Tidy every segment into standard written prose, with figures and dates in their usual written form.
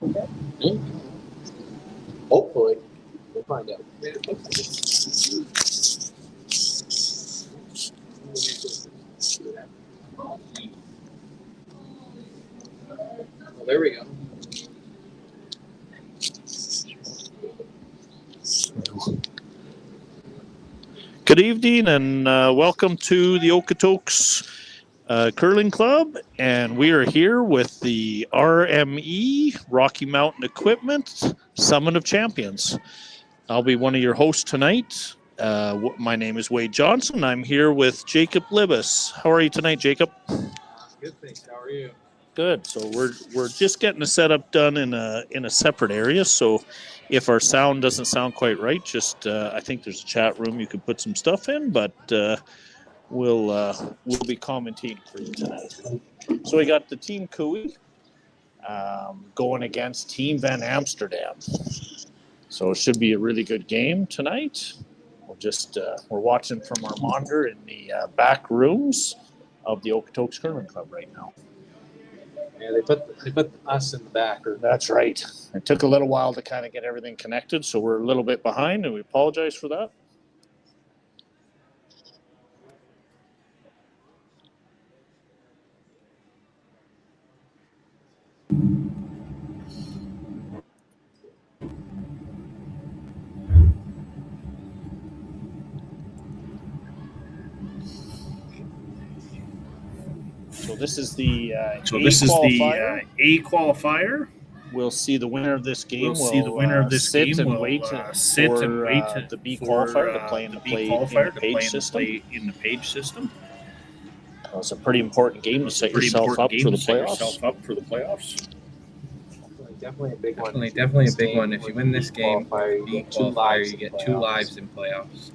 Okay. Hopefully. We'll find out. Well, there we go. Good evening and welcome to the Okotoks Curling Club, and we are here with the RME Rocky Mountain Equipment Summit of Champions. I'll be one of your hosts tonight. My name is Wade Johnson. I'm here with Jacob Libas. How are you tonight, Jacob? Good, thanks. How are you? Good. So we're just getting the setup done in a separate area. So if our sound doesn't sound quite right, just I think there's a chat room you can put some stuff in, but we'll be commenting for you tonight. So we got the Team QUALIFIER going against Team Van Amsterdam. So it should be a really good game tonight. We're watching from our monitor in the back rooms of the Okotoks Curling Club right now. Yeah, they put us in the back. That's right. It took a little while to kind of get everything connected, so we're a little bit behind, and we apologize for that. So this is the A qualifier. We'll see the winner of this game. We'll see the winner of this game. Sit and we'll wait sit for and wait the B qualifier to play in the page system. Well, it's a pretty important game to set yourself up for the playoffs. Definitely a big one. Definitely a big one. If you win this game, B qualifier, you get 2 lives in playoffs.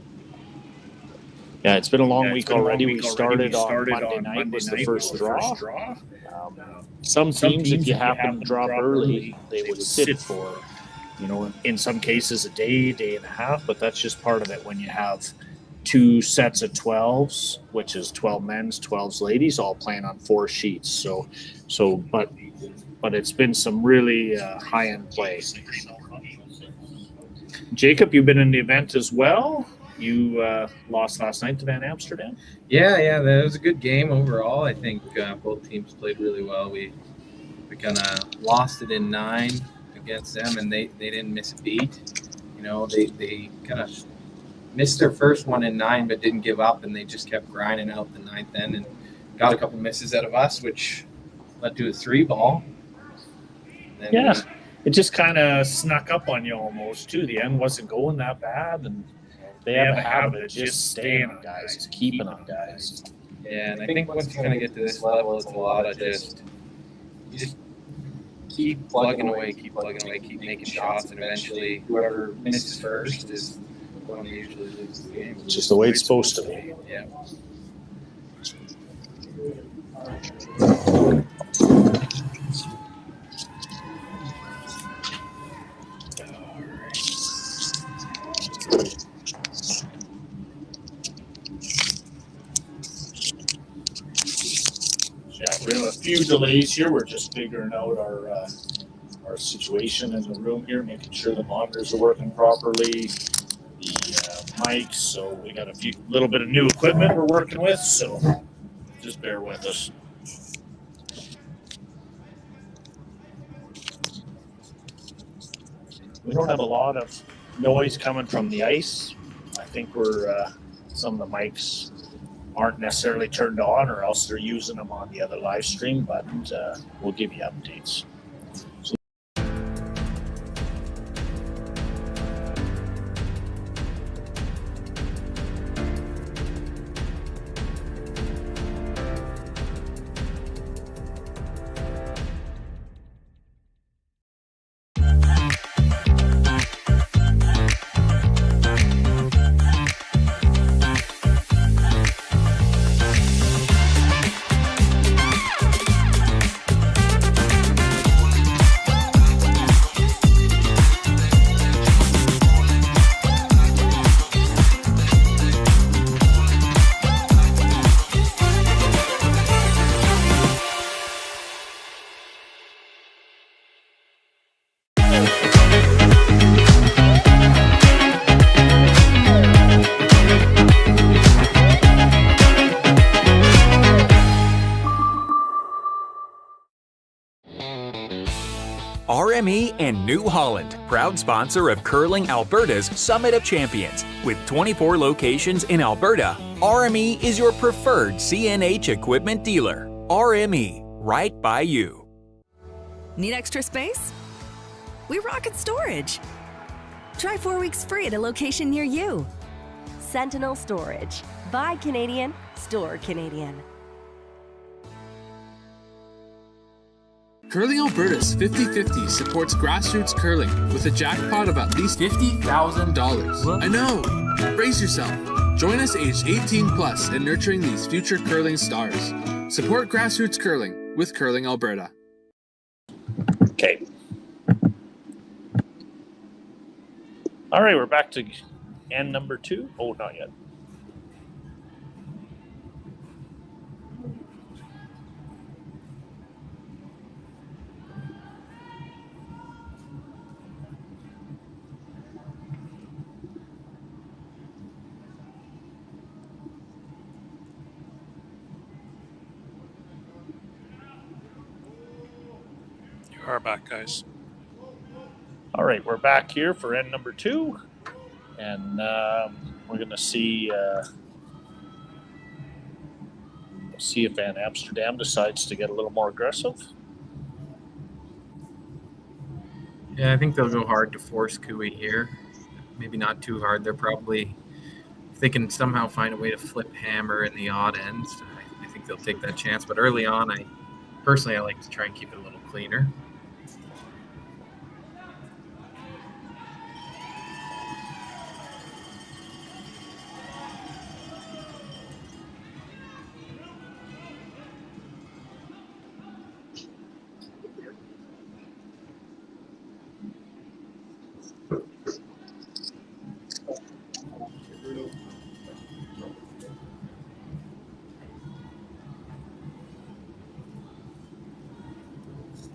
Yeah, it's been a long week already. We started on Monday night was the first draw. Some teams, if you happen to drop early, they would sit for, in some cases a day and a half, but that's just part of it when you have 2 sets of 12s, which is 12 men's, 12 ladies, all playing on 4 sheets. But it's been some really high-end play. Jacob, you've been in the event as well. You lost last night to Van Amsterdam. Yeah, that was a good game overall. I think both teams played really well. We kind of lost it in 9 against them, and they didn't miss a beat. They kind of missed their first one in 9, but didn't give up, and they just kept grinding out the 9th end and got a couple misses out of us, which led to a 3-ball. Yeah, it just kind of snuck up on you almost too. The end wasn't going that bad, and they have a habit of just staying on guys, just keeping on guys. Yeah, and I think once you kind of get to this level, it's a lot of you just keep plugging away, keep making shots, and eventually whoever misses first is the one who usually loses the game. It's just the way it's supposed to be. Yeah. We have a few delays here. We're just figuring out our situation in the room here, making sure the monitors are working properly, the mics. So we got a little bit of new equipment we're working with. So just bear with us. We don't have a lot of noise coming from the ice. I think some of the mics aren't necessarily turned on, or else they're using them on the other live stream, but we'll give you updates. RME and New Holland, proud sponsor of Curling Alberta's Summit of Champions. With 24 locations in Alberta, RME is your preferred CNH equipment dealer. RME, right by you. Need extra space? We rocket storage. Try 4 weeks free at a location near you. Sentinel Storage. Buy Canadian, store Canadian. Curling Alberta's 50-50 supports grassroots curling with a jackpot of at least $50,000. I know! Brace yourself. Join us aged 18 plus in nurturing these future curling stars. Support grassroots curling with Curling Alberta. Okay. All right, we're back to end number 2. Oh, not yet. You are back, guys. All right, we're back here for end number 2, and we're going to see if Van Amsterdam decides to get a little more aggressive. Yeah, I think they'll go hard to force Kui here. Maybe not too hard. They're probably, if they can somehow find a way to flip hammer in the odd ends, I think they'll take that chance. But early on, I like to try and keep it a little cleaner.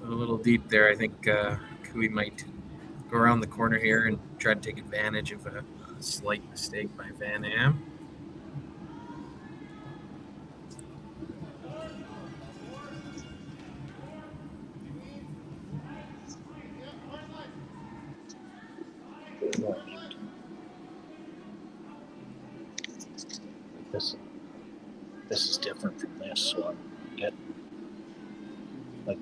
A little deep there. I think Kui might go around the corner here and try to take advantage of a slight mistake by Van Am. This is different from this, so I'm getting like.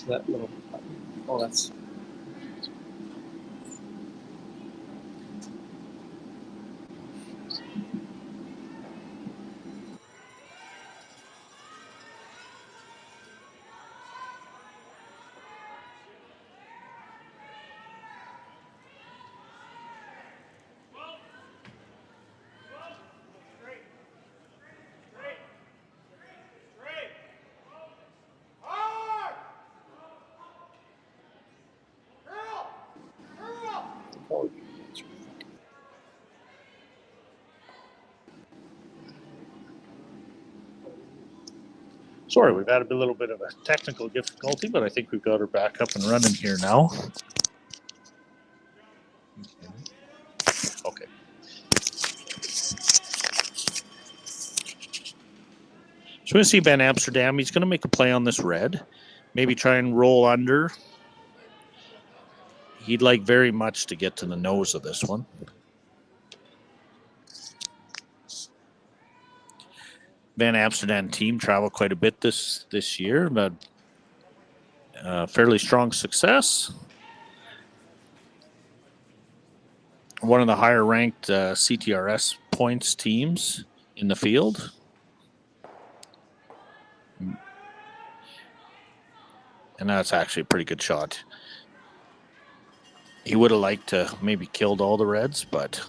That little, oh, that's. Sorry, we've had a little bit of a technical difficulty, but I think we've got her back up and running here now. Okay. So we're going to see Van Amsterdam. He's going to make a play on this red. Maybe try and roll under. He'd like very much to get to the nose of this one. Van Amsterdam team traveled quite a bit this year, but fairly strong success. one of the higher ranked CTRS points teams in the field. And that's actually a pretty good shot. He would have liked to maybe killed all the Reds, but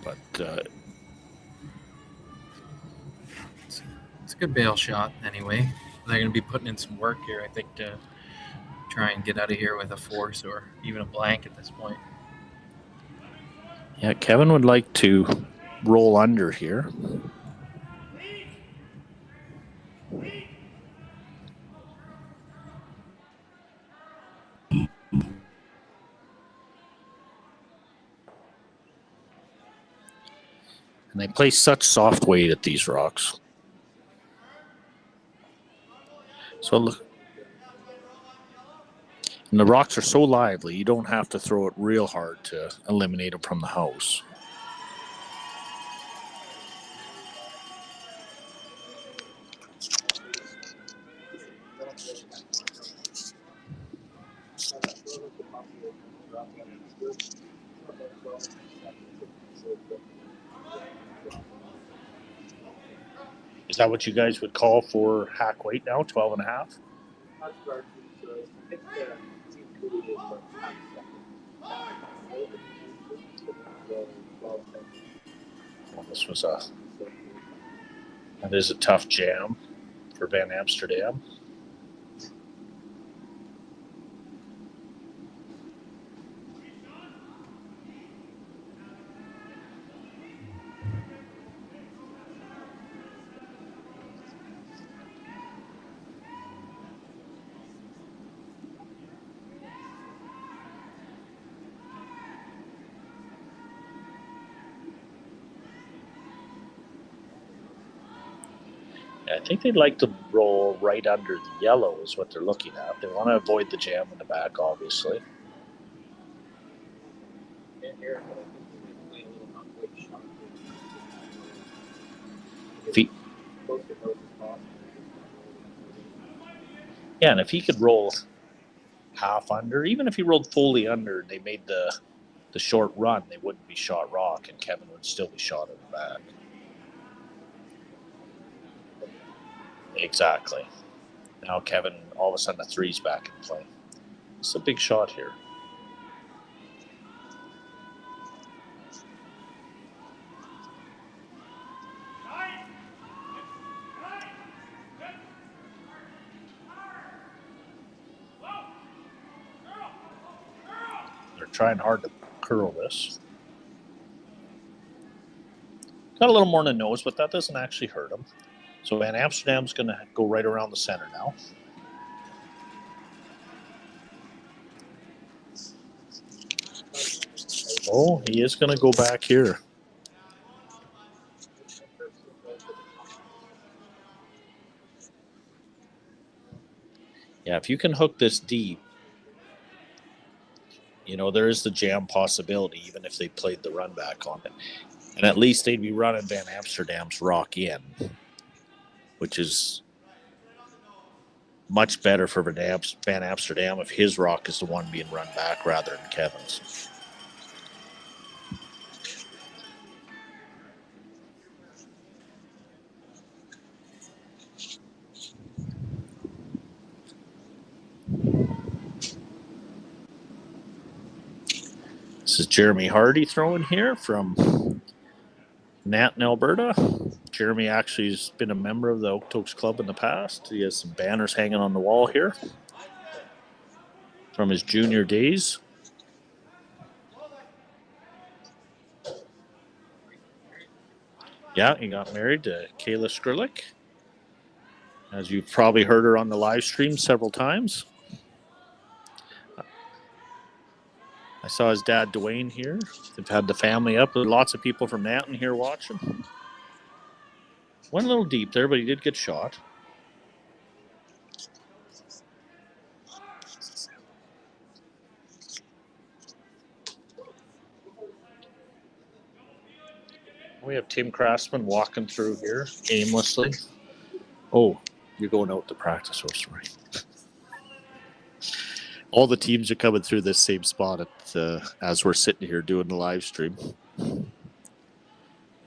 it's a good bail shot anyway. They're going to be putting in some work here, I think, to try and get out of here with a force or even a blank at this point. yeah, Kevin would like to roll under here. And they place such soft weight at these rocks. So look, and the rocks are so lively, you don't have to throw it real hard to eliminate them from the house. Is that what you guys would call for hack weight now, 12 and a half? Well, that is a tough jam for Van Amsterdam. I think they'd like to roll right under the yellow is what they're looking at. They want to avoid the jam in the back, obviously. Yeah, and if he could roll half under, even if he rolled fully under, they made the short run, they wouldn't be shot rock, and Kevin would still be shot in the back. Exactly. Now Kevin, all of a sudden, the three's back in play. It's a big shot here. They're trying hard to curl this. Got a little more in the nose, but that doesn't actually hurt him. So Van Amsterdam's going to go right around the center now. Oh, he is going to go back here. Yeah, if you can hook this deep, you know, there is the jam possibility, even if they played the run back on it. And at least they'd be running Van Amsterdam's rock in, which is much better for Van Amsterdam if his rock is the one being run back rather than Kevin's. This is Jeremy Hardy throwing here from Nat in Alberta. Jeremy actually has been a member of the Okotoks club in the past. He has some banners hanging on the wall here from his junior days. Yeah, he got married to Kayla Skrlik, as you've probably heard her on the live stream several times. I saw his dad, Dwayne, here. They've had the family up. There are lots of people from Nanton here watching. Went a little deep there, but he did get shot. We have Tim Craftsman walking through here aimlessly. Oh, you're going out to practice. Oh, sorry. All the teams are coming through this same spot as we're sitting here doing the live stream.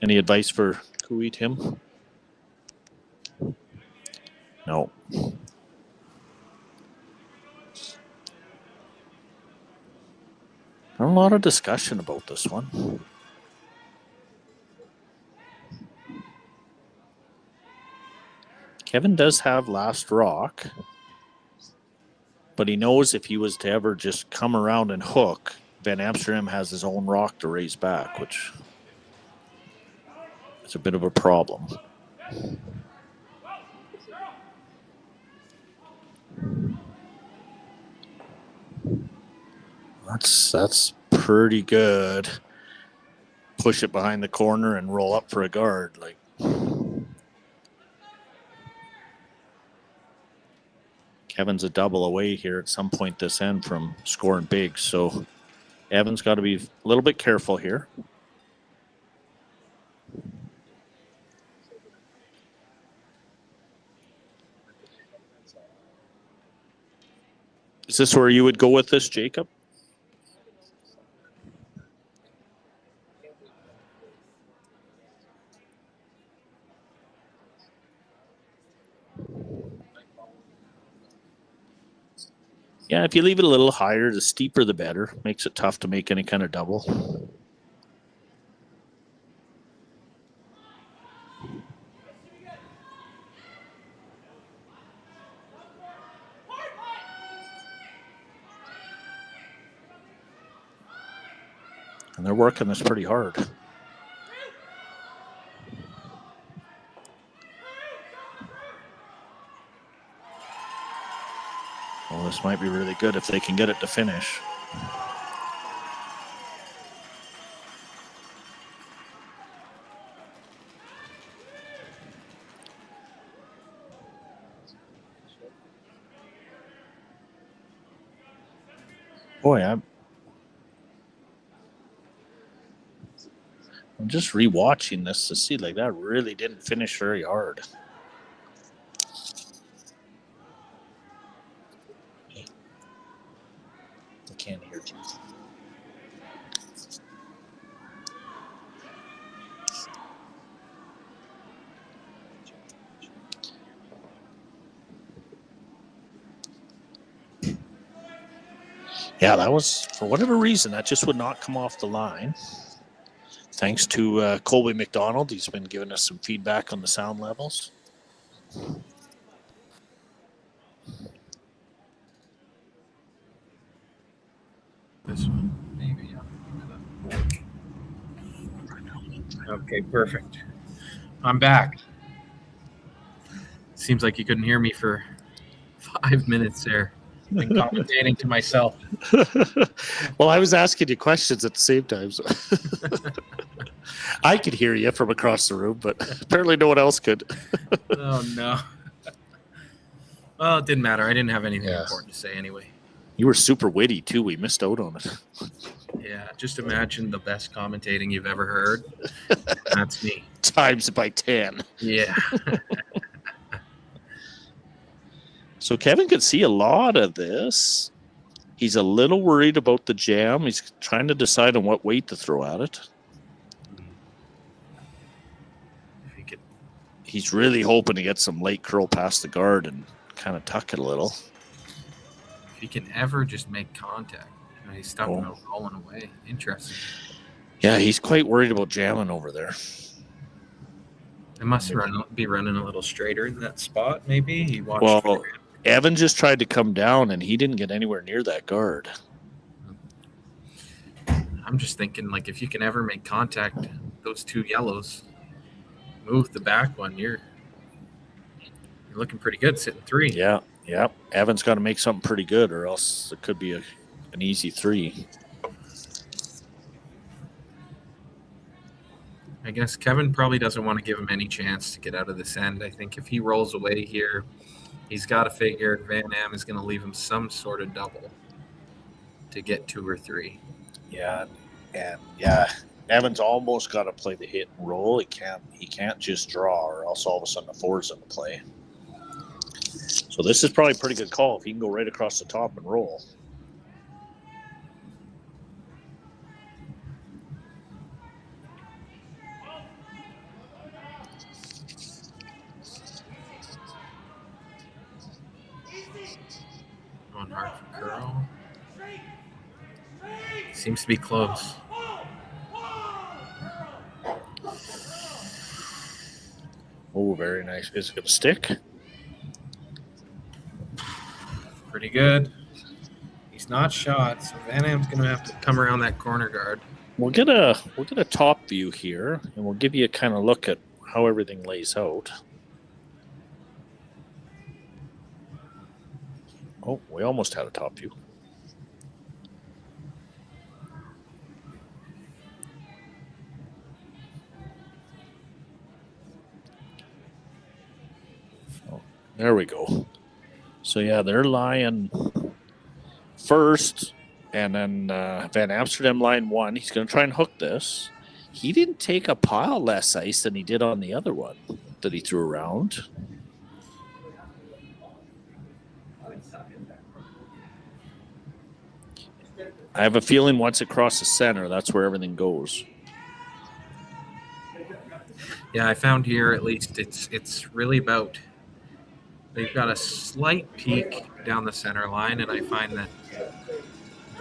Any advice for Kuwait, Tim? No. Not a lot of discussion about this one. Kevin does have last rock, but he knows if he was to ever just come around and hook, Van Amsterdam has his own rock to raise back, which is a bit of a problem. That's pretty good. Push it behind the corner and roll up for a guard. Like, Kevin's a double away here at some point this end from scoring big, so Evan's got to be a little bit careful here. Is this where you would go with this, Jacob? Yeah, if you leave it a little higher, the steeper the better. Makes it tough to make any kind of double. And they're working this pretty hard. Well, this might be really good if they can get it to finish. Boy, I'm just rewatching this to see, like, that really didn't finish very hard. I can't hear you. Yeah, that was, for whatever reason, that just would not come off the line. Thanks to Colby McDonald. He's been giving us some feedback on the sound levels. This one, maybe. Yeah. Okay, perfect. I'm back. Seems like you couldn't hear me for 5 minutes there. Been commentating to myself. Well, I was asking you questions at the same time. So. I could hear you from across the room, but apparently no one else could. Oh, no. Well, it didn't matter. I didn't have anything important to say anyway. You were super witty, too. We missed out on it. Yeah, just imagine the best commentating you've ever heard. That's me. Times by 10. Yeah. So Kevin could see a lot of this. He's a little worried about the jam. He's trying to decide on what weight to throw at it. He's really hoping to get some late curl past the guard and kind of tuck it a little. If he can ever just make contact. You know, he's stopping out rolling away. Interesting. Yeah, he's quite worried about jamming over there. It must be running a little straighter in that spot, maybe. He watched. Well, Evan just tried to come down, and he didn't get anywhere near that guard. I'm just thinking, like, if you can ever make contact, those two yellows, move the back one, you're looking pretty good sitting 3. Yeah. Evan's got to make something pretty good, or else it could be an easy 3. I guess Kevin probably doesn't want to give him any chance to get out of this end. I think if he rolls away here, he's got to figure Van Am is going to leave him some sort of double to get 2 or 3. Yeah, and Evan's almost got to play the hit and roll. He can't just draw, or else all of a sudden the 4's in the play. So this is probably a pretty good call if he can go right across the top and roll. Going hard for Curl. Seems to be close. Oh, very nice. Is it going to stick? Pretty good. He's not shot, so Van Am's going to have to come around that corner guard. We'll get a top view here, and we'll give you a kind of look at how everything lays out. Oh, we almost had a top view. Oh, there we go. So, yeah, they're lying first, and then Van Amsterdam line 1. He's going to try and hook this. He didn't take a pile less ice than he did on the other one that he threw around. I have a feeling once it crosses center, that's where everything goes. Yeah, I found here at least it's really about. They've got a slight peak down the center line, and I find that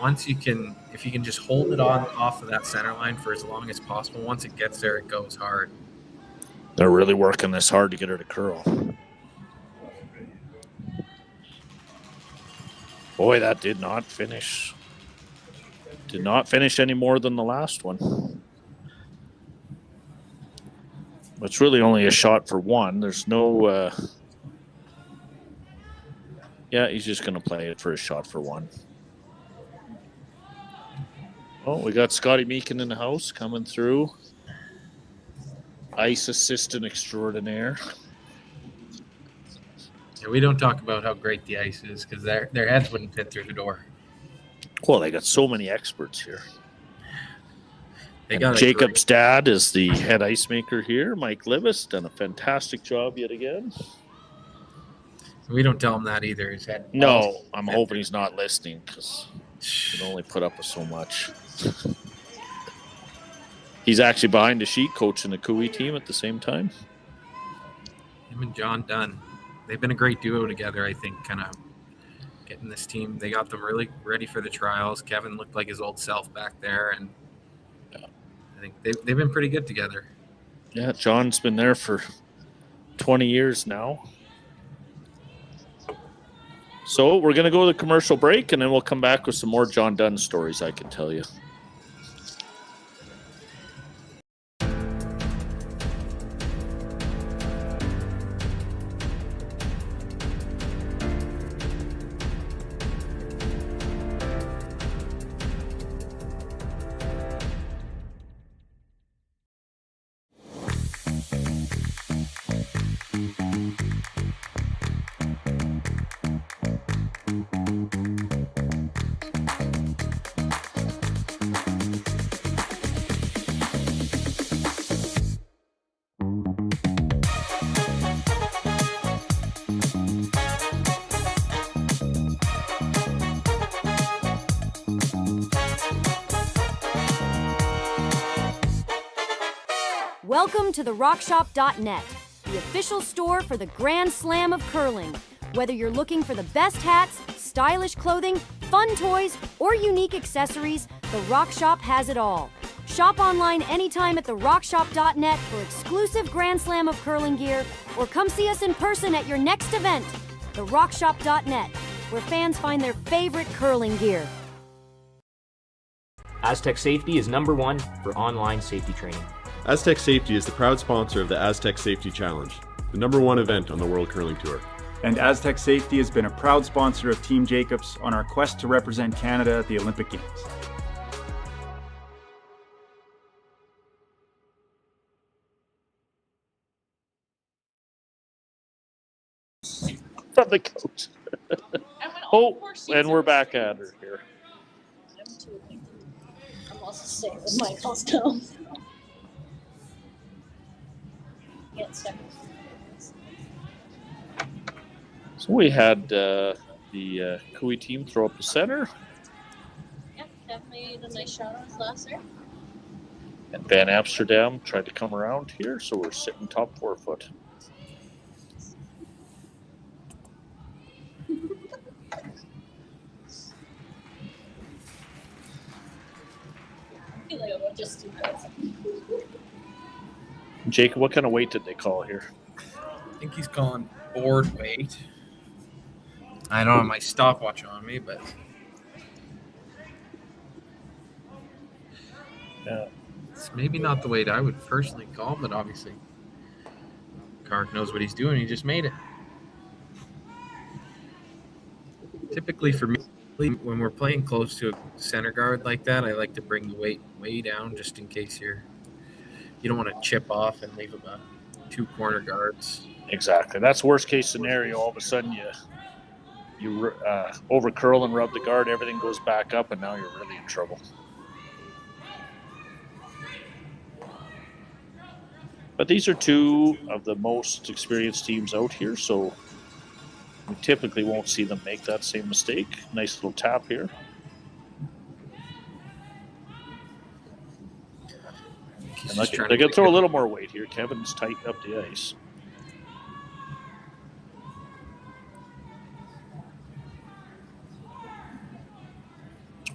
once if you can just hold it on off of that center line for as long as possible, once it gets there, it goes hard. They're really working this hard to get her to curl. Boy, that did not finish. Did not finish any more than the last one. It's really only a shot for one. There's no... Yeah, he's just going to play it for a shot for one. Oh, we got Scotty Meekin in the house coming through. Ice assistant extraordinaire. Yeah, we don't talk about how great the ice is because their heads wouldn't fit through the door. Well, they got so many experts here. They got Jacob's dad is the head ice maker here. Mike Livis done a fantastic job yet again. We don't tell him that either. His head. No, I'm hoping he's not listening because he can only put up with so much. He's actually behind the sheet coaching the Cooey team at the same time. Him and John Dunn. They've been a great duo together, I think, kind of getting this team. They got them really ready for the trials. Kevin looked like his old self back there, and I think they've been pretty good together. Yeah, John's been there for 20 years now. So we're going to go to the commercial break, and then we'll come back with some more John Dunn stories I can tell you. Welcome to the RockShop.net, the official store for the Grand Slam of curling. Whether you're looking for the best hats, stylish clothing, fun toys, or unique accessories, the Rock Shop has it all. Shop online anytime at therockshop.net for exclusive Grand Slam of curling gear, or come see us in person at your next event. The RockShop.net, where fans find their favorite curling gear. Aztec Safety is #1 for online safety training. Aztec Safety is the proud sponsor of the Aztec Safety Challenge, the #1 event on the World Curling Tour. And Aztec Safety has been a proud sponsor of Team Jacobs on our quest to represent Canada at the Olympic Games. From the coach. Oh, and we're back at her here. I'm also staying with my Costco. Get stuck. So we had the Cooey team throw up the center. Yeah, Kev made a nice shot on his last serve. And Van Amsterdam tried to come around here, so we're sitting top 4 foot. feel like I would just do that. Jacob, what kind of weight did they call here? I think he's calling board weight. I don't have my stopwatch on me, but it's maybe not the weight I would personally call, but obviously Kark knows what he's doing. He just made it. Typically for me, when we're playing close to a center guard like that, I like to bring the weight way down just in case you don't want to chip off and leave about 2 corner guards. Exactly. That's worst case scenario. All of a sudden you over curl and rub the guard, everything goes back up, and now you're really in trouble. But these are 2 of the most experienced teams out here, so we typically won't see them make that same mistake. Nice little tap here. And they're going to throw a little more weight here. Kevin's tightened up the ice.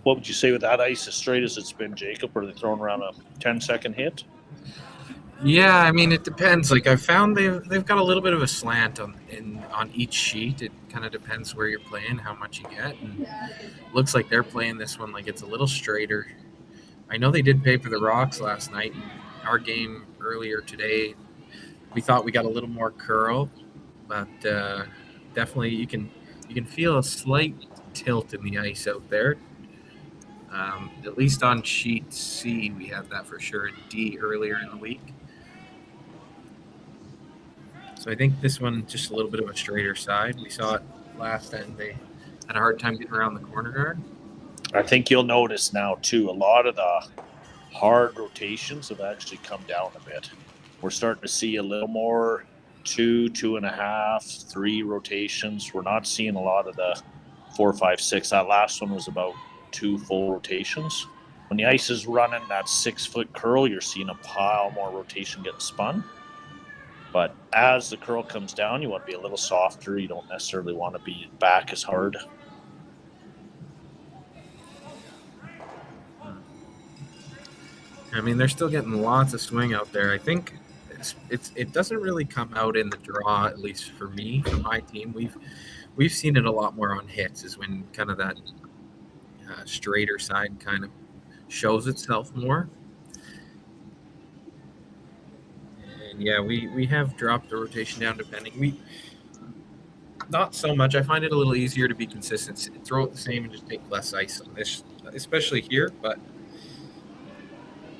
What would you say with that ice as straight as it's been, Jacob? Are they throwing around a 10-second hit? Yeah, I mean, it depends. Like, I've found they've got a little bit of a slant on each sheet. It kind of depends where you're playing, how much you get. And looks like they're playing this one like it's a little straighter. I know they did pay for the rocks last night. Our game earlier today, we thought we got a little more curl, but definitely you can feel a slight tilt in the ice out there. At least on sheet C, we had that for sure. D earlier in the week. So I think this one just a little bit of a straighter side. We saw it last time. They had a hard time getting around the corner guard. I think you'll notice now, too, a lot of the hard rotations have actually come down a bit. We're starting to see a little more 2, 2.5, 3 rotations. We're not seeing a lot of the 4, 5, 6. That last one was about 2 full rotations. When the ice is running that 6-foot curl, you're seeing a pile more rotation getting spun. But as the curl comes down, you want to be a little softer. You don't necessarily want to be back as hard. I mean, they're still getting lots of swing out there. I think it doesn't really come out in the draw, at least for me, for my team. We've seen it a lot more on hits, is when kind of that straighter side kind of shows itself more. And yeah, we have dropped the rotation down depending. Not so much. I find it a little easier to be consistent. Throw it the same and just take less ice on this, especially here. But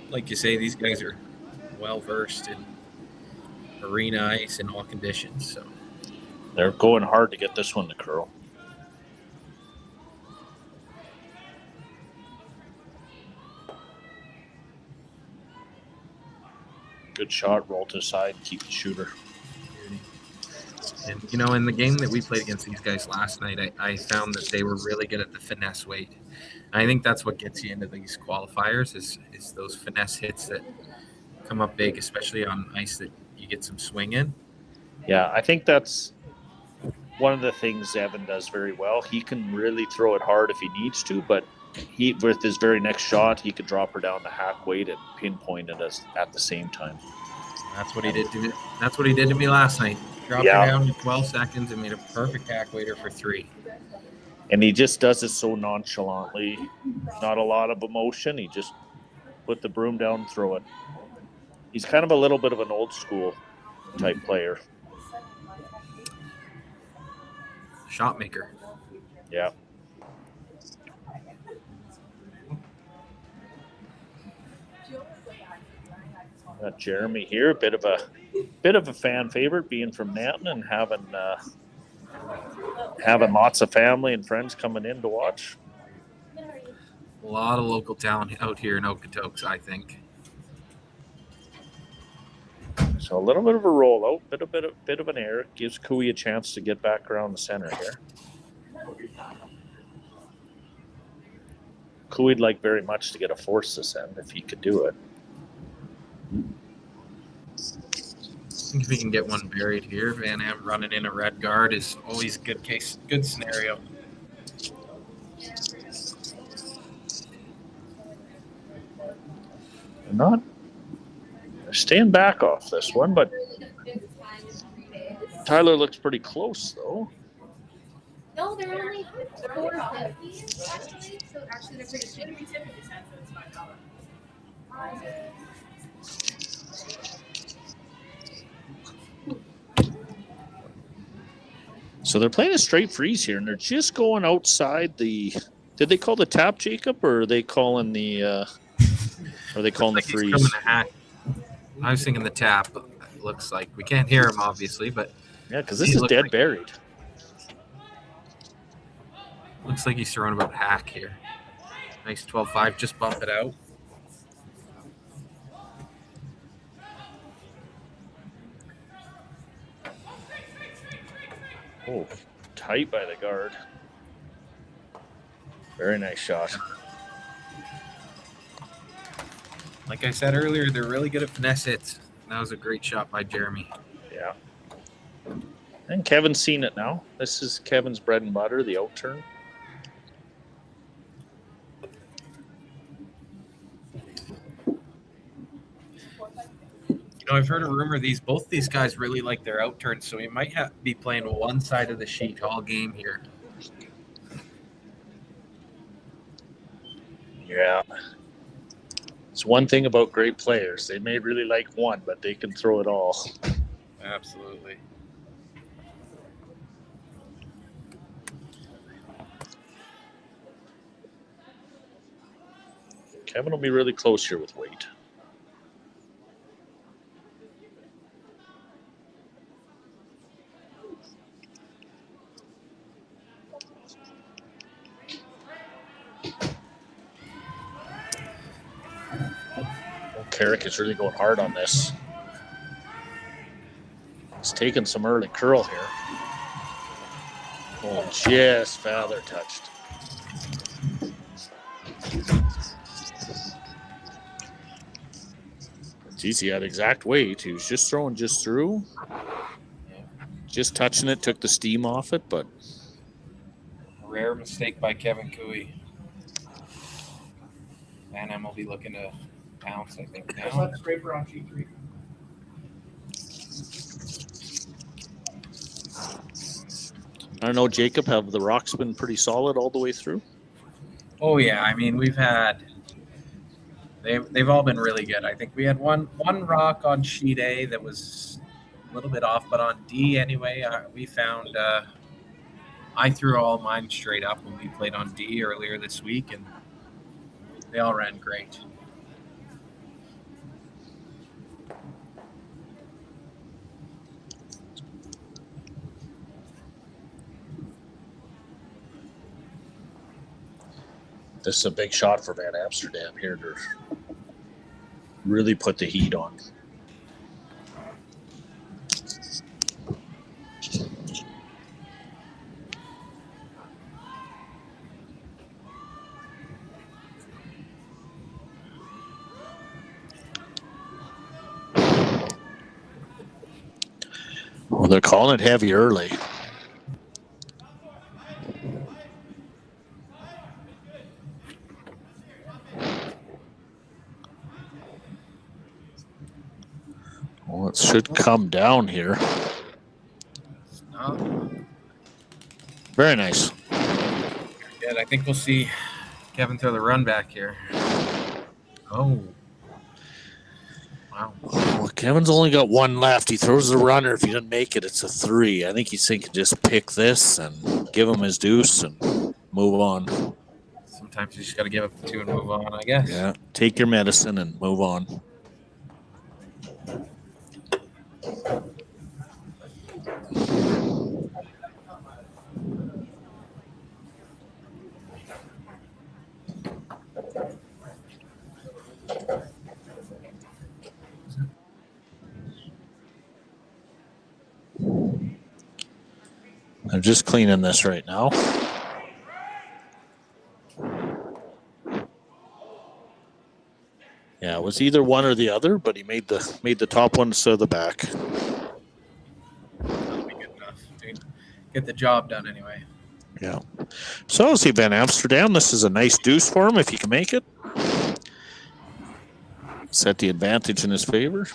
like you say, these guys are well versed in arena ice in all conditions. So they're going hard to get this one to curl. Good shot, roll to the side, keep the shooter. And, you know, in the game that we played against these guys last night, I found that they were really good at the finesse weight. And I think that's what gets you into these qualifiers is those finesse hits that come up big, especially on ice that you get some swing in. Yeah, I think that's one of the things Evan does very well. He can really throw it hard if he needs to, but with his very next shot, he could drop her down to hack weight and pinpoint it at the same time. That's what he did to me. That's what he did to me last night. Dropped her down to 12 seconds and made a perfect hack waiter for 3. And he just does it so nonchalantly. Not a lot of emotion. He just put the broom down and throw it. He's kind of a little bit of an old school type player. Shot maker. Yeah. Got Jeremy here, a bit of a fan favorite, being from Nanton and having lots of family and friends coming in to watch. A lot of local talent out here in Okotoks, I think. So a little bit of a rollout, bit of an error, gives Cooey a chance to get back around the center here. Cooey'd like very much to get a force this end if he could do it. I think if we can get one buried here, Van Am running in a red guard is always a good scenario. Not staying back off this one, but Tyler looks pretty close, though. No, they're only $4.50 actually. So actually, they're pretty cheap. So they're playing a straight freeze here, and they're just going outside the. Did they call the tap, Jacob, or are they calling the? Are they calling the freeze? I was thinking the tap. It looks like we can't hear him, obviously, but yeah, because this is dead buried. Looks like he's throwing about hack here. Nice 12-5. Just bump it out. Oh, tight by the guard. Very nice shot. Like I said earlier, they're really good at finesse hits. That was a great shot by Jeremy. Yeah. And Kevin's seen it now. This is Kevin's bread and butter, the out turn. You know, I've heard a rumor both these guys really like their out turns, so we might be playing one side of the sheet all game here. Yeah. It's one thing about great players. They may really like one, but they can throw it all. Absolutely. Kevin will be really close here with weight. Carrick is really going hard on this. He's taking some early curl here. Oh, just feather touched. Geez, he had exact weight. He was just throwing just through. Just touching it, took the steam off it, but. Rare mistake by Kevin Cooey. Van Em will be looking to pounce, I think, now. Let the scraper on G3. I don't know, Jacob, have the rocks been pretty solid all the way through? Oh, yeah. I mean, we've had... They've all been really good. I think we had one rock on sheet A that was a little bit off, but on D anyway, we found... I threw all mine straight up when we played on D earlier this week, and they all ran great. This is a big shot for Van Amsterdam here to really put the heat on. Well, they're calling it heavy early. Well, it should come down here. Very nice. Good. I think we'll see Kevin throw the run back here. Oh. Wow. Well, Kevin's only got one left. He throws the runner. If he doesn't make it, it's a 3. I think he's thinking just pick this and give him his deuce and move on. Sometimes you just got to give up the 2 and move on, I guess. Yeah, take your medicine and move on. I'm just cleaning this right now. Yeah, it was either one or the other, but he made the top one instead of the back. That'll be good enough. Get the job done anyway. Yeah. So I'll see Van Amsterdam. This is a nice deuce for him if he can make it. set the advantage in his favor.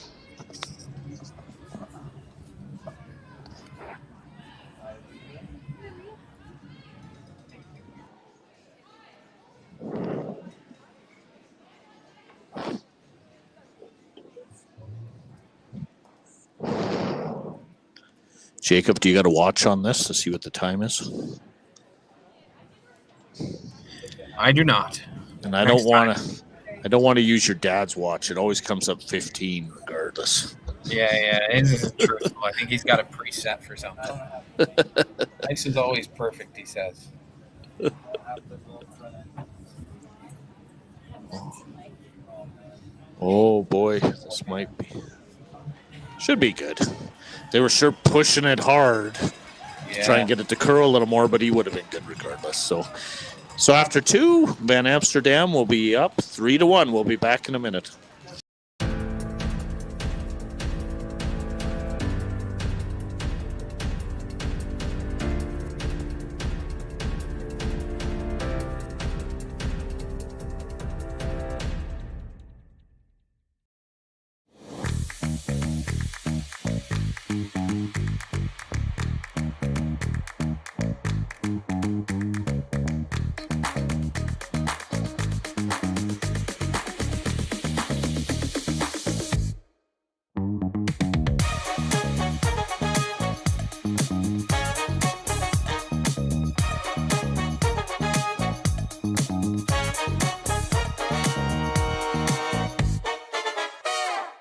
Jacob, do you got a watch on this to see what the time is? I do not. And I don't want to use your dad's watch. It always comes up 15 regardless. Yeah, his is truthful. I think he's got a preset for something. This is always perfect, he says. Oh boy, this might be. Should be good. They were sure pushing it hard to try and get it to curl a little more, but he would have been good regardless. So after 2, Van Amsterdam will be up 3-1. We'll be back in a minute.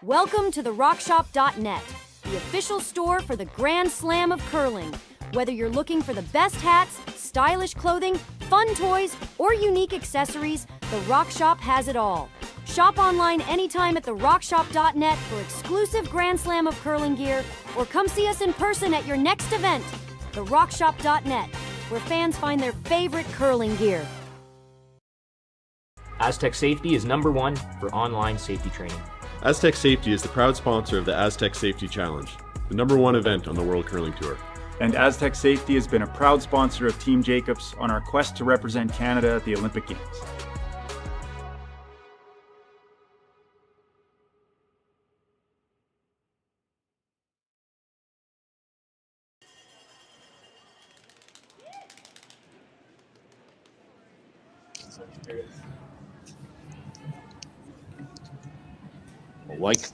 Welcome to the RockShop.net, the official store for the Grand Slam of curling. Whether you're looking for the best hats, stylish clothing, fun toys, or unique accessories, the Rock Shop has it all. Shop online anytime at therockshop.net for exclusive Grand Slam of curling gear, or come see us in person at your next event. The RockShop.net, where fans find their favorite curling gear. Aztec Safety is #1 for online safety training. Aztec Safety is the proud sponsor of the Aztec Safety Challenge, the #1 event on the World Curling Tour. And Aztec Safety has been a proud sponsor of Team Jacobs on our quest to represent Canada at the Olympic Games.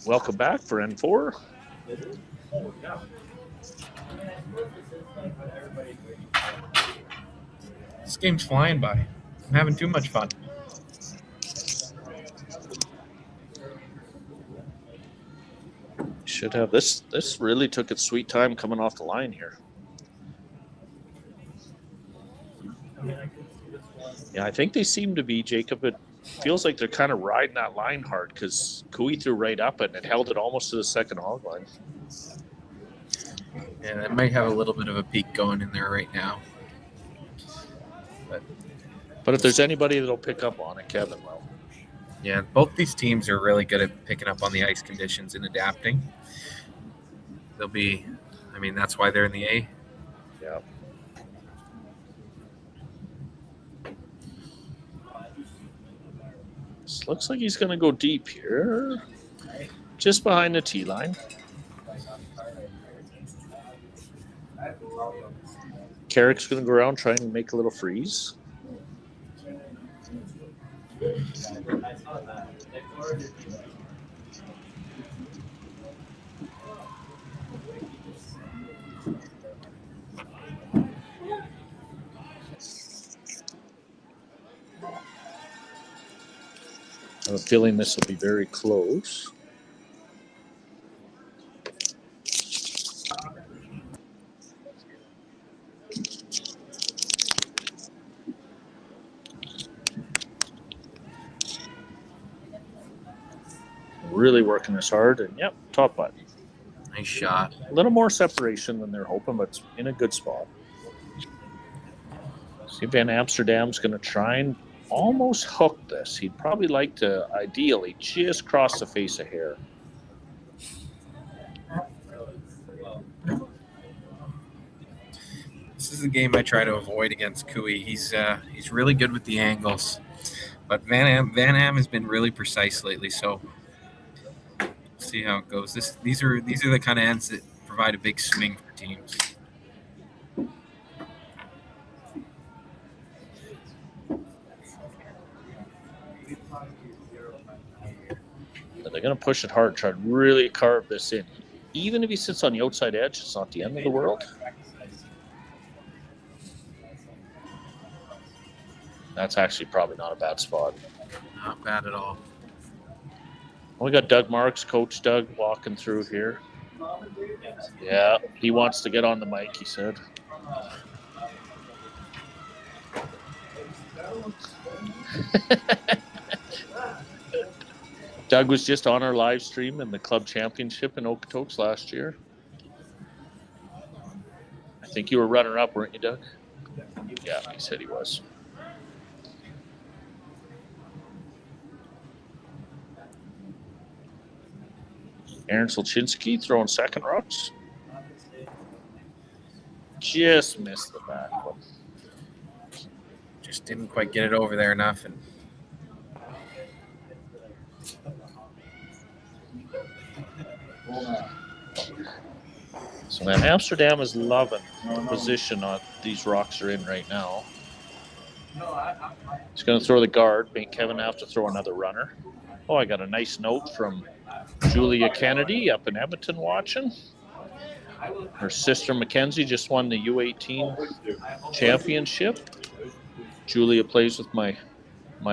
Welcome back for N4. This game's flying by. I'm having too much fun. Should have this. This really took its sweet time coming off the line here. Yeah, I think they seem to be, Jacob. It feels like they're kind of riding that line hard because Kui threw right up it and it held it almost to the second hog line. Yeah, that might have a little bit of a peak going in there right now. But if there's anybody that'll pick up on it, Kevin will. Yeah, both these teams are really good at picking up on the ice conditions and adapting. They'll be, I mean, that's why they're in the A. Yeah. This looks like he's going to go deep here. Just behind the tee line. Carrick's going to go around trying to make a little freeze. I have a feeling this will be very close. Really working this hard, and yep, top button. Nice shot. A little more separation than they're hoping, but it's in a good spot. See, Van Amsterdam's going to try and almost hook this. He'd probably like to, ideally, just cross the face a hair. This is the game I try to avoid against Kui. He's really good with the angles, but Van Am has been really precise lately. So see how it goes. These are the kind of ends that provide a big swing for teams. They're going to push it hard, try to really carve this in. Even if he sits on the outside edge, it's not the end of the world. That's actually probably not a bad spot. Not bad at all. We got Doug Marks, Coach Doug, walking through here. Yeah, he wants to get on the mic, he said. Doug was just on our live stream in the club championship in Okotoks last year. I think you were runner-up, weren't you, Doug? Yeah, he said he was. Aaron Solchinski throwing second rocks. Just missed the back one. Just didn't quite get it over there enough. And so man, Amsterdam is loving the position on these rocks are in right now. He's going to throw the guard, making Kevin have to throw another runner. Oh, I got a nice note from Julia Kennedy up in Edmonton watching. Her sister Mackenzie just won the U18 championship. Julia plays with my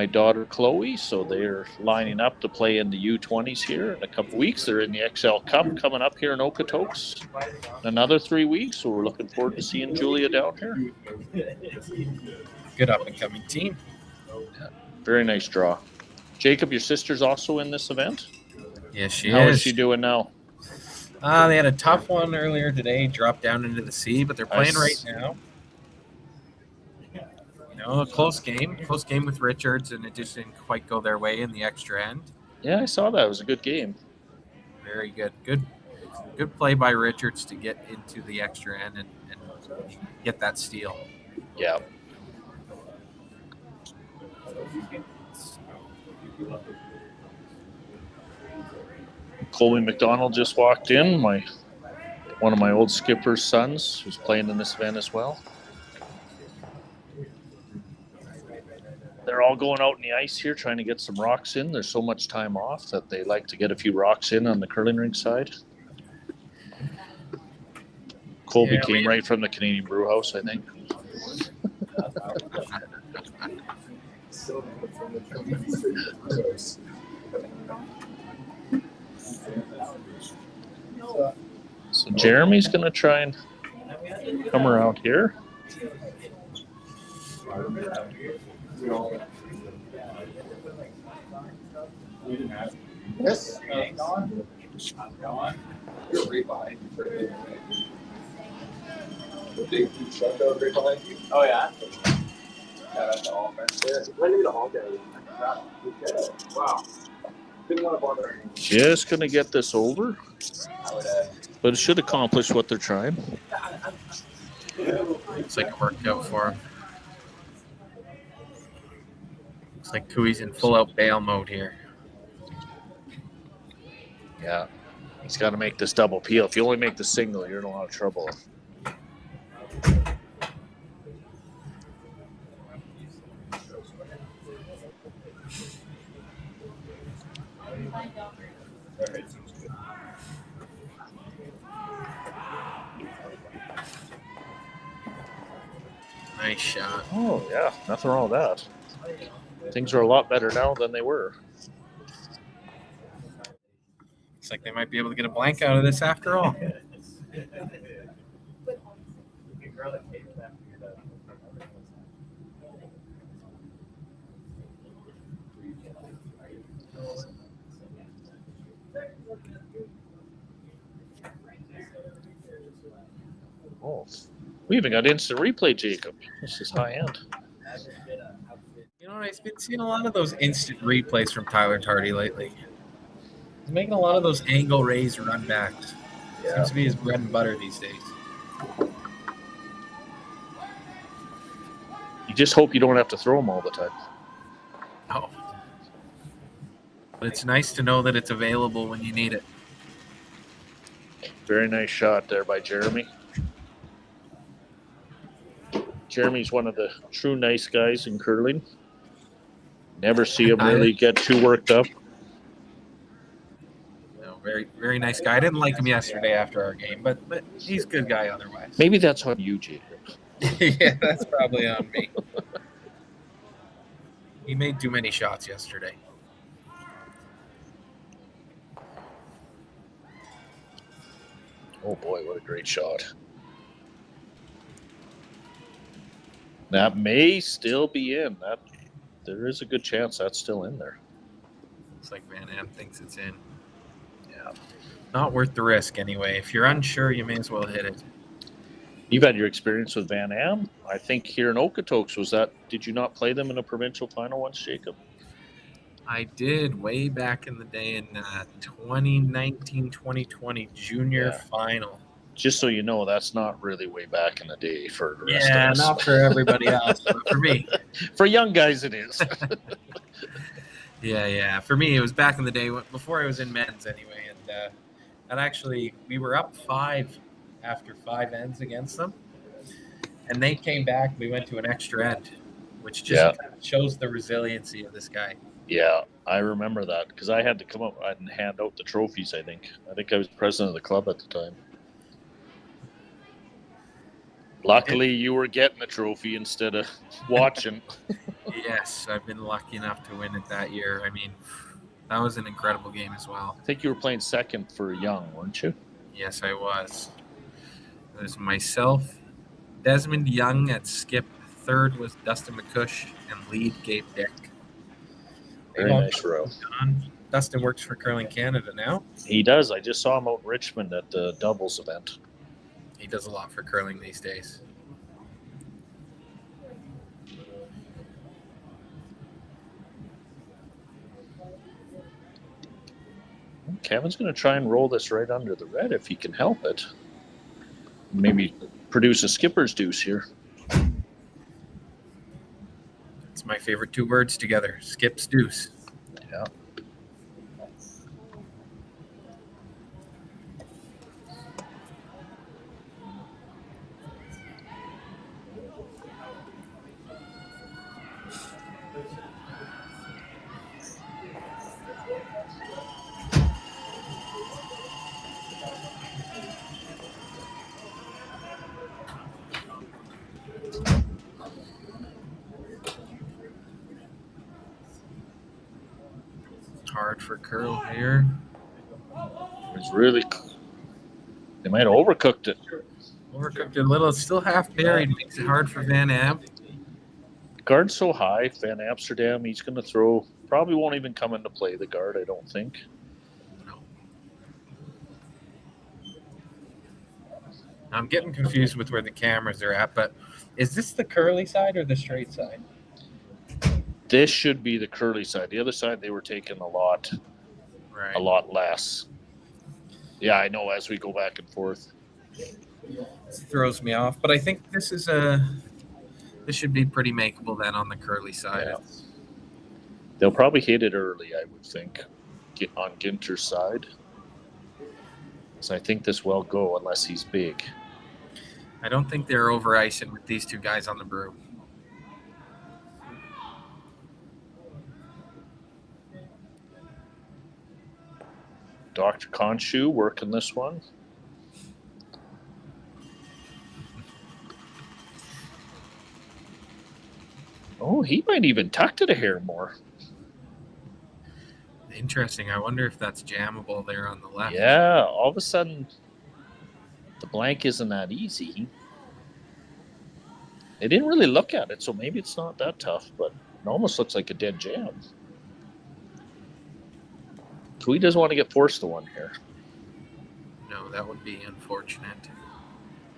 daughter Chloe, so they're lining up to play in the U20s here in a couple weeks. They're in the XL Cup coming up here in Okotoks in another 3 weeks, so we're looking forward to seeing Julia down here. Good up-and-coming team. Yeah, very nice draw. Jacob, your sister's also in this event? Yes, she is. How is she doing now? They had a tough one earlier today, dropped down into the sea, but they're playing right now. You know, a close game with Richards, and it just didn't quite go their way in the extra end. Yeah, I saw that. It was a good game. Very good. Good play by Richards to get into the extra end and get that steal. Yeah. Colby McDonald just walked in, one of my old skipper's sons, who's playing in this event as well. They're all going out in the ice here, trying to get some rocks in. There's so much time off that they like to get a few rocks in on the curling rink side. Colby came right from the Canadian Brew House, I think. So Jeremy's going to try and come around here. Yes. Big truck out right behind you. Oh yeah. Yeah, that's the offense. Yeah, I need a hall guy. Wow. Didn't want to bother anyone. Just going to get this over. But it should accomplish what they're trying. Looks like it worked out for him. Looks like Cooey's in full-out bail mode here. Yeah. He's got to make this double peel. If you only make the single, you're in a lot of trouble. Nice shot. Oh, yeah. Nothing wrong with that. Things are a lot better now than they were. Looks like they might be able to get a blank out of this after all. Oh, we even got instant replay, Jacob. This is high end. You know, I've been seeing a lot of those instant replays from Tyler Tardy lately. He's making a lot of those angle raise run backs. Yeah. Seems to be his bread and butter these days. You just hope you don't have to throw them all the time. No. But it's nice to know that it's available when you need it. Very nice shot there by Jeremy. Jeremy's one of the true nice guys in curling. Never see him really get too worked up. No, very, very nice guy. I didn't like him yesterday after our game, but he's a good guy otherwise. Maybe that's on you, Jacob. Yeah, that's probably on me. He made too many shots yesterday. Oh boy, what a great shot. That may still be in. There is a good chance that's still in there. Looks like Van Am thinks it's in. Yeah. Not worth the risk anyway. If you're unsure, you may as well hit it. You've had your experience with Van Am. I think here in Okotoks, did you not play them in a provincial final once, Jacob? I did way back in the day in 2019, 2020 junior final. Just so you know, that's not really way back in the day for the rest of us. Not for everybody else, but for me. For young guys, it is. Yeah. For me, it was back in the day before I was in men's anyway. And actually, we were up 5 after 5 ends against them. And they came back. We went to an extra end, which just kind of shows the resiliency of this guy. Yeah, I remember that because I had to come up and hand out the trophies, I think. I think I was president of the club at the time. Luckily, you were getting the trophy instead of watching. Yes, I've been lucky enough to win it that year. I mean, that was an incredible game as well. I think you were playing second for Young, weren't you? Yes, I was. It was myself, Desmond Young at skip. Third was Dustin McCush, and lead Gabe Dick. Very nice row. Dustin works for Curling Canada now. He does. I just saw him out in Richmond at the doubles event. He does a lot for curling these days. Kevin's going to try and roll this right under the red if he can help it. Maybe produce a skipper's deuce here. It's my favorite 2 words together. Skip's deuce. Yeah. Hard for curl here. It's really. They might have overcooked it. Overcooked it a little. It's still half buried. Makes it hard for Van Am. Guard's so high, Van Amsterdam, he's going to throw. Probably won't even come into play, the guard, I don't think. No. I'm getting confused with where the cameras are at, but is this the curly side or the straight side? This should be the curly side. The other side, they were taking a lot less. Yeah, I know, as we go back and forth. This throws me off, but I think this should be pretty makeable then on the curly side. Yeah. They'll probably hit it early, I would think, on Ginter's side. So I think this will go unless he's big. I don't think they're over icing with these 2 guys on the brew. Dr. Khonshu working this one. Oh, he might even tuck it a hair more. Interesting. I wonder if that's jammable there on the left. Yeah, all of a sudden, the blank isn't that easy. They didn't really look at it, so maybe it's not that tough, but it almost looks like a dead jam. He doesn't want to get forced to one here. No, that would be unfortunate.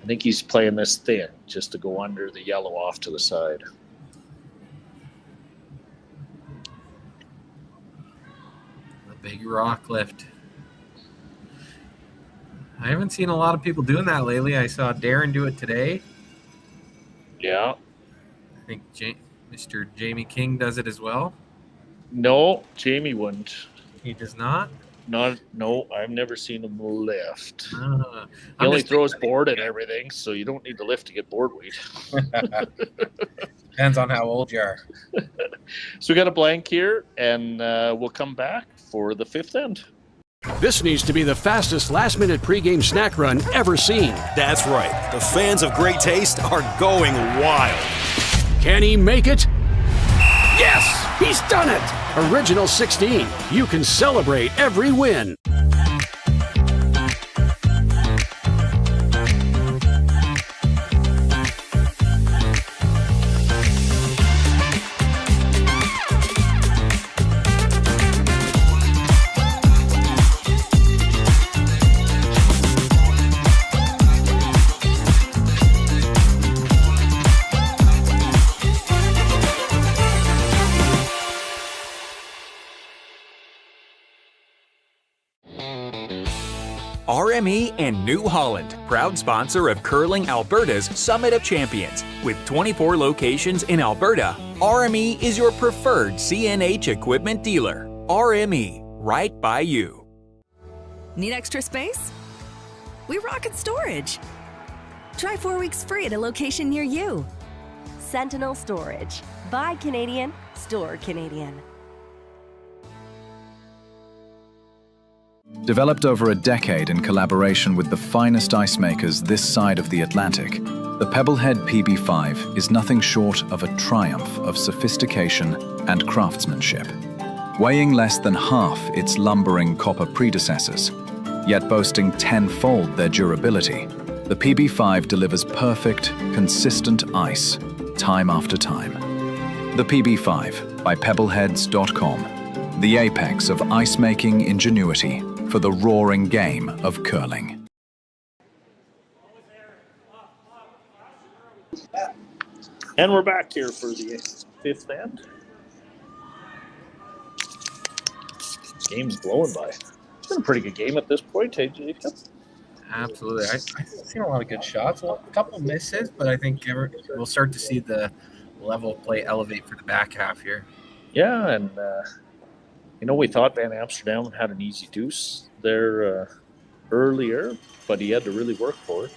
I think he's playing this thin just to go under the yellow off to the side. The big rock lift. I haven't seen a lot of people doing that lately. I saw Darren do it today. Yeah. I think Mr. Jamie King does it as well. No, Jamie wouldn't. He does not? No, I've never seen him lift. He I'm only just throws board and everything, so you don't need to lift to get board weight. Depends on how old you are. So we got a blank here, and we'll come back for the fifth end. This needs to be the fastest last-minute pregame snack run ever seen. That's right. The fans of great taste are going wild. Can he make it? Yes! He's done it! Original 16. You can celebrate every win. RME and New Holland, proud sponsor of Curling Alberta's Summit of Champions. With 24 locations in Alberta, RME is your preferred CNH equipment dealer. RME, right by you. Need extra space? We rocket storage. Try 4 weeks free at a location near you. Sentinel Storage. Buy Canadian, store Canadian. Developed over a decade in collaboration with the finest ice makers this side of the Atlantic, the Pebblehead PB5 is nothing short of a triumph of sophistication and craftsmanship. Weighing less than half its lumbering copper predecessors, yet boasting tenfold their durability, the PB5 delivers perfect, consistent ice, time after time. The PB5 by Pebbleheads.com, the apex of ice-making ingenuity for the roaring game of curling. And we're back here for the fifth end. This game's blowing by. It's been a pretty good game at this point, hey, Jacob? Absolutely. I've seen a lot of good shots. Well, a couple misses, but I think we'll start to see the level of play elevate for the back half here. Yeah, and we thought Van Amsterdam had an easy deuce there earlier, but he had to really work for it.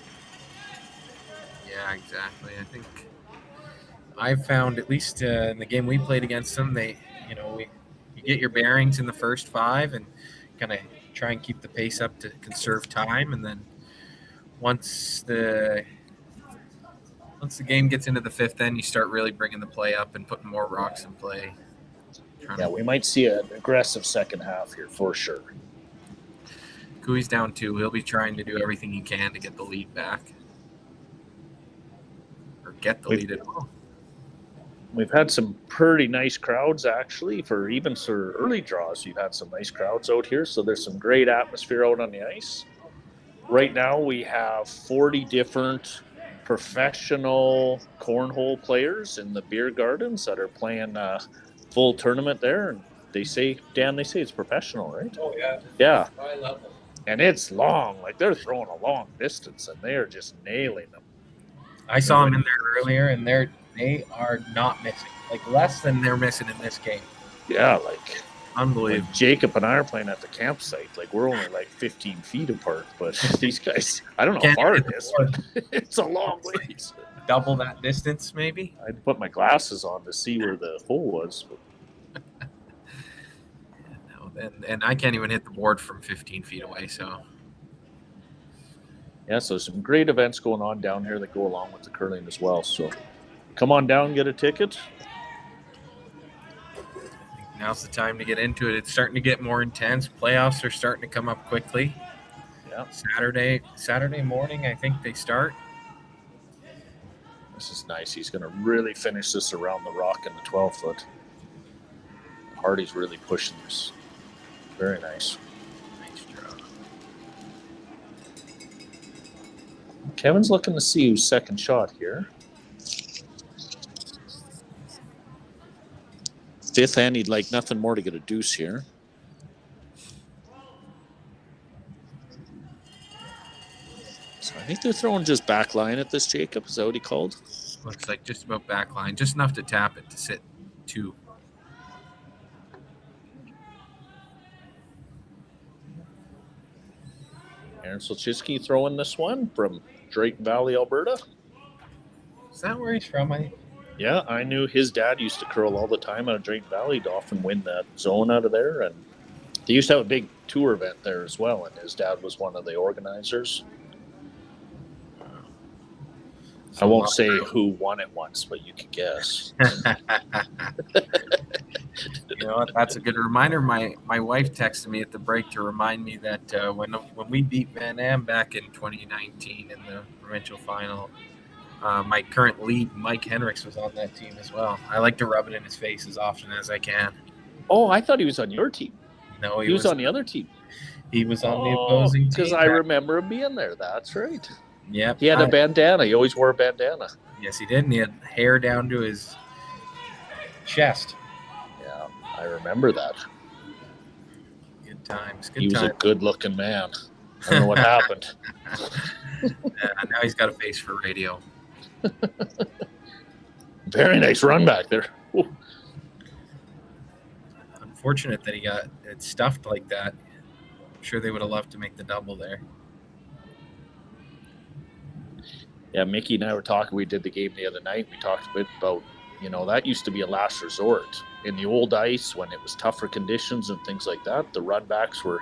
Yeah, exactly. I think I've found, at least in the game we played against them, you get your bearings in the first 5 and kind of try and keep the pace up to conserve time, and then once the game gets into the fifth end, you start really bringing the play up and putting more rocks in play. Yeah, we might see an aggressive second half here for sure. Cooey's down 2. He'll be trying to do everything he can to get the lead back. Or get the lead at all. We've had some pretty nice crowds, actually, for early draws. We've had some nice crowds out here, so there's some great atmosphere out on the ice. Right now, we have 40 different professional cornhole players in the beer gardens that are playing full tournament there, and they say it's professional, right? Oh yeah. Yeah. High level. And it's long. Like, they're throwing a long distance, and they are just nailing them. I saw them in there earlier, and they are not missing. Like, less than they're missing in this game. Yeah, like unbelievable. Like Jacob and I are playing at the campsite. Like, we're only like 15 feet apart, but these guys, I don't know how far it is, but it's a long ways. Double that distance, maybe? I'd put my glasses on to see where the hole was. And I can't even hit the board from 15 feet away, so. Yeah, so some great events going on down here that go along with the curling as well. So come on down, get a ticket. Now's the time to get into it. It's starting to get more intense. Playoffs are starting to come up quickly. Yeah. Saturday morning, I think they start. This is nice. He's going to really finish this around the rock in the 12-foot. Hardy's really pushing this. Very nice. Nice draw. Kevin's looking to see who's second shot here. Fifth hand, he'd like nothing more to get a deuce here. So I think they're throwing just back line at this, Jacob. Is that what he called? Looks like just about back line. Just enough to tap it to sit 2. Aaron Solchinsky throwing this one from Drayton Valley, Alberta. Is that where he's from? Yeah, I knew his dad used to curl all the time out of Drayton Valley to often win that zone out of there. And they used to have a big tour event there as well. And his dad was one of the organizers. I won't say who won it once, but you can guess. You know what? That's a good reminder. My wife texted me at the break to remind me that when we beat Van Am back in 2019 in the provincial final, my current lead, Mike Henricks, was on that team as well. I like to rub it in his face as often as I can. Oh, I thought he was on your team. No, he was on the other team. He was on the opposing team. Because I remember him being there. That's right. Yep. He had a bandana. He always wore a bandana. Yes, he did. And he had hair down to his chest. Yeah, I remember that. Good times. He was a good-looking man. I don't know what happened. Now he's got a face for radio. Very nice run back there. Ooh. Unfortunate that he got it stuffed like that. I'm sure they would have loved to make the double there. Yeah, Mickey and I were talking. We did the game the other night. We talked a bit about, that used to be a last resort. In the old ice, when it was tougher conditions and things like that, the runbacks were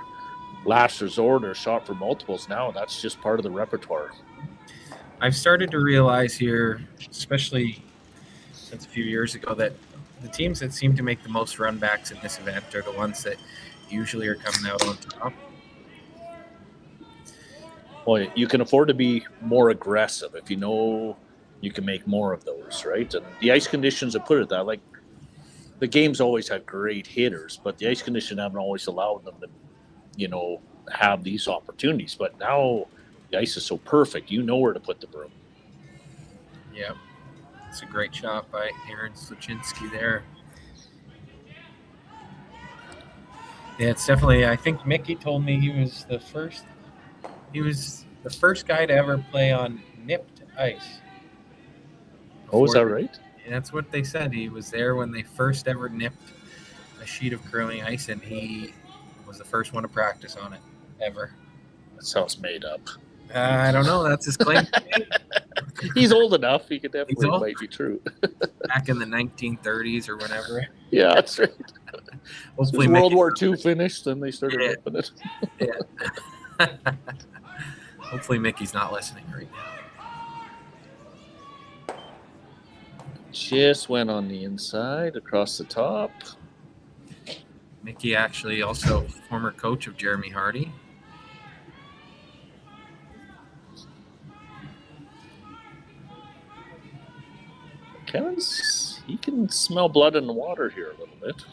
last resort or shot for multiples. Now that's just part of the repertoire. I've started to realize here, especially since a few years ago, that the teams that seem to make the most runbacks in this event are the ones that usually are coming out on top. Well, you can afford to be more aggressive if you know you can make more of those, right? And the ice conditions have put it that. Like, the game's always had great hitters, but the ice conditions haven't always allowed them to, have these opportunities. But now the ice is so perfect, you know where to put the broom. Yeah. It's a great shot by Aaron Sluchinski there. Yeah, it's definitely, I think Mickey told me he was the first guy to ever play on nipped ice. Oh, is that right? Yeah, that's what they said. He was there when they first ever nipped a sheet of curling ice, and he was the first one to practice on it, ever. That sounds made up. I don't know. That's his claim. He's old enough. He could definitely might be true. Back in the 1930s or whenever. Yeah, that's right. Hopefully World War II finished, then they started nipping it. Yeah. Hopefully Mickey's not listening right now. Just went on the inside, across the top. Mickey actually also former coach of Jeremy Hardy. He can smell blood in the water here a little bit.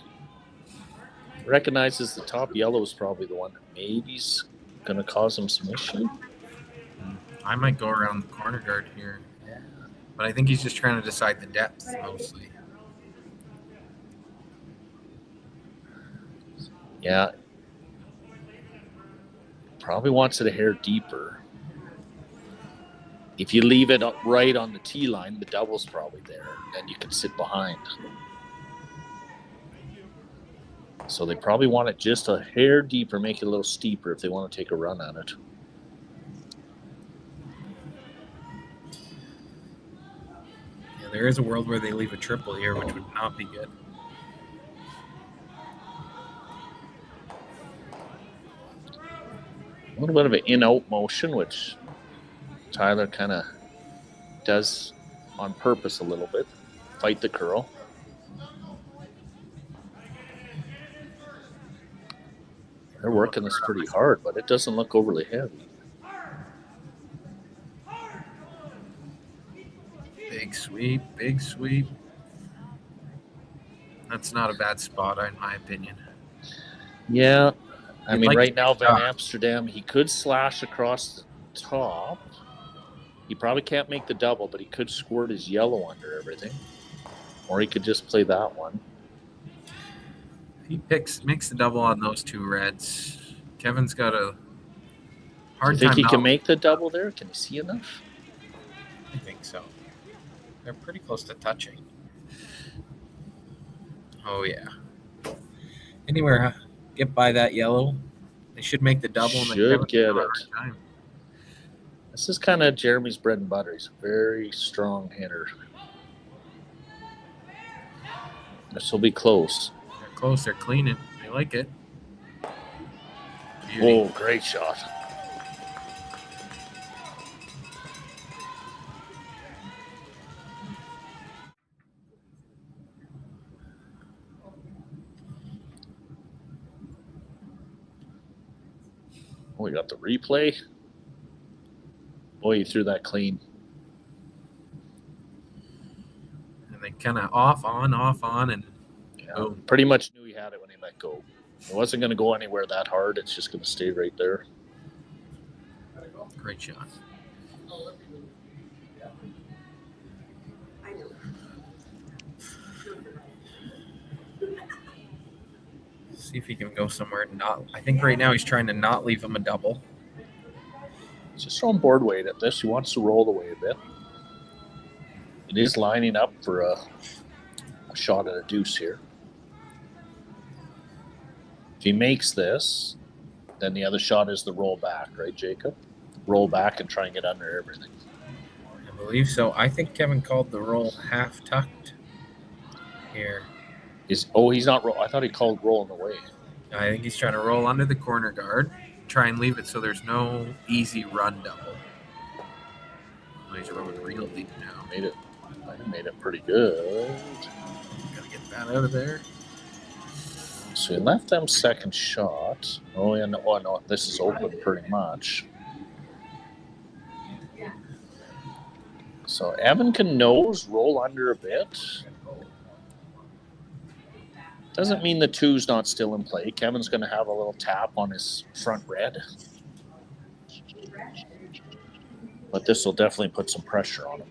Recognizes the top yellow is probably the one that maybe's going to cause him some issue. I might go around the corner guard here. Yeah. But I think he's just trying to decide the depth mostly. Yeah. Probably wants it a hair deeper. If you leave it right on the tee line, the double's probably there. Then you can sit behind. So they probably want it just a hair deeper, make it a little steeper if they want to take a run at it. Yeah, there is a world where they leave a triple here, which would not be good. A little bit of an in-out motion, which Tyler kind of does on purpose a little bit. Fight the curl. They're working this pretty hard, but it doesn't look overly heavy. Big sweep, big sweep. That's not a bad spot, in my opinion. Yeah. I mean, like right now, Van Amsterdam, he could slash across the top. He probably can't make the double, but he could squirt his yellow under everything. Or he could just play that one. He makes the double on those two reds. Kevin's got a hard time. Do you think he can make the double there? Can you see enough? I think so. They're pretty close to touching. Oh, yeah. Anywhere, get by that yellow. They should make the double. And Should get it. This is kind of Jeremy's bread and butter. He's a very strong hitter. This will be close. They're close. They're cleaning. They like it. Beauty. Oh, great shot. We got the replay. Boy, you threw that clean. And they kind of off, on, and boom. Pretty much knew he had it when he let go. It wasn't going to go anywhere that hard. It's just going to stay right there. Great shot. See if he can go somewhere. I think right now he's trying to not leave him a double. Just throwing board weight at this. He wants to roll away a bit. It is lining up for a shot at a deuce here. If he makes this, then the other shot is the roll back, right, Jacob? Roll back and try and get under everything. I believe so. I think Kevin called the roll half tucked here. He's not roll. I thought he called rolling away. I think he's trying to roll under the corner guard, try and leave it so there's no easy run double. Oh, he's rolling real deep now. Made it pretty good. Gotta get that out of there. So he left them second shot. Oh, yeah, no, this is open pretty much. So Evan can nose, roll under a bit. Doesn't mean the two's not still in play. Kevin's going to have a little tap on his front red. But this will definitely put some pressure on him.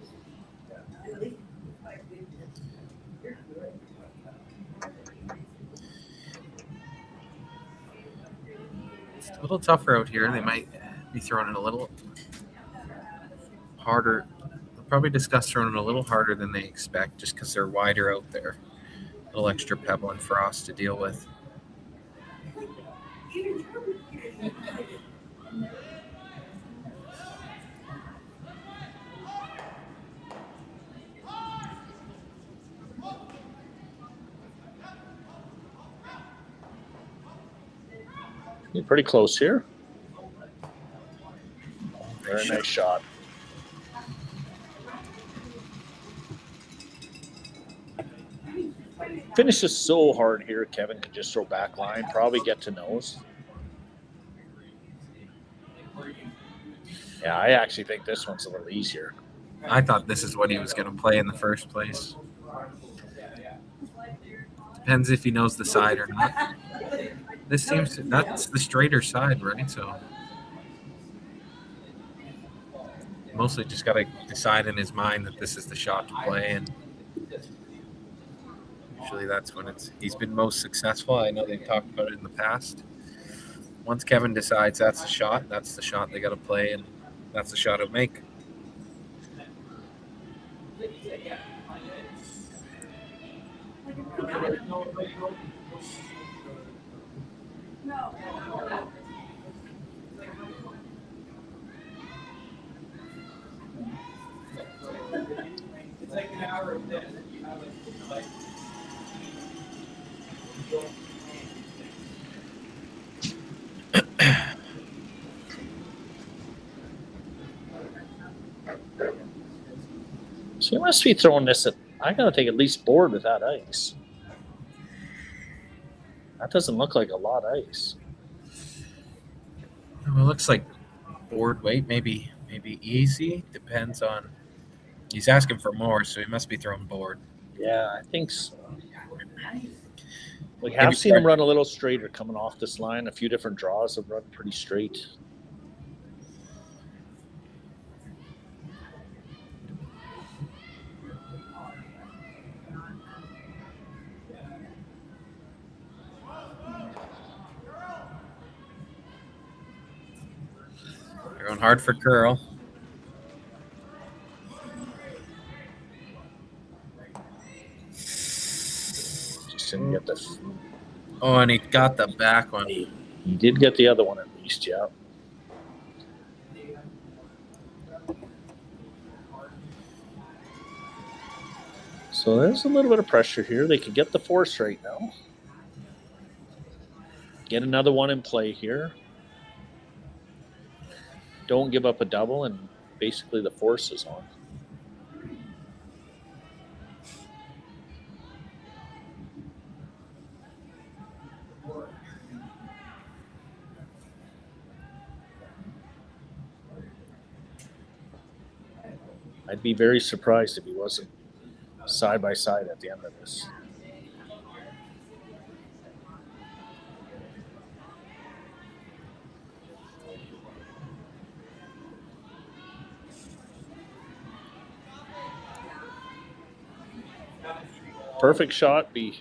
It's a little tougher out here. They might be throwing it a little harder. They'll probably discuss throwing it a little harder than they expect just because they're wider out there. A little extra pebble and frost to deal with. You're pretty close here. Very nice shot. Finishes so hard here. Kevin can just throw back line, probably get to nose. Yeah, I actually think this one's a little easier. I thought this is what he was going to play in the first place. Depends if he knows the side or not. This seems to, that's the straighter side, right? So mostly just got to decide in his mind that this is the shot to play, and usually that's when he's been most successful. I know they've talked about it in the past. Once Kevin decides that's the shot they got to play, and that's the shot he'll make. It's like an hour of this. You have like So you must be throwing this at, I gotta take at least board with that ice. That doesn't look like a lot of ice. Well, it looks like board weight, maybe easy. Depends on. He's asking for more, so he must be throwing board. Yeah, I think so. We have seen him run a little straighter coming off this line. A few different draws have run pretty straight. They're going hard for curl. Just didn't get this. Oh, and he got the back one. You did get the other one at least, yeah. So there's a little bit of pressure here. They could get the force right now. Get another one in play here. Don't give up a double, and basically the force is on. I'd be very surprised if he wasn't side by side at the end of this. Perfect shot, be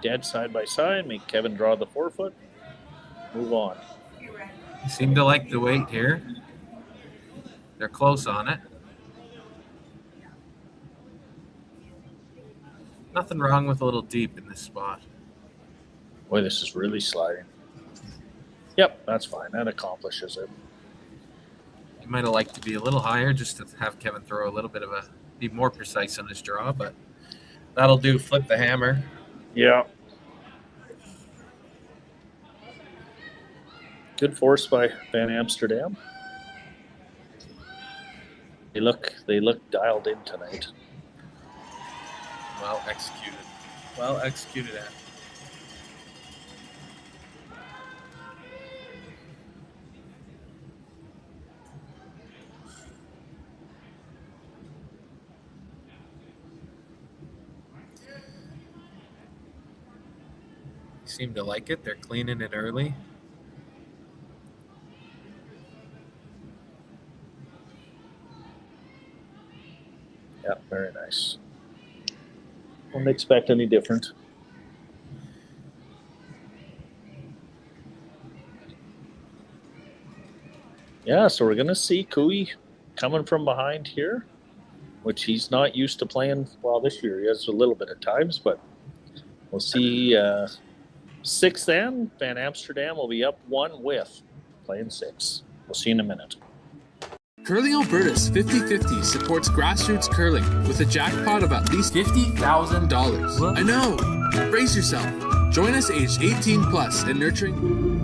dead side by side, make Kevin draw the 4-foot, move on. You seem to like the weight here. They're close on it. Nothing wrong with a little deep in this spot. Boy, this is really sliding. Yep, that's fine. That accomplishes it. You might have liked to be a little higher just to have Kevin throw a little bit of be more precise on his draw, but that'll do. Flip the hammer. Yeah. Good force by Van Amsterdam. They look dialed in tonight. Well executed. Well executed at. Seem to like it. They're cleaning it early. Yeah, very nice. Wouldn't expect any different. Yeah, so we're going to see Cooey coming from behind here, which he's not used to playing. Well, this year he has a little bit of times, but we'll see. 6 then. Van Amsterdam will be up 1 with playing 6. We'll see in a minute. Curling Alberta's 50-50 supports grassroots curling with a jackpot of at least $50,000. I know! Brace yourself. Join us aged 18 plus and nurturing...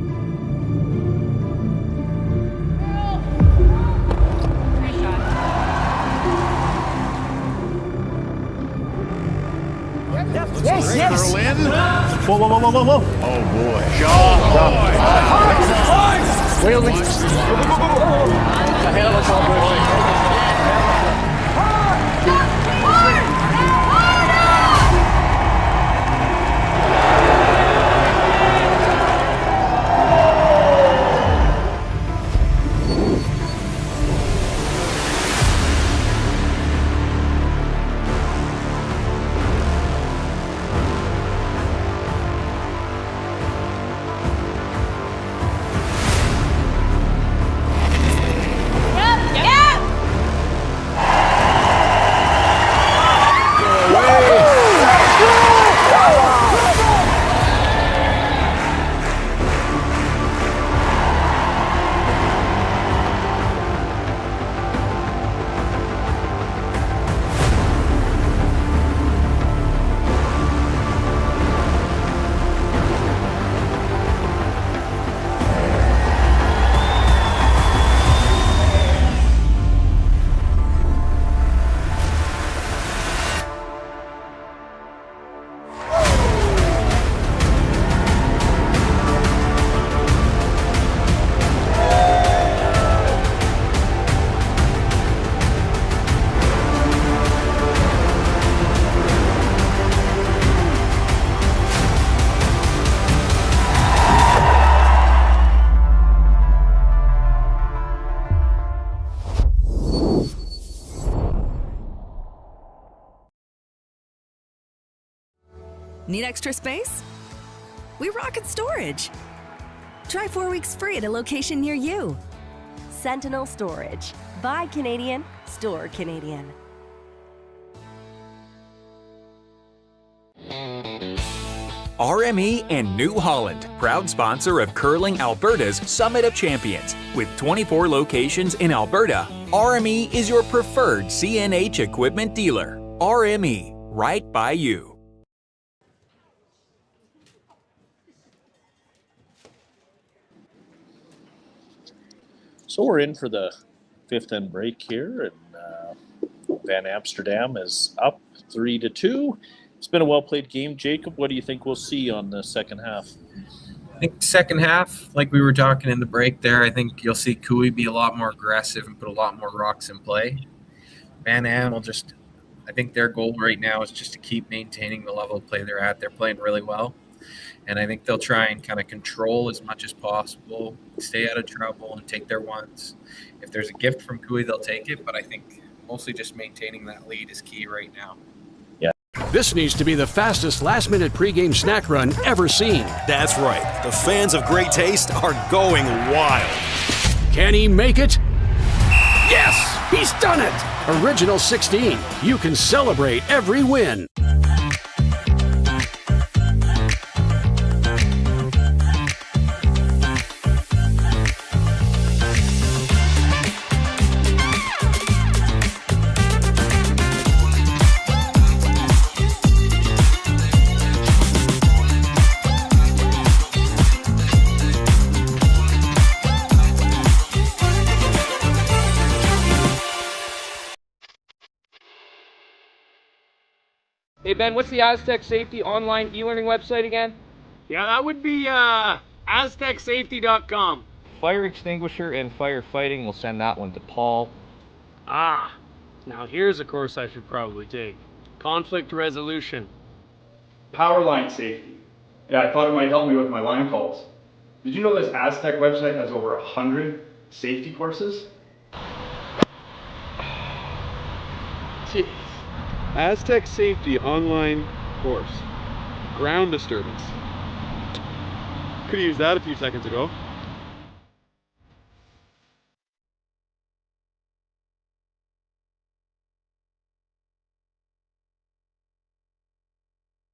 Yes, yes. Curl in. Whoa, whoa, whoa, whoa, whoa, whoa. Oh boy. Wheeling. Ahead of us all, Need extra space? We rocket storage. Try 4 weeks free at a location near you. Sentinel Storage. Buy Canadian, store Canadian. RME and New Holland, proud sponsor of Curling Alberta's Summit of Champions. With 24 locations in Alberta, RME is your preferred CNH equipment dealer. RME, right by you. So we're in for the fifth end break here, and Van Amsterdam is up 3-2. It's been a well-played game. Jacob, what do you think we'll see on the second half? I think second half, like we were talking in the break there, I think you'll see Cooey be a lot more aggressive and put a lot more rocks in play. Van Am will just, I think their goal right now is just to keep maintaining the level of play they're at. They're playing really well. And I think they'll try and kind of control as much as possible, stay out of trouble, and take their ones. If there's a gift from Cooey, they'll take it. But I think mostly just maintaining that lead is key right now. This needs to be the fastest last-minute pregame snack run ever seen. That's right. The fans of great taste are going wild. Can he make it? Yes! He's done it! Original 16. You can celebrate every win. Hey Ben, what's the Aztec Safety online e-learning website again? Yeah, that would be aztecsafety.com. Fire extinguisher and firefighting, we'll send that one to Paul. Ah, now here's a course I should probably take. Conflict resolution. Power line safety. Yeah, I thought it might help me with my line calls. Did you know this Aztec website has over 100 safety courses? Jeez. Aztec Safety online course. Ground disturbance. Could have used that a few seconds ago.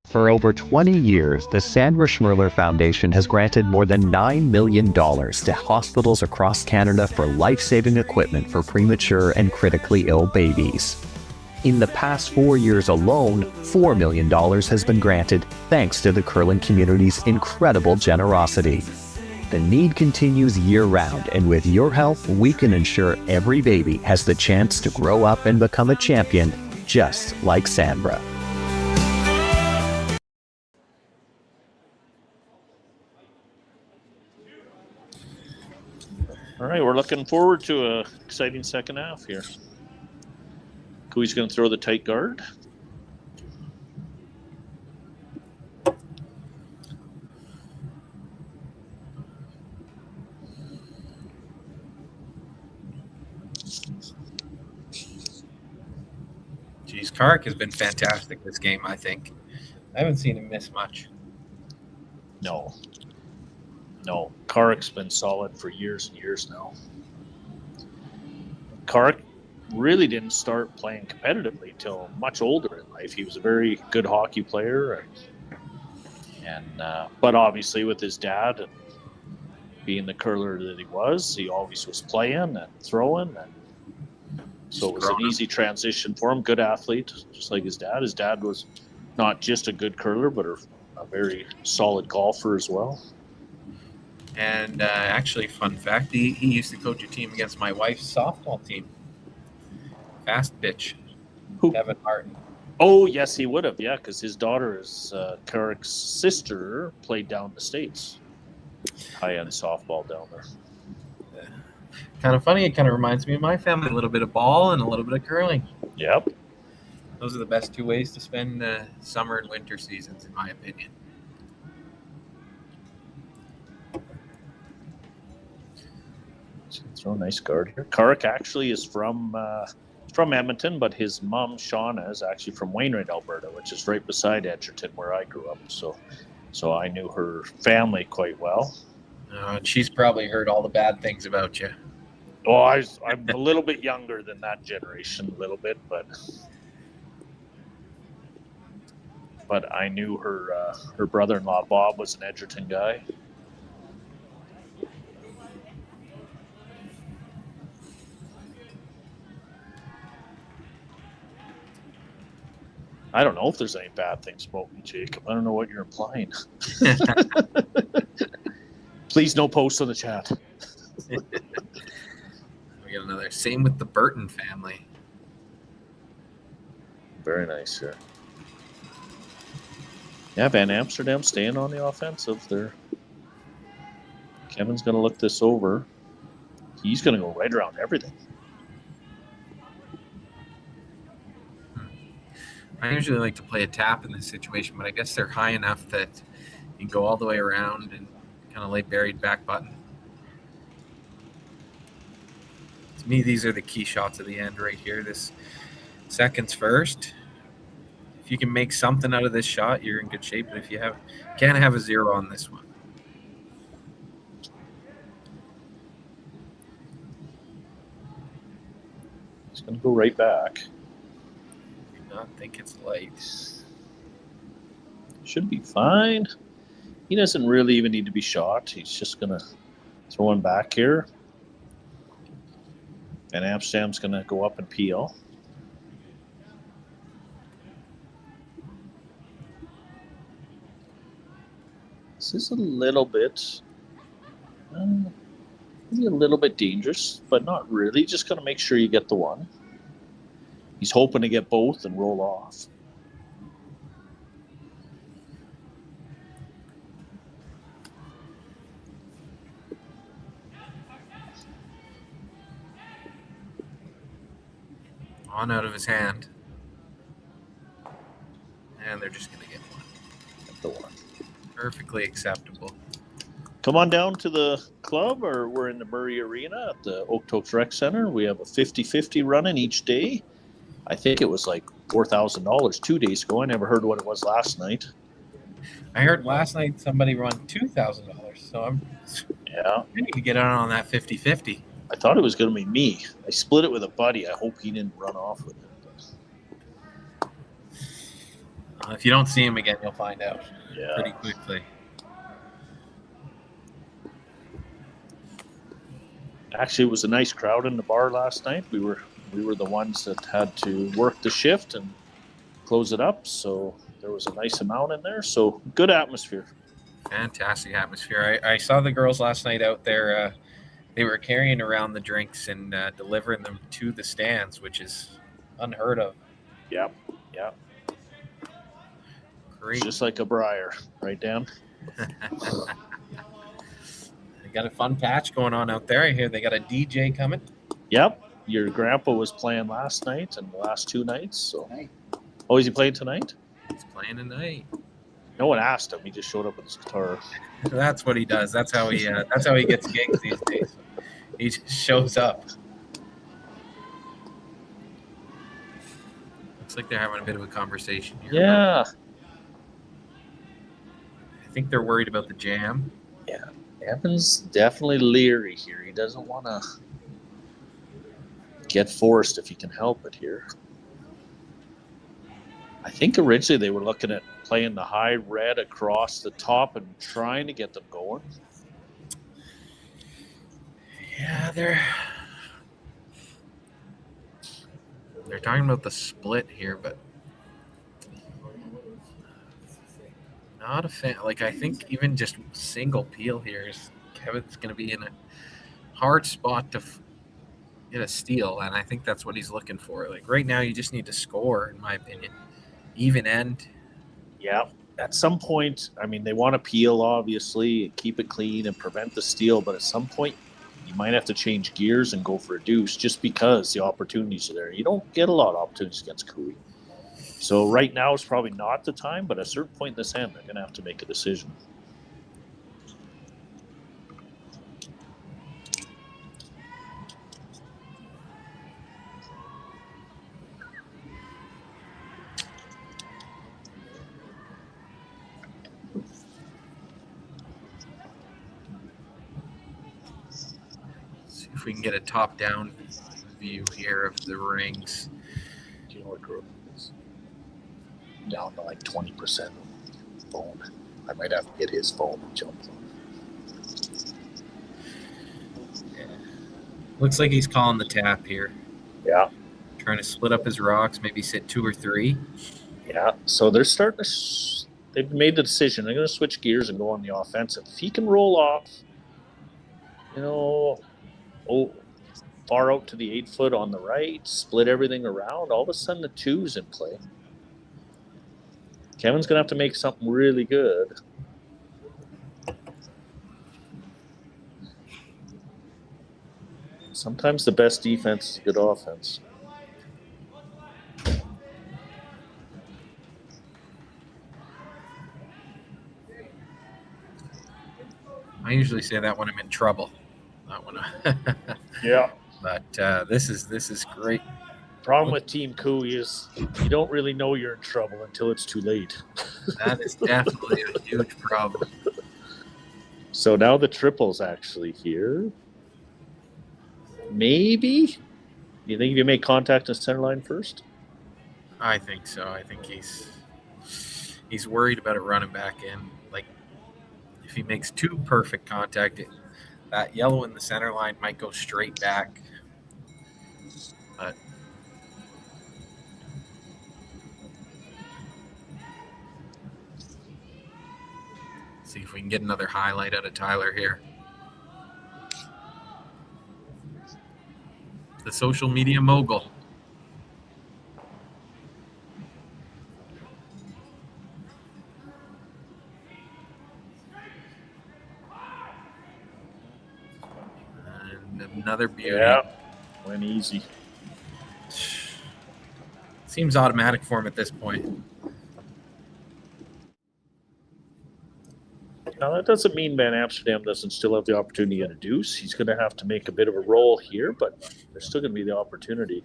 For over 20 years, the Sandra Schmirler Foundation has granted more than $9 million to hospitals across Canada for life-saving equipment for premature and critically ill babies. In the past 4 years alone, $4 million has been granted thanks to the curling community's incredible generosity. The need continues year-round, and with your help, we can ensure every baby has the chance to grow up and become a champion, just like Sandra. All right, we're looking forward to an exciting second half here. Cooey's going to throw the tight guard. Geez, Kark has been fantastic this game, I think. I haven't seen him miss much. No, Kark's been solid for years and years now. Kark really didn't start playing competitively till much older in life. He was a very good hockey player, but obviously with his dad and being the curler that he always was playing and throwing, and so it was an easy transition for him. Good athlete, just like his dad. His dad was not just a good curler, but a very solid golfer as well. And actually, fun fact, he used to coach a team against my wife's softball team. Fast pitch. Who? Kevin Martin. Oh, yes, he would have, yeah, because his daughter is Karik's sister, played down the States. High-end softball down there. Kind of funny. It kind of reminds me of my family. A little bit of ball and a little bit of curling. Yep. Those are the best two ways to spend summer and winter seasons, in my opinion. Throw a nice guard here. Karik actually is from Edmonton, but his mom, Shauna, is actually from Wainwright, Alberta, which is right beside Edgerton, where I grew up. So I knew her family quite well. She's probably heard all the bad things about you. Oh, I'm a little bit younger than that generation, a little bit, but but I knew her brother-in-law Bob was an Edgerton guy. I don't know if there's any bad things about me, Jacob. I don't know what you're implying. Please no post on the chat. We got another. Same with the Burton family. Very nice here. Yeah, Van Amsterdam staying on the offensive there. Kevin's going to look this over. He's going to go right around everything. I usually like to play a tap in this situation, but I guess they're high enough that you can go all the way around and kind of lay buried back button. To me, these are the key shots of the end right here. This seconds first. If you can make something out of this shot, you're in good shape. But if you can't have a zero on this one. It's going to go right back. I do not think it's light. Should be fine. He doesn't really even need to be shot. He's just going to throw one back here. And Amsterdam's going to go up and peel. This is a little bit, maybe a little bit dangerous, but not really. Just going to make sure you get the one. He's hoping to get both and roll off. On out of his hand. And they're just going to get one. Get the one. Perfectly acceptable. Come on down to the club, or we're in the Murray Arena at the Okotoks Rec Center. We have a 50-50 running each day. I think it was like $4,000 2 days ago. I never heard what it was last night. I heard last night somebody run $2,000. So I need to get on that 50-50. I thought it was going to be me. I split it with a buddy. I hope he didn't run off with it. If you don't see him again, you'll find out pretty quickly. Actually, it was a nice crowd in the bar last night. We were the ones that had to work the shift and close it up, so there was a nice amount in there. So good atmosphere. Fantastic atmosphere. I saw the girls last night out there. They were carrying around the drinks and delivering them to the stands, which is unheard of. Yep. Great. Just like a Briar, right, Dan? They got a fun patch going on out there. I hear they got a DJ coming. Yep. Your grandpa was playing last night and the last 2 nights. So, oh, is he playing tonight? He's playing tonight. No one asked him. He just showed up with his guitar. That's what he does. That's how he gets gigs these days. He just shows up. Looks like they're having a bit of a conversation here. Yeah. I think they're worried about the jam. Yeah. Evan's definitely leery here. He doesn't want to get forced if he can help it here. I think originally they were looking at playing the high red across the top and trying to get them going. Yeah, they're talking about the split here, but not a fan. Like, I think even just single peel here is Kevin's going to be in a hard spot to get a steal, and I think that's what he's looking for. Like, right now, you just need to score, in my opinion. Even end. Yeah. At some point, I mean, they want to peel, obviously, keep it clean and prevent the steal, but at some point, you might have to change gears and go for a deuce just because the opportunities are there. You don't get a lot of opportunities against Cooey. So right now is probably not the time, but at a certain point in this hand, they're going to have to make a decision. See if we can get a top-down view here of the rings. Do you know what group it is? down to like 20% phone. I might have to get his phone and jump on. Looks like he's calling the tap here. Yeah. Trying to split up his rocks, maybe sit 2 or 3. Yeah, so they're starting to. They've made the decision. They're going to switch gears and go on the offensive. If he can roll off, far out to the 8 foot on the right, split everything around, all of a sudden the 2's in play. Kevin's going to have to make something really good. Sometimes the best defense is good offense. I usually say that when I'm in trouble. Not when Yeah. But this is great. Problem with Team Cooey is you don't really know you're in trouble until it's too late. That is definitely a huge problem. So now the triple's actually here. Maybe? Do you think if you make contact in center line first? I think so. I think he's worried about it running back in. Like, if he makes 2 perfect contact, that yellow in the center line might go straight back. But see if we can get another highlight out of Tyler here. The social media mogul. And another beauty. Yeah, went easy. Seems automatic for him at this point. Now, that doesn't mean Van Amsterdam doesn't still have the opportunity to deuce. He's going to have to make a bit of a roll here, but there's still going to be the opportunity.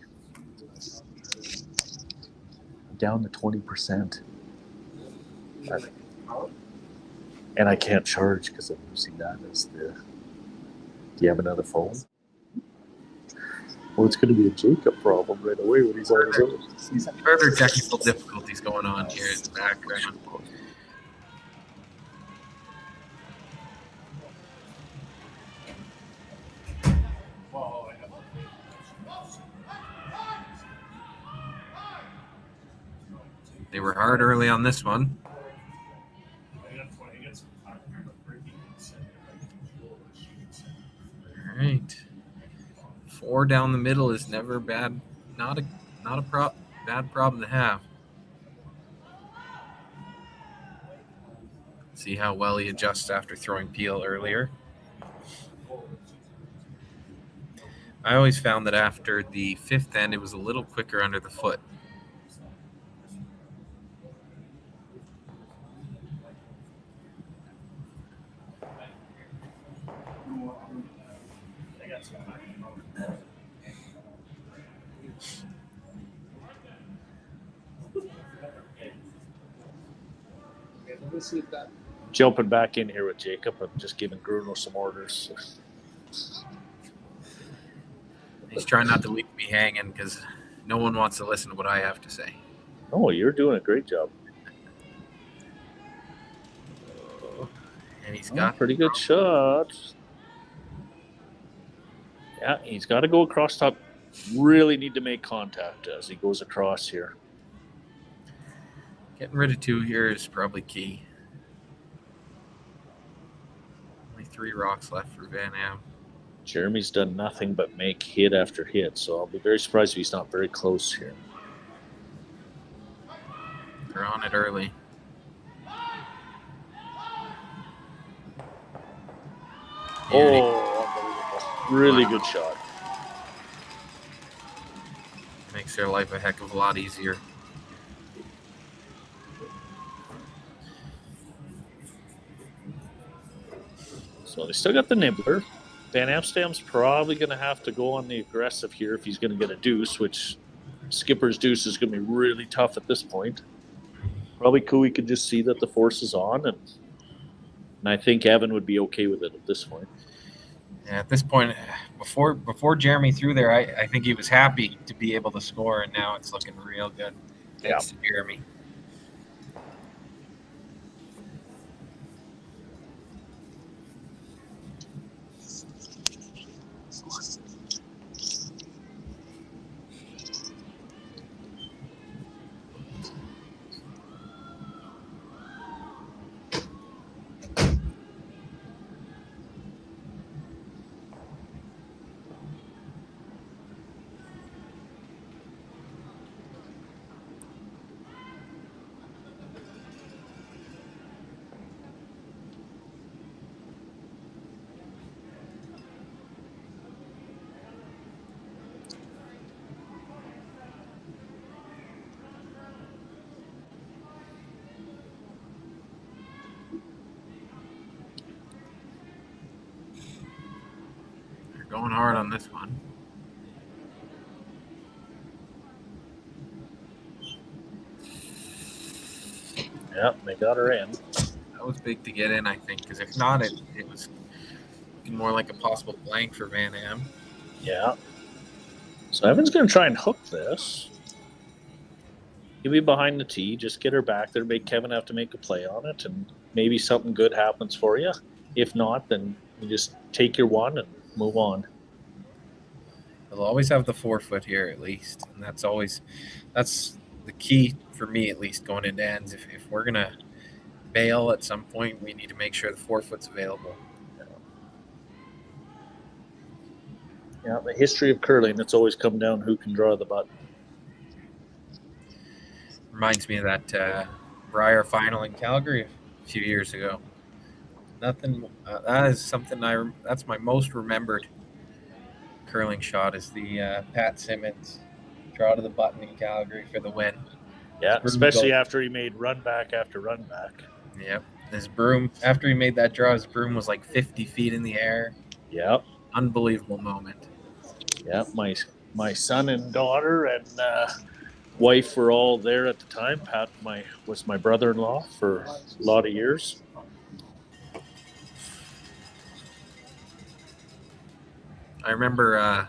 Down to 20%. And I can't charge because I'm using that as the... Do you have another phone? Well, it's going to be a Jacob problem right away when he's on his own. Further technical difficulties going on here in the background. They were hard early on this one. All right. 4 down the middle is never bad. Not a bad problem to have. See how well he adjusts after throwing Peel earlier. I always found that after the 5th end, it was a little quicker under the foot. Jumping back in here with Jacob and just giving Bruno some orders. He's trying not to leave me hanging because no one wants to listen to what I have to say. Oh, you're doing a great job. And he's got pretty good shot. Yeah, he's got to go across top. Really need to make contact as he goes across here. Getting rid of 2 here is probably key. Only 3 rocks left for Van Am. Jeremy's done nothing but make hit after hit, so I'll be very surprised if he's not very close here. They're on it early. Oh, unbelievable. Really good shot. Makes their life a heck of a lot easier. So they still got the nibbler. Van Amsterdam's probably going to have to go on the aggressive here if he's going to get a deuce, which skipper's deuce is going to be really tough at this point. Probably Cooey could just see that the force is on, and I think Evan would be okay with it at this point. Yeah, at this point, before Jeremy threw there, I think he was happy to be able to score, and now it's looking real good. Thanks to Jeremy. Going hard on this one. Yep, they got her in. That was big to get in, I think, because if not, it was looking more like a possible blank for Van Am. Yeah. So Evan's going to try and hook this. He'll be behind the tee. Just get her back there. Make Kevin have to make a play on it, and maybe something good happens for you. If not, then you just take your one and move on. They'll always have the 4-foot here at least, and that's the key for me at least going into ends. If we're going to bail at some point, we need to make sure the 4-foot's available. Yeah, the history of curling, it's always come down who can draw the button. Reminds me of that Briar final in Calgary a few years ago. Nothing. That is something that's my most remembered curling shot is the Pat Simmons draw to the button in Calgary for the win. Yeah, especially after he made run back after run back. Yep. His broom, after he made that draw, his broom was like 50 feet in the air. Yep. Unbelievable moment. Yeah, my son and daughter and wife were all there at the time. Pat was my brother-in-law for a lot of years. I remember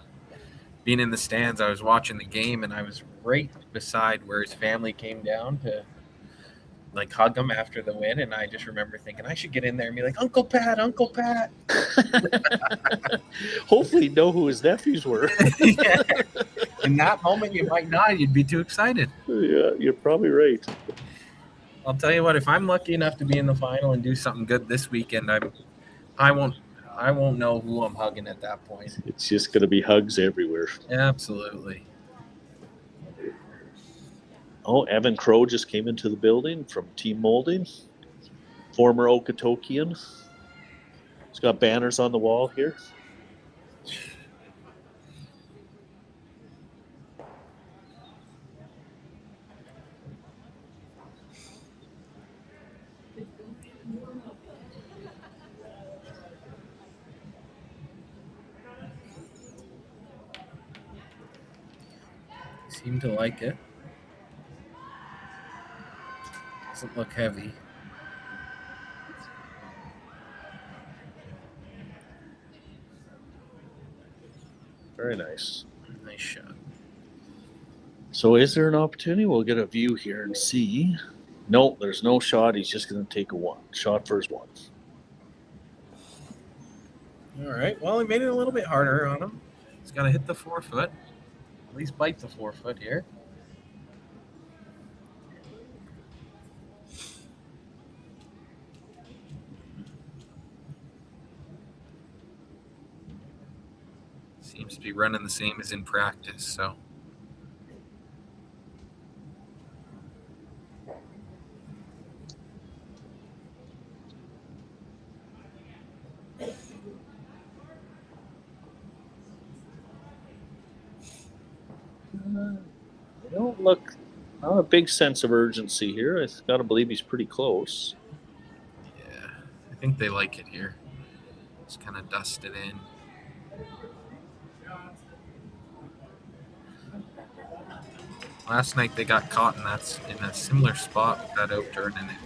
being in the stands. I was watching the game, and I was right beside where his family came down to like hug him after the win, and I just remember thinking I should get in there and be like, Uncle Pat, Uncle Pat. Hopefully know who his nephews were. Yeah. In that moment, you might not. You'd be too excited. Yeah, you're probably right. I'll tell you what, if I'm lucky enough to be in the final and do something good this weekend, I won't know who I'm hugging at that point. It's just going to be hugs everywhere. Absolutely. Oh, Evan Crow just came into the building from Team Molding. Former Okotokian. He's got banners on the wall here. Seem to like it. Doesn't look heavy. Very nice. Nice shot. So is there an opportunity? We'll get a view here and see. No, there's no shot. He's just going to take a one. Shot for his one. All right. Well, he made it a little bit harder on him. He's got to hit the 4-foot. At least bite the 4-foot here. Seems to be running the same as in practice, so. They don't look, not a big sense of urgency here. I've got to believe he's pretty close. Yeah, I think they like it here. Just kind of dust it in. Last night they got caught in a similar spot with that out turn, and it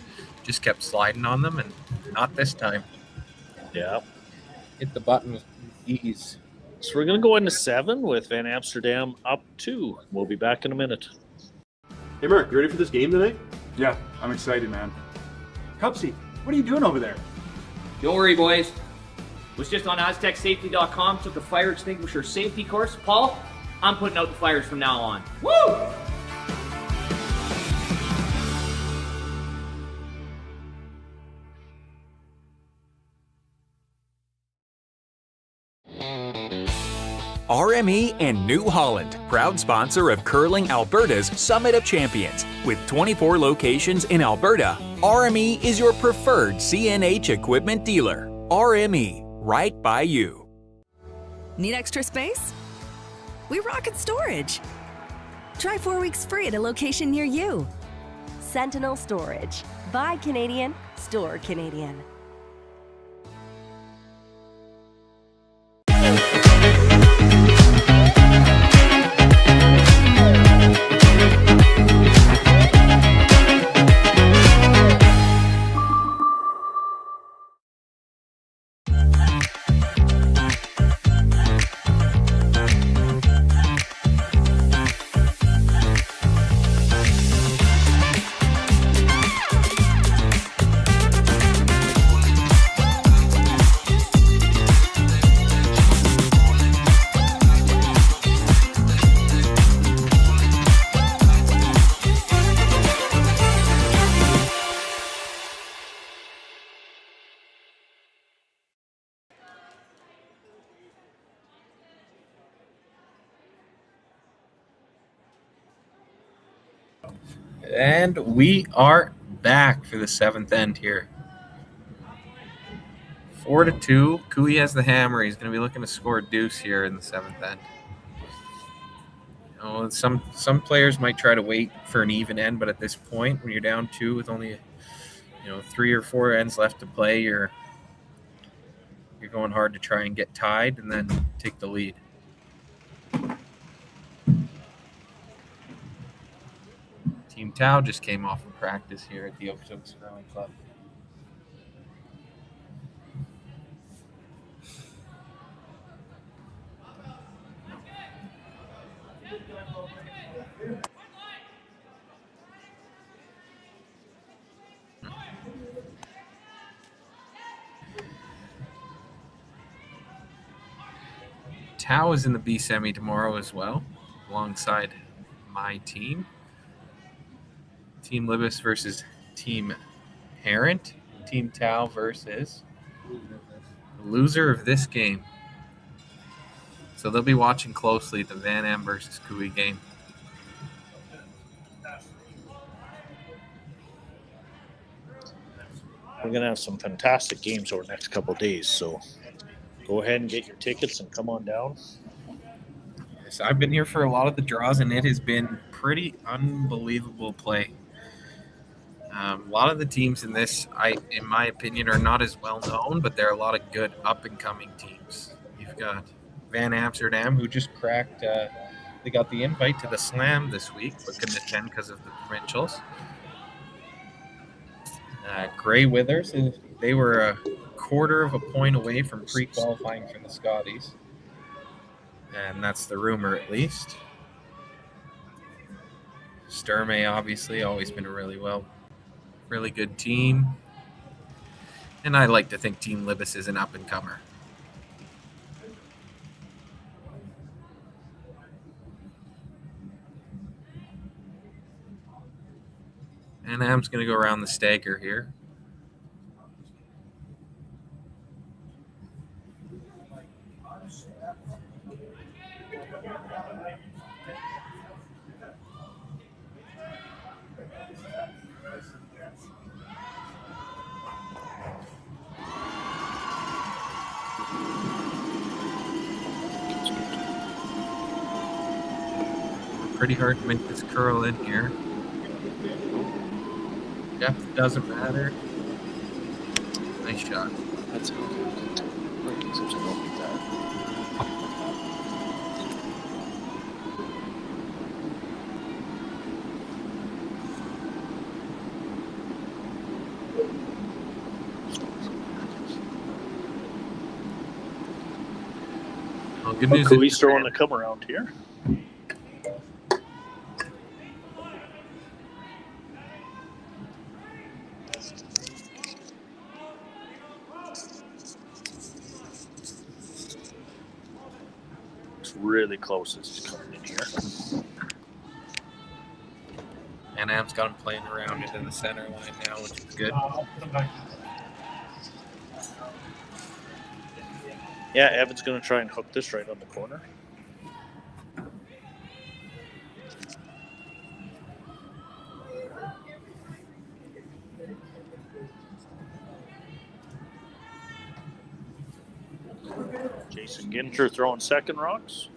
just kept sliding on them, and not this time. Yeah. Hit the button with ease. So we're going to go into 7 with Van Amsterdam up 2. We'll be back in a minute. Hey Mark, you ready for this game tonight? Yeah, I'm excited, man. Cupsy, what are you doing over there? Don't worry, boys. Was just on AztecSafety.com, took a fire extinguisher safety course. Paul, I'm putting out the fires from now on. Woo! RME and New Holland, proud sponsor of Curling Alberta's Summit of Champions. With 24 locations in Alberta, RME is your preferred CNH equipment dealer. RME, right by you. Need extra space? We rocket storage. Try 4 weeks free at a location near you. Sentinel Storage. Buy Canadian, store Canadian. And we are back for the 7th end here. 4-2. Kui has the hammer. He's going to be looking to score a deuce here in the 7th end. Some players might try to wait for an even end, but at this point, when you're down 2 with only 3 or 4 ends left to play, you're going hard to try and get tied and then take the lead. Team Tau just came off of practice here at the Okotoks Curling Club. Tau is in the B semi tomorrow as well, alongside my team. Team Libis versus Team Parent. Team Tau versus the loser of this game. So they'll be watching closely the Van Am versus Kui game. We're going to have some fantastic games over the next couple of days, so go ahead and get your tickets and come on down. Yes, I've been here for a lot of the draws, and it has been pretty unbelievable play. A lot of the teams in this, in my opinion, are not as well known, but there are a lot of good up-and-coming teams. You've got Van Amsterdam, who just cracked, they got the invite to the Slam this week, but couldn't attend because of the provincials. Grey Withers, they were a quarter of a point away from pre-qualifying for the Scotties. And that's the rumor, at least. Sturmey, obviously, always been a really good team. And I like to think Team Libis is an up-and-comer. And Am's going to go around the stagger here. Pretty hard to make this curl in here. Depth doesn't matter. Nice shot. That's well, good news. Kui's throwing the come around here. Really close as he's coming in here. And Am's got him playing around into the center line now, which is good. Yeah, Evan's going to try and hook this right on the corner. Jason Ginter throwing second rocks.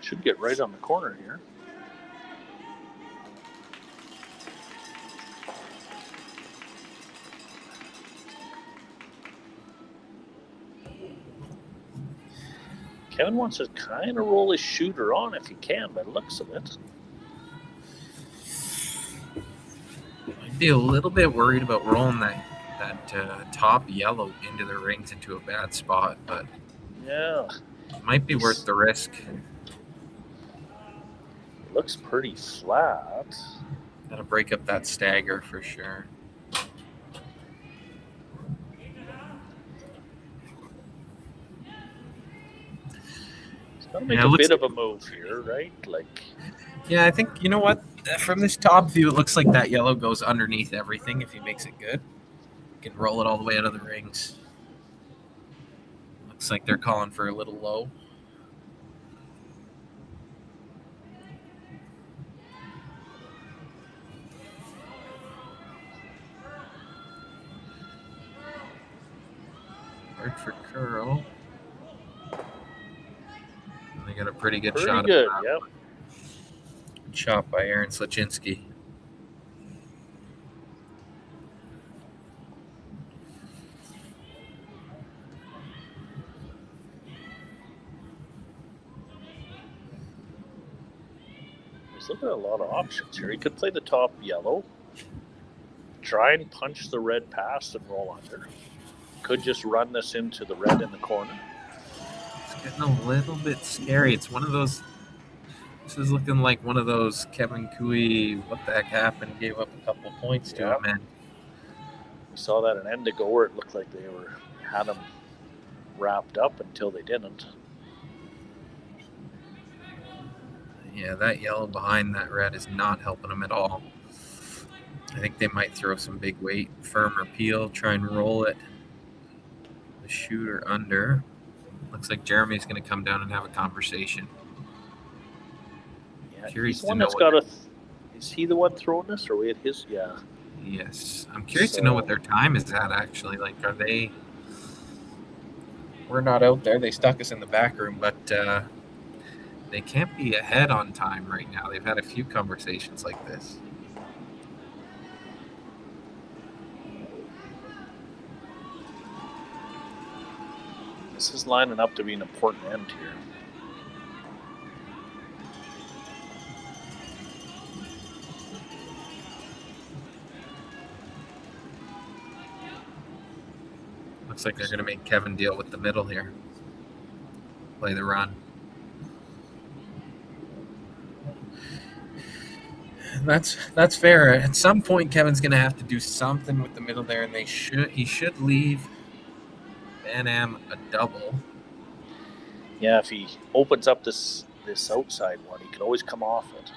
Should get right on the corner here. Kevin wants to kind of roll his shooter on if he can, by the looks of it. I'd be a little bit worried about rolling that top yellow into the rings into a bad spot, but yeah, it might be worth the risk. Looks pretty flat. That'll break up that stagger for sure. Gotta make a bit of a move here, right? Like, Yeah, I think, you know what? From this top view, it looks like that yellow goes underneath everything if he makes it good. You can roll it all the way out of the rings. Looks like they're calling for a little low. Hard for curl. And they got a pretty good shot. Pretty good, yep. Good shot by Aaron Slaczynski. He's looking at a lot of options here. He could play the top yellow, try and punch the red past and roll under. Could just run this into the red in the corner. It's getting a little bit scary. It's one of those. This is looking like one of those Kevin Cooey, what the heck happened, gave up a couple points to him, man. We saw that an end ago where it looked like they had him wrapped up until they didn't. Yeah, that yellow behind that red is not helping him at all. I think they might throw some big weight, firm or peel, try and roll it. The shooter under. Looks like Jeremy's going to come down and have a conversation. Yeah, Curious he's to one know that's what got a. Is he the one throwing this, or we at his? Yeah. Yes, I'm curious to know what their time is at. Actually, like, are they? We're not out there. They stuck us in the back room, but they can't be ahead on time right now. They've had a few conversations like this. This is lining up to be an important end here. Looks like they're going to make Kevin deal with the middle here. Play the run. That's fair. At some point, Kevin's going to have to do something with the middle there, and he should leave Van Am a double. Yeah, if he opens up this outside one, he can always come off it.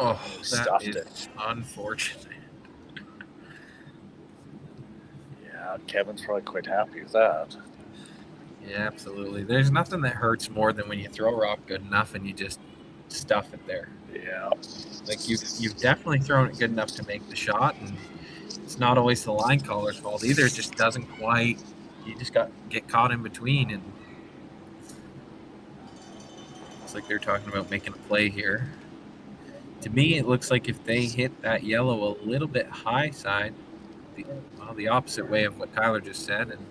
Oh, Stuffed that is it. unfortunate. Yeah, Kevin's probably quite happy with that. Yeah, absolutely. There's nothing that hurts more than when you throw a rock good enough and you just stuff it there. Yeah. Like you've definitely thrown it good enough to make the shot, and it's not always the line caller's fault either. It just doesn't quite. You just get caught in between, and it's like they're talking about making a play here. To me, it looks like if they hit that yellow a little bit high side, the opposite way of what Tyler just said, and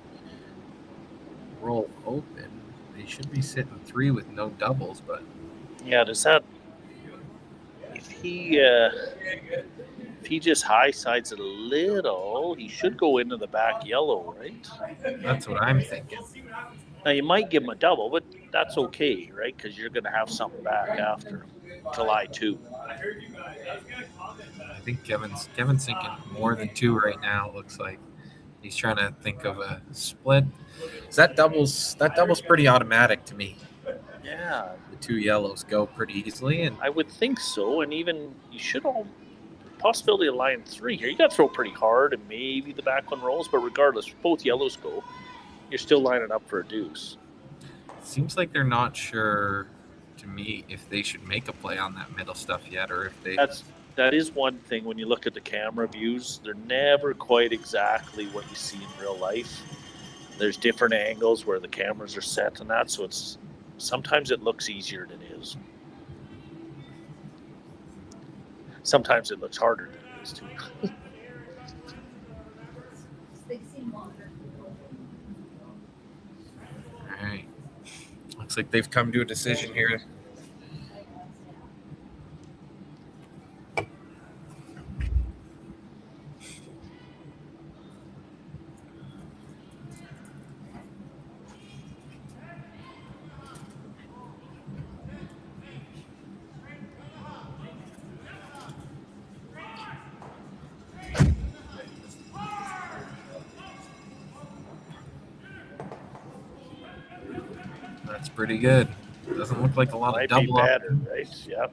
roll open, they should be sitting 3 with no doubles. But yeah, does that? If he just high sides it a little, he should go into the back yellow, right? That's what I'm thinking. Now you might give him a double, but that's okay, right? Because you're going to have something back after July 2. I think Kevin's thinking more than 2 right now. It looks like he's trying to think of a split. That doubles pretty automatic to me. Yeah, the 2 yellows go pretty easily, and I would think so. And even you should all possibility of line 3 here. You got to throw pretty hard, and maybe the back one rolls. But regardless, both yellows go. You're still lining up for a deuce. Seems like they're not sure to me if they should make a play on that middle stuff yet, or if they. That is one thing when you look at the camera views. They're never quite exactly what you see in real life. There's different angles where the cameras are set and that, so it's sometimes it looks easier than it is. Sometimes it looks harder than it is too. All right. Looks like they've come to a decision here. That's pretty good. Doesn't look like a lot Might of double be up. better, right? Yep.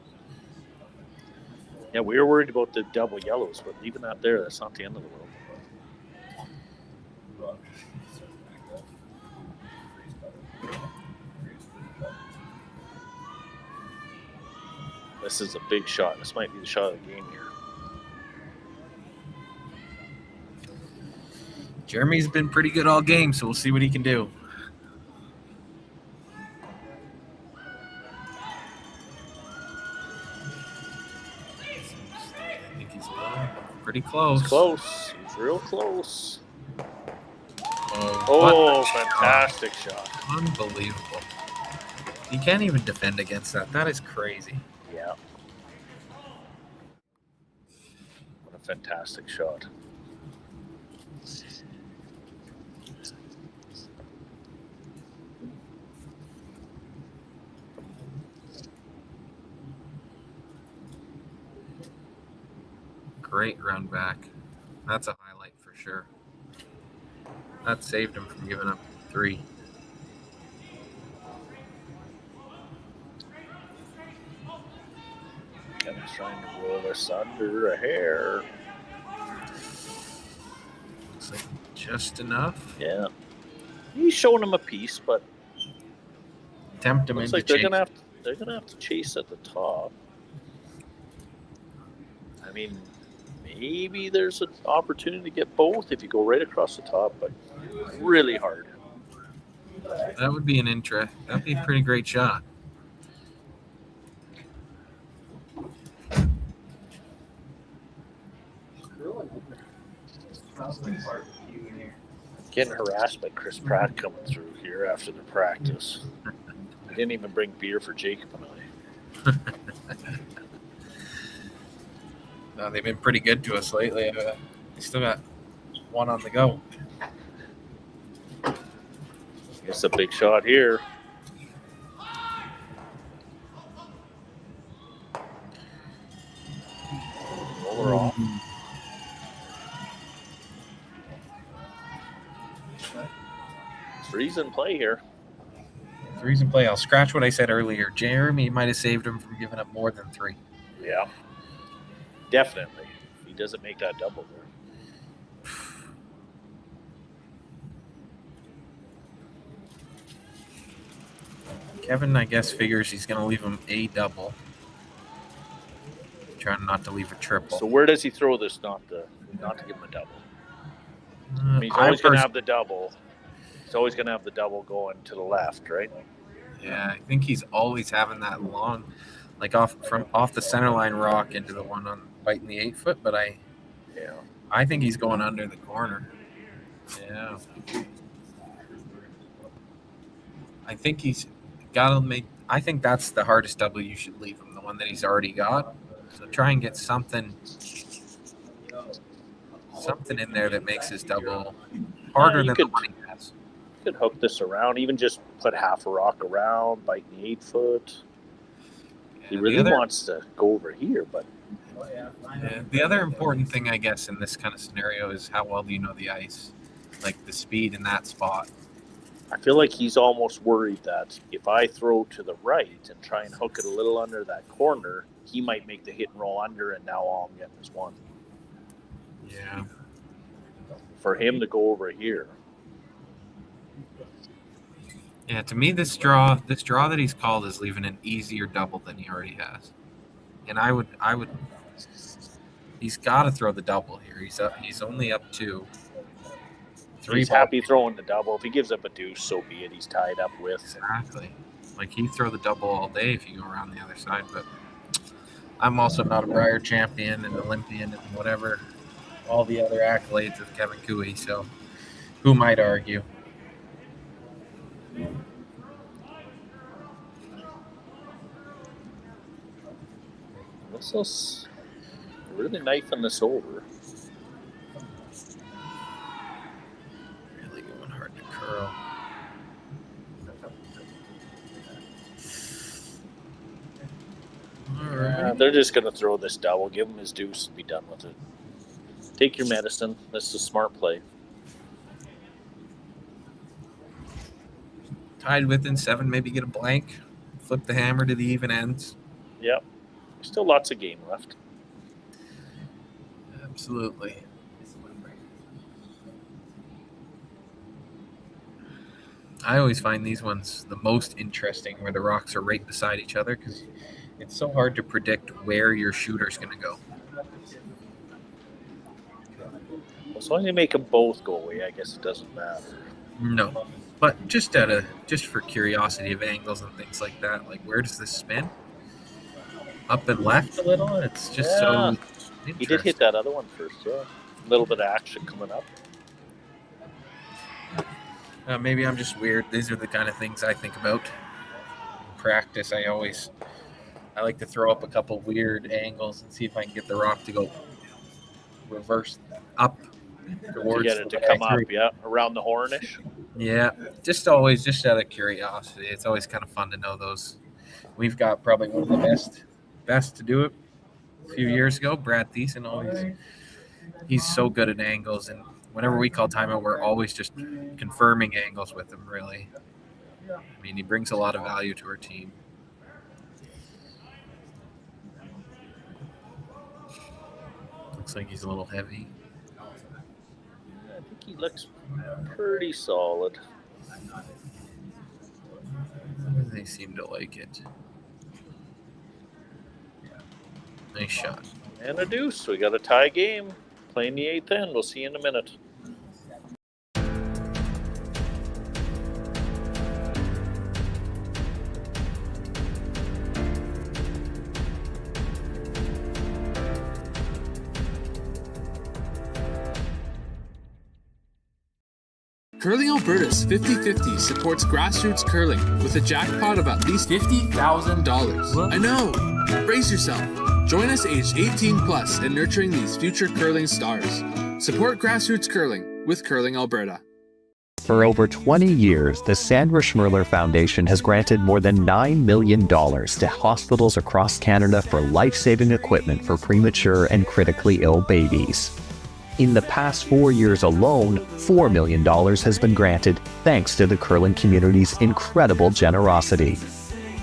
Yeah, we were worried about the double yellows, but leaving that there, that's not the end of the world. This is a big shot. This might be the shot of the game here. Jeremy's been pretty good all game, so we'll see what he can do. I think he's pretty close. He's close. He's real close. Oh, fantastic shot. Unbelievable. You can't even defend against that. That is crazy. Yeah. What a fantastic shot. Great run back. That's a highlight for sure. That saved him from giving up 3. And he's trying to roll this under a hair. Looks like just enough. Yeah. He's showing him a piece, but tempt him looks into like they're chase. gonna have to chase at the top. I mean, maybe there's an opportunity to get both if you go right across the top, but really hard. That would be that'd be a pretty great shot. Getting harassed by Chris Pratt coming through here after the practice. I didn't even bring beer for Jacob and I. No, they've been pretty good to us lately. They still got one on the go. It's a big shot here. Roller off. Three's in play here. 3's in play. I'll scratch what I said earlier. Jeremy might have saved him from giving up more than 3. Yeah. Definitely. He doesn't make that double there. Kevin, I guess, figures he's going to leave him a double. Trying not to leave a triple. So where does he throw this not to give him a double? I mean, he's always going to have the double. He's always going to have the double going to the left, right? Yeah, I think he's always having that long, like off the center line rock into the one on biting the 8-foot. But I think he's going under the corner. Yeah, I think he's got to make. I think that's the hardest double you should leave him, the one that he's already got. So try and get something in there that makes his double harder than the one he has. You could hook this around, even just put half a rock around, bite the 8-foot. He really wants to go over here, but the other important thing, I guess, in this kind of scenario is how well do you know the ice, like the speed in that spot. I feel like he's almost worried that if I throw to the right and try and hook it a little under that corner, he might make the hit and roll under, and now all I'm getting is 1. Yeah. For him to go over here. Yeah, to me, this draw that he's called is leaving an easier double than he already has, and I would, he's got to throw the double here. He's only up 2. 3. He's happy throwing the double. If he gives up a deuce, so be it. He's tied up with. Exactly. Like, he'd throw the double all day if you go around the other side, but I'm also not a Brier champion and Olympian and whatever, all the other accolades of Kevin Cooey, so who might argue? This is really knifing this over. Really going hard to curl. All right. They're just going to throw this double, give him his deuce, and be done with it. Take your medicine. This is a smart play. tied within 7, maybe get a blank, flip the hammer to the even ends. Yep. Still lots of game left. Absolutely. I always find these ones the most interesting where the rocks are right beside each other because it's so hard to predict where your shooter's going to go. As long as you make them both go away, I guess it doesn't matter. No, but just for curiosity of angles and things like that, like where does this spin? Up and left a little? It's just so interesting. He did hit that other one first, yeah. A little bit of action coming up. Maybe I'm just weird. These are the kind of things I think about. In practice, I like to throw up a couple weird angles and see if I can get the rock to go reverse up towards. To get it to come up, yeah, around the hornish. Yeah, just out of curiosity. It's always kind of fun to know those. We've got probably one of the best to do it a few years ago. Brad Thiessen, he's so good at angles, and whenever we call timeout, we're always just confirming angles with him, really. I mean, he brings a lot of value to our team. Looks like he's a little heavy. I think he looks pretty solid. They seem to like it. Nice shot. And a deuce. We got a tie game. Playing the 8th end. We'll see you in a minute. Curling Alberta's 50-50 supports grassroots curling with a jackpot of at least $50,000. I know! Brace yourself. Join us aged 18 plus in nurturing these future curling stars. Support grassroots curling with Curling Alberta. For over 20 years, the Sandra Schmirler Foundation has granted more than $9 million to hospitals across Canada for life-saving equipment for premature and critically ill babies. In the past 4 years alone, $4 million has been granted thanks to the curling community's incredible generosity.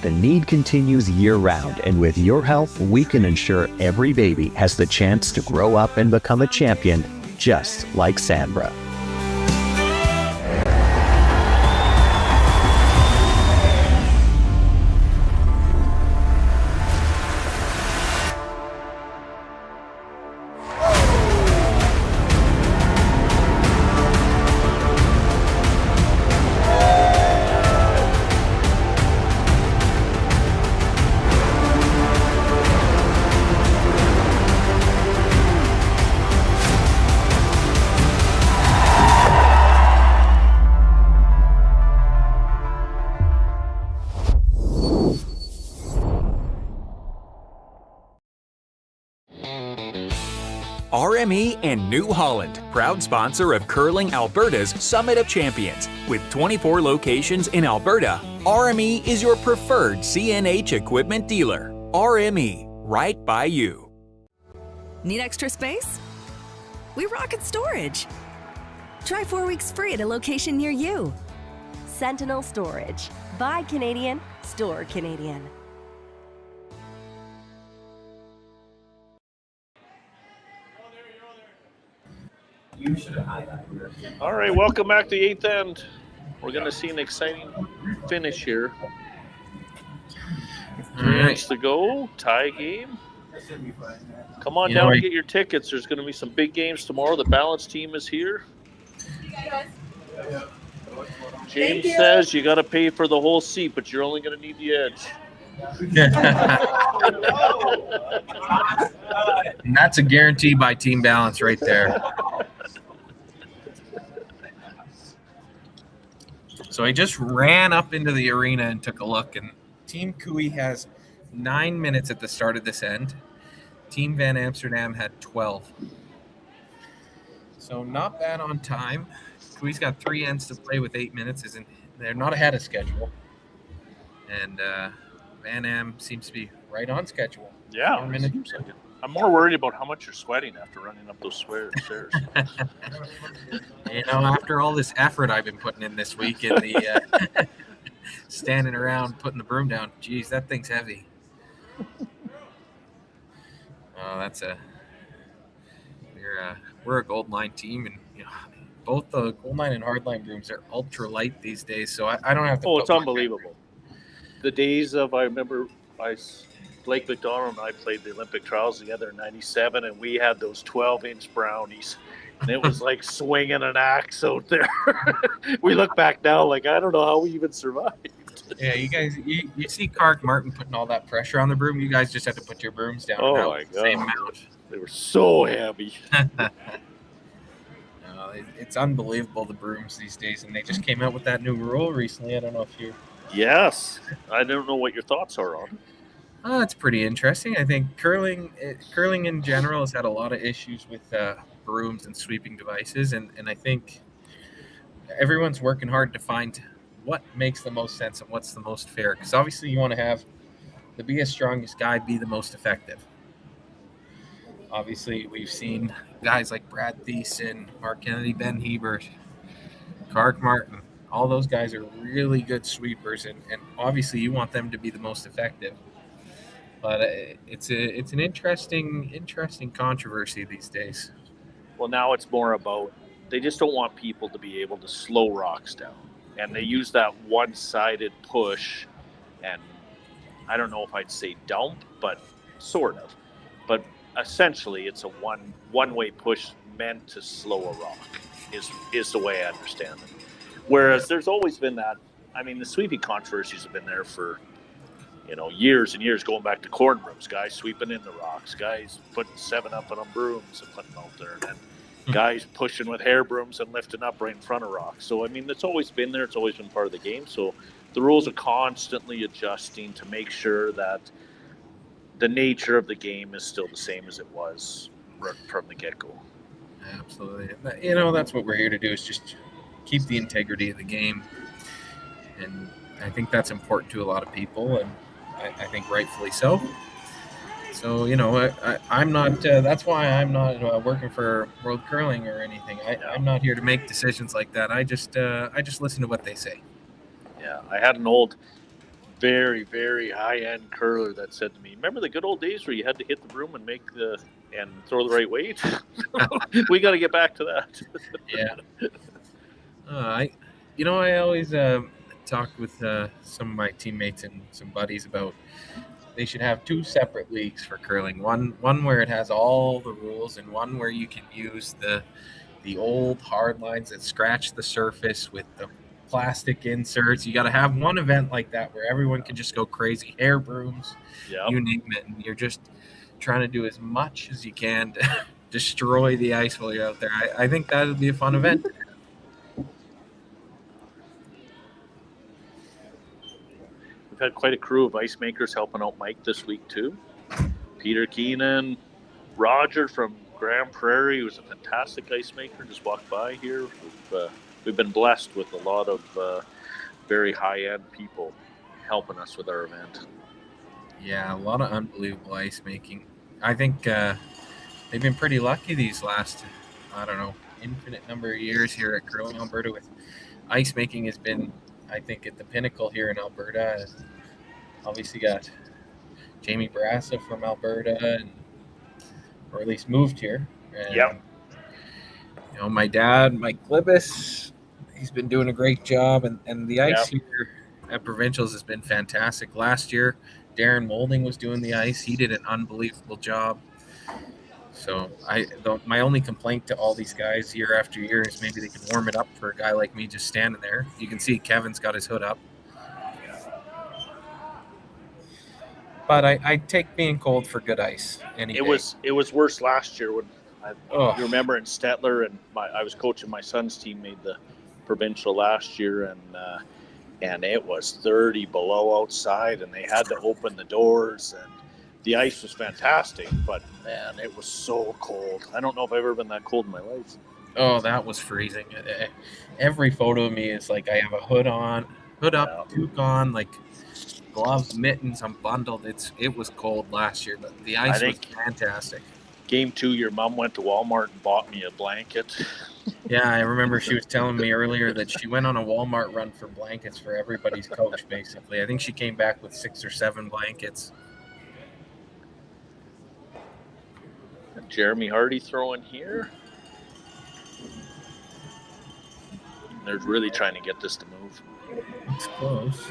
The need continues year-round, and with your help, we can ensure every baby has the chance to grow up and become a champion, just like Sandra. RME and New Holland, proud sponsor of Curling Alberta's Summit of Champions. With 24 locations in Alberta, RME is your preferred CNH equipment dealer. RME, right by you. Need extra space? We rocket storage. Try 4 weeks free at a location near you. Sentinel Storage. Buy Canadian, store Canadian. You should have had that. All right, welcome back to the 8th end. We're going to see an exciting finish here. 3 minutes to go, tie game. Come on down and get your tickets. There's going to be some big games tomorrow. The balance team is here. James says you got to pay for the whole seat, but you're only going to need the edge. And that's a guarantee by Team Balance right there. So I just ran up into the arena and took a look, and Team Kui has 9 minutes at the start of this end. Team Van Amsterdam had 12. So not bad on time. Kui's got 3 ends to play with 8 minutes. They're not ahead of schedule. And Van Am seems to be right on schedule. Yeah, seems like it. I'm more worried about how much you're sweating after running up those stairs. After all this effort I've been putting in this week in the standing around putting the broom down. Geez, that thing's heavy. We're a gold line team, and both the gold line and hard line brooms are ultra light these days. So I don't have to. Oh, it's unbelievable. The days of I remember Blake McDonald and I played the Olympic trials together in '97, and we had those 12-inch brownies, and it was like swinging an axe out there. We look back now, like I don't know how we even survived. Yeah, you guys, you see Clark Martin putting all that pressure on the broom. You guys just had to put your brooms down. Oh my God, same amount. They were so heavy. It's unbelievable, the brooms these days, and they just came out with that new rule recently. I don't know if you. Yes, I don't know what your thoughts are on it. It's pretty interesting. I think curling in general has had a lot of issues with brooms and sweeping devices, and I think everyone's working hard to find what makes the most sense and what's the most fair. Because obviously you want to have the biggest, strongest guy be the most effective. Obviously, we've seen guys like Brad Thiessen, Mark Kennedy, Ben Hebert, Clark Martin. All those guys are really good sweepers, and obviously you want them to be the most effective. But it's an interesting controversy these days. Well, now it's more about they just don't want people to be able to slow rocks down, and they use that one-sided push, and I don't know if I'd say dump, but sort of. But essentially, it's a one-way push meant to slow a rock. Is the way I understand it. Whereas there's always been that. I mean, the sweeping controversies have been there for years and years, going back to corn brooms. Guys sweeping in the rocks, guys putting 7-Up on brooms and putting them out there, and then guys pushing with hair brooms and lifting up right in front of rocks. So I mean, it's always been there. It's always been part of the game. So the rules are constantly adjusting to make sure that the nature of the game is still the same as it was from the get-go. Absolutely. That's what we're here to do, is just keep the integrity of the game. And I think that's important to a lot of people, and I think rightfully so. So, I'm not, that's why I'm not working for World Curling or anything. I'm not here to make decisions like that. I just listen to what they say. Yeah, I had an old, very, very high-end curler that said to me, remember the good old days where you had to hit the broom and and throw the right weight? We got to get back to that. Yeah. I always talk with some of my teammates and some buddies about they should have two separate leagues for curling. One where it has all the rules, and one where you can use the old hard lines that scratch the surface with the plastic inserts. You got to have one event like that where everyone can just go crazy. Hair brooms, you name it, and you're just trying to do as much as you can to destroy the ice while you're out there. I think that would be a fun event. We've had quite a crew of ice makers helping out Mike this week too. Peter Keenan, Roger from Grand Prairie, who's a fantastic ice maker, just walked by here. We've been blessed with a lot of very high-end people helping us with our event. Yeah, a lot of unbelievable ice making. I think they've been pretty lucky these last, infinite number of years here at Curling Alberta. With ice making has been, I think, at the pinnacle here in Alberta. Obviously got Jamie Barassa from Alberta, or at least moved here. And, my dad, Mike Glibis, he's been doing a great job, and the ice here at Provincials has been fantastic. Last year, Darren Moulding was doing the ice. He did an unbelievable job. So my only complaint to all these guys year after year is maybe they can warm it up for a guy like me just standing there. You can see Kevin's got his hood up. But I take being cold for good ice any day. It was worse last year when you remember in Stettler, and I was coaching my son's team, made the provincial last year, and it was 30 below outside, and they had to open the doors, and the ice was fantastic, but man, it was so cold. I don't know if I've ever been that cold in my life. Oh, that was freezing. Every photo of me is like I have a hood up, toque on, like gloves, mittens. I'm bundled. It was cold last year, but the ice was fantastic. Game 2, your mom went to Walmart and bought me a blanket. Yeah, I remember she was telling me earlier that she went on a Walmart run for blankets for everybody's coach, basically. I think she came back with 6 or 7 blankets. Jeremy Hardy throwing here. They're really trying to get this to move. It's close.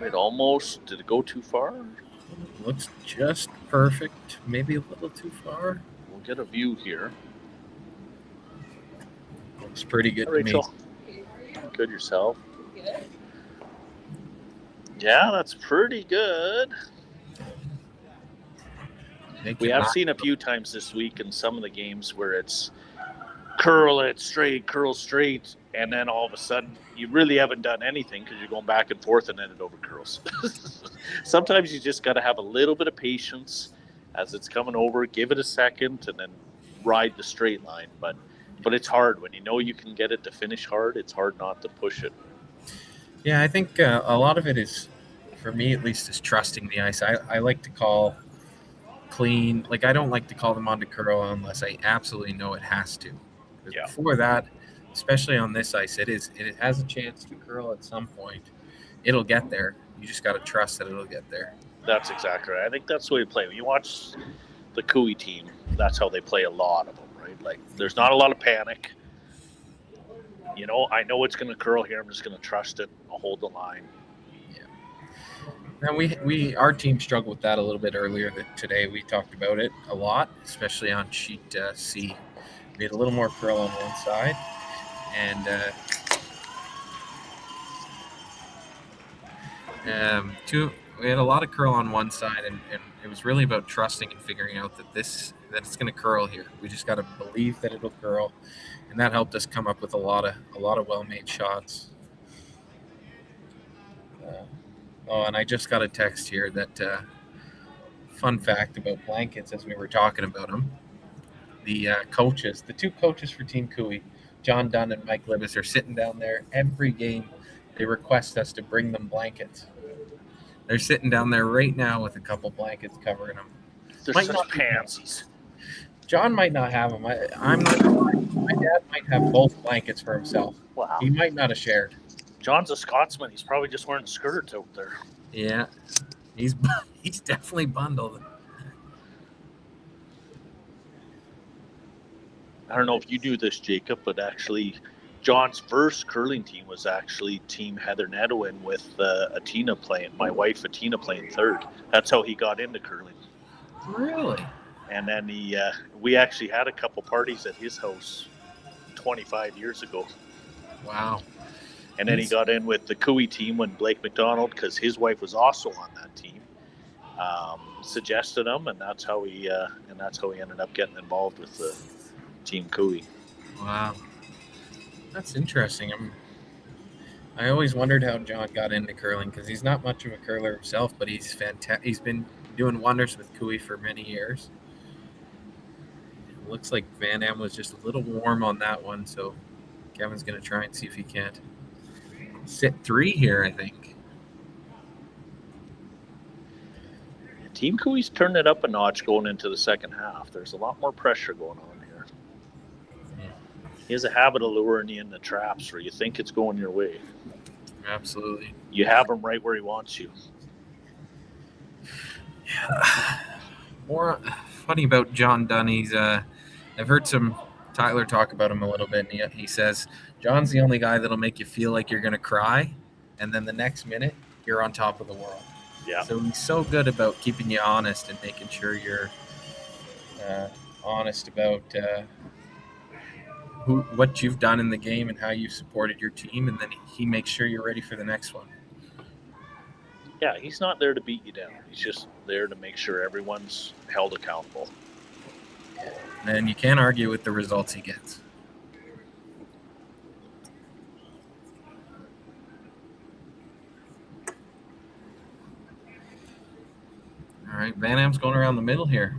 It almost, did it go too far? Looks just perfect. Maybe a little too far. We'll get a view here. Looks pretty good Rachel. to me. Good yourself. Yeah, that's pretty good. We have seen a few times this week in some of the games where it's curl straight, and then all of a sudden you really haven't done anything because you're going back and forth and then it over curls. Sometimes you just got to have a little bit of patience as it's coming over, give it a second, and then ride the straight line. But it's hard when you know you can get it to finish hard. It's hard not to push it. Yeah, I think a lot of it is, for me at least, is trusting the ice. I like to call clean. Like, I don't like to call them on to curl unless I absolutely know it has to. Yeah. Before that, especially on this ice, it has a chance to curl at some point. It'll get there. You just got to trust that it'll get there. That's exactly right. I think that's the way to play. When you watch the Cooey team, that's how they play a lot of them, right? Like, there's not a lot of panic. You know, I know it's going to curl here. I'm just going to trust it. I'll hold the line. And our team struggled with that a little bit earlier today. We talked about it a lot, especially on sheet C. We had a little more curl on one side, and we had a lot of curl on one side, and it was really about trusting and figuring out that it's going to curl here. We just got to believe that it'll curl, and that helped us come up with a lot of well-made shots. And I just got a text here that fun fact about blankets, as we were talking about them. The two coaches for Team Cooey, John Dunn and Mike Libis, are sitting down there every game. They request us to bring them blankets. They're sitting down there right now with a couple blankets covering them. They're such pansies. John might not have them. I'm not sure. My dad might have both blankets for himself. Wow. He might not have shared. John's a Scotsman. He's probably just wearing skirts out there. Yeah, he's definitely bundled. I don't know if you knew this, Jacob, but actually John's first curling team was actually Team Heather Nedwin with Atina playing, my wife Atina playing third. That's how he got into curling. Really? And then we actually had a couple parties at his house 25 years ago. Wow. And then he got in with the Cooey team when Blake McDonald, because his wife was also on that team, suggested him, and that's how he ended up getting involved with the Team Cooey. Wow, that's interesting. I always wondered how John got into curling because he's not much of a curler himself, but he's fantastic. He's been doing wonders with Cooey for many years. It looks like Van Am was just a little warm on that one, so Kevin's going to try and see if he can't sit 3 here, I think. Team Cooey's turned it up a notch going into the second half. There's a lot more pressure going on here. He has a habit of luring you into traps where you think it's going your way. Absolutely. You have him right where he wants you. Yeah. More funny about John Dunn. I've heard some Tyler talk about him a little bit, and he says John's the only guy that'll make you feel like you're going to cry, and then the next minute you're on top of the world. Yeah. So he's so good about keeping you honest and making sure you're honest about what you've done in the game and how you've supported your team, and then he makes sure you're ready for the next one. Yeah, he's not there to beat you down. He's just there to make sure everyone's held accountable. And you can't argue with the results he gets. All right, Van Am's going around the middle here.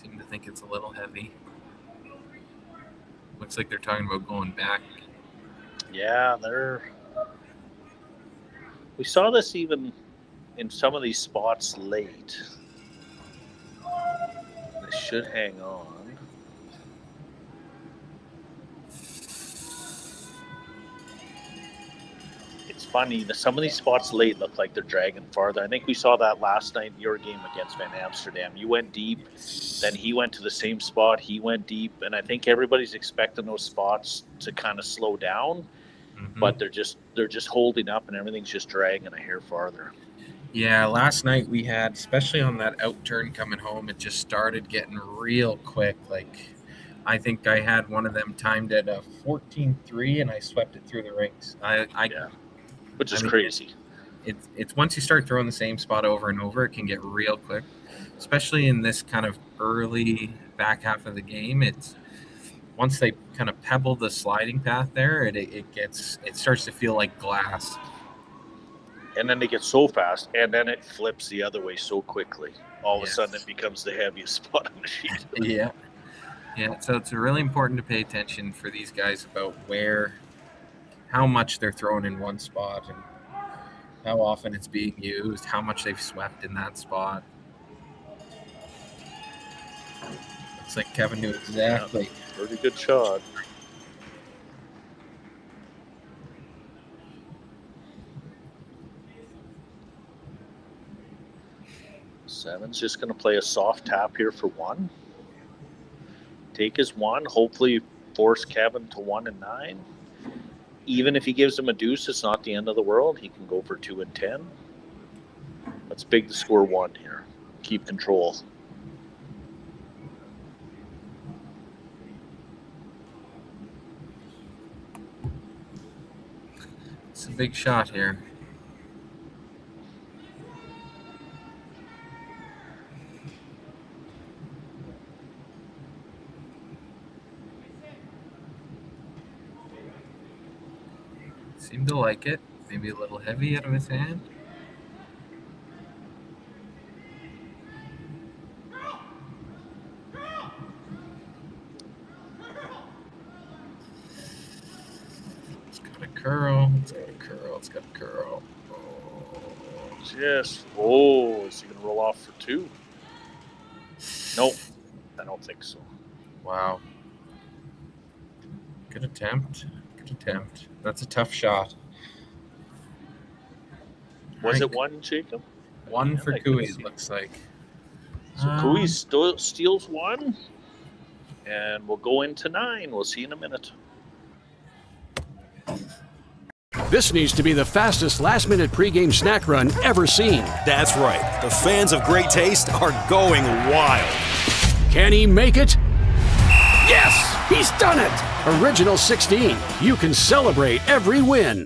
seem to think it's a little heavy. Looks like they're talking about going back. Yeah, we saw this even in some of these spots late. They should hang on. It's funny, some of these spots late look like they're dragging farther. I think we saw that last night in your game against Van Amsterdam. You went deep, then he went to the same spot, he went deep, and I think everybody's expecting those spots to kind of slow down, but they're just holding up and everything's just dragging a hair farther. Yeah, last night we had, especially on that out turn coming home, it just started getting real quick. Like, I think I had one of them timed at a 14.3 and I swept it through the rings. Which is crazy. It's once you start throwing the same spot over and over, it can get real quick, especially in this kind of early back half of the game. It's once they kind of pebble the sliding path there, it starts to feel like glass. And then they get so fast, and then it flips the other way so quickly. All of a sudden, it becomes the heaviest spot on the sheet. Yeah. So it's really important to pay attention for these guys about how much they're throwing in one spot and how often it's being used, how much they've swept in that spot. Looks like Kevin knew exactly. Yeah, pretty good shot. Seven's just going to play a soft tap here for 1. Take his 1. Hopefully force Kevin to 1 and 9. Even if he gives him a deuce, it's not the end of the world. He can go for 2 and 10. Let's big to score 1 here. Keep control. It's a big shot here. Seemed to like it. Maybe a little heavy out of his hand. It's got a curl. It's got a curl. It's got a curl. Yes. Oh, is he going to roll off for 2? Nope. I don't think so. Wow. Good attempt. That's a tough shot. Was it 1, Jacob? 1 for Cooey, looks like. So Cooey steals 1, and we'll go into 9. We'll see in a minute. This needs to be the fastest last-minute pregame snack run ever seen. That's right. The fans of great taste are going wild. Can he make it? Yes! He's done it! Original 16. You can celebrate every win.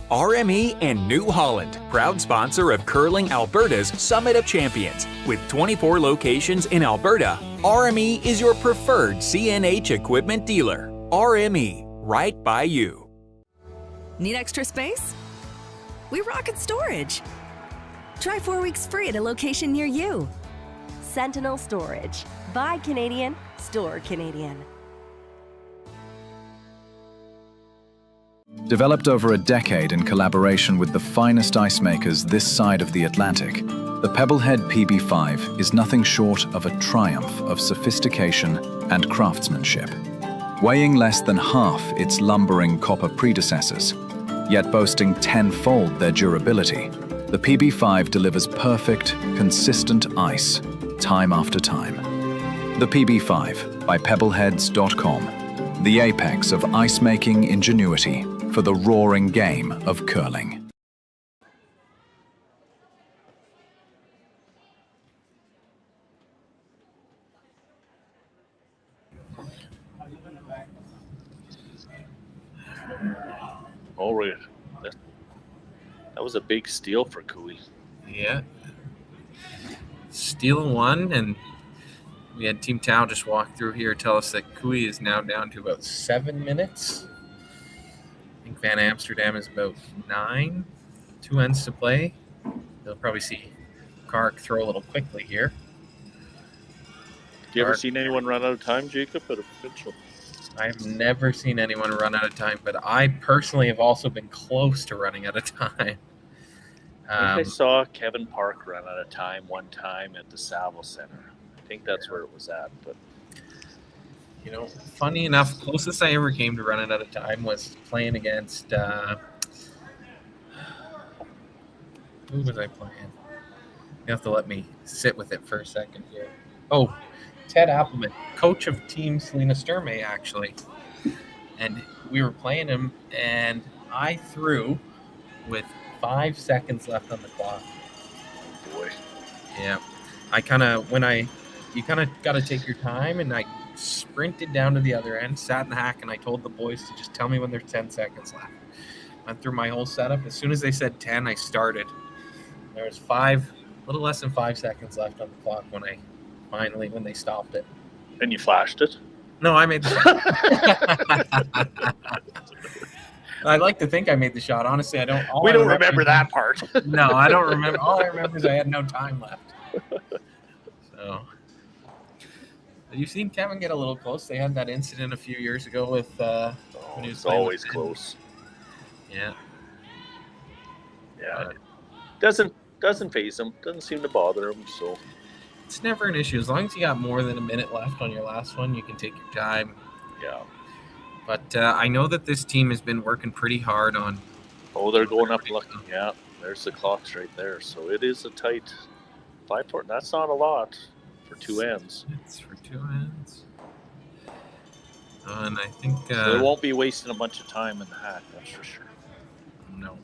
RME and New Holland, proud sponsor of Curling Alberta's Summit of Champions. With 24 locations in Alberta, RME is your preferred CNH equipment dealer. RME, right by you. Need extra space? We rocket storage. Try 4 weeks free at a location near you. Sentinel Storage. Buy Canadian, store Canadian. Developed over a decade in collaboration with the finest ice makers this side of the Atlantic, the Pebblehead PB5 is nothing short of a triumph of sophistication and craftsmanship. Weighing less than half its lumbering copper predecessors, yet boasting tenfold their durability, the PB5 delivers perfect, consistent ice, time after time. The PB5 by Pebbleheads.com, the apex of ice-making ingenuity for the roaring game of curling. All right. That was a big steal for Cooey. Yeah. Stealing 1, and We had Team Tao just walk through here, tell us that Kui is now down to about 7 minutes. I think Van Amsterdam is about 9. 2 ends to play. You'll probably see Kark throw a little quickly here. Have you ever seen anyone run out of time, Jacob, at a provincial? I've never seen anyone run out of time, but I personally have also been close to running out of time. I think I saw Kevin Park run out of time one time at the Saville Center. I think that's where it was at. But you know, funny enough, closest I ever came to running out of time was playing against who was I playing? You have to let me sit with it for a second here. Oh, Ted Appleman, coach of Team Selena Sturmey, actually. And we were playing him, and I threw with 5 seconds left on the clock. Boy. Yeah. You kind of got to take your time, and I sprinted down to the other end, sat in the hack, and I told the boys to just tell me when there's 10 seconds left. Went through my whole setup. As soon as they said 10, I started. There was a little less than 5 seconds left on the clock when they stopped it. And you flashed it? No, I made the shot. I'd like to think I made the shot. Honestly, I don't. We don't remember that part. No, I don't remember. All I remember is I had no time left. So, you've seen Kevin get a little close. They had that incident a few years ago with when he was always close. Yeah. Yeah. Doesn't faze him. Doesn't seem to bother him. So it's never an issue as long as you got more than a minute left on your last one. You can take your time. Yeah. But I know that this team has been working pretty hard on. Oh, they're going up looking. Yeah, there's the clocks right there. So it is a tight 5-4. That's not a lot for 2 ends. It's for 2 ends. And I think so they won't be wasting a bunch of time in the hack. That's for sure. No,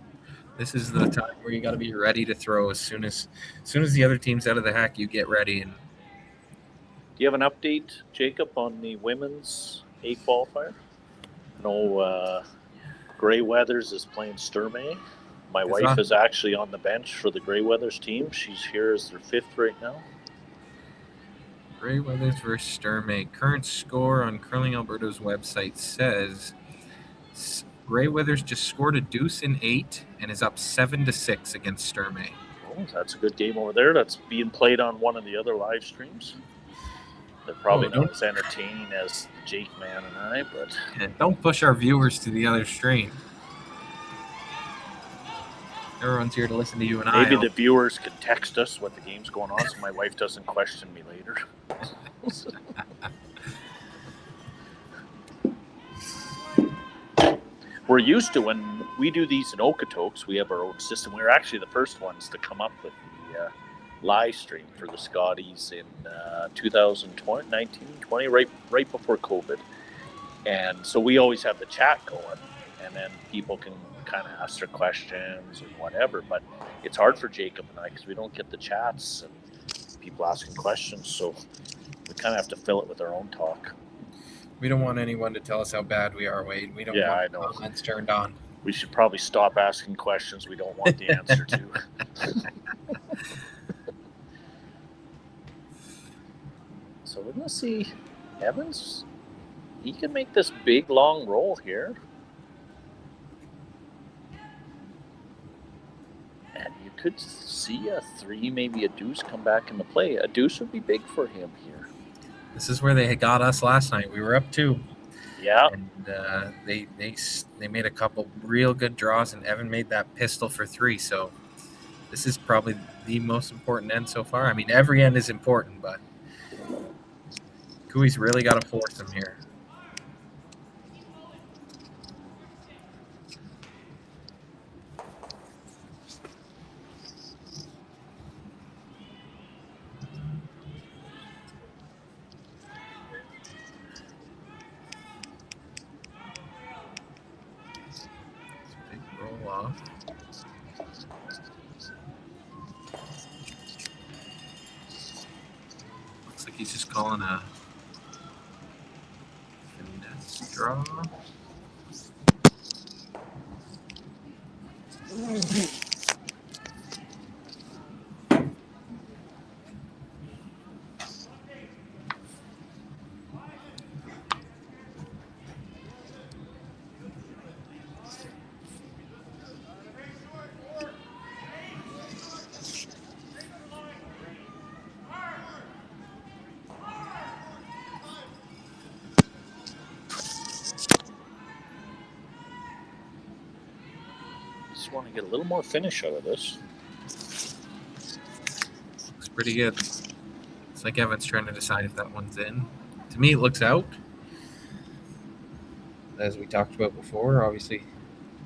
this is the time where you got to be ready to throw as soon as the other team's out of the hack. You get ready. And do you have an update, Jacob, on the women's 8 qualifier? No, Grey Weathers is playing Sturmey. My wife is actually on the bench for the Grey Weathers team. She's here as their 5th right now. Grey Weathers versus Sturmey. Current score on Curling Alberta's website says Grey Weathers just scored a deuce in 8 and is up 7-6 against Sturmey. Oh, that's a good game over there. That's being played on one of the other live streams. They're probably not as entertaining as Jake Man and I, but don't push our viewers to the other stream. Everyone's here to listen to you and I. Maybe the viewers can text us what the game's going on so my wife doesn't question me later. We're used to when we do these in Okotoks, we have our own system. We were actually the first ones to come up with the live stream for the Scotties in 2020, 1920, right before COVID. And so we always have the chat going, and then people can kind of ask their questions and whatever. But it's hard for Jacob and I because we don't get the chats and people asking questions. So we kind of have to fill it with our own talk. We don't want anyone to tell us how bad we are, Wade. We don't want comments turned on. We should probably stop asking questions we don't want the answer to. So we're going to see Evans. He can make this big, long roll here. And you could see a 3, maybe a deuce come back into play. A deuce would be big for him here. This is where they got us last night. We were up 2. Yeah. And they made a couple real good draws, and Evan made that pistol for 3. So this is probably the most important end so far. I mean, every end is important, but Kui's really got to force him here. Big roll off. Looks like he's just calling a finesse draw. want to get a little more finish out of this. Looks pretty good. It's like Evan's trying to decide if that one's in. To me, it looks out. As we talked about before, obviously,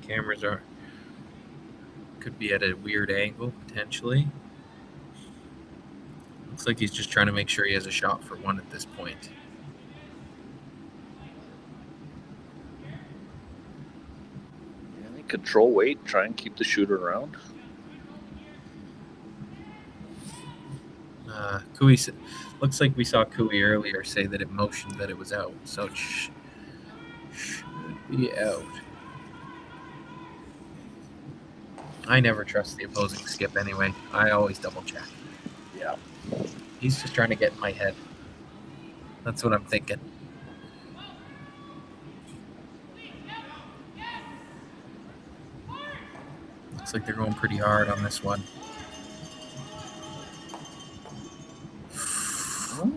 cameras could be at a weird angle potentially. Looks like he's just trying to make sure he has a shot for one at this point. Control weight, try and keep the shooter around. Cooey looks like we saw Cooey earlier say that it motioned that it was out, so it should be out. I never trust the opposing skip anyway. I always double check. Yeah. He's just trying to get in my head. That's what I'm thinking. Looks like they're going pretty hard on this one.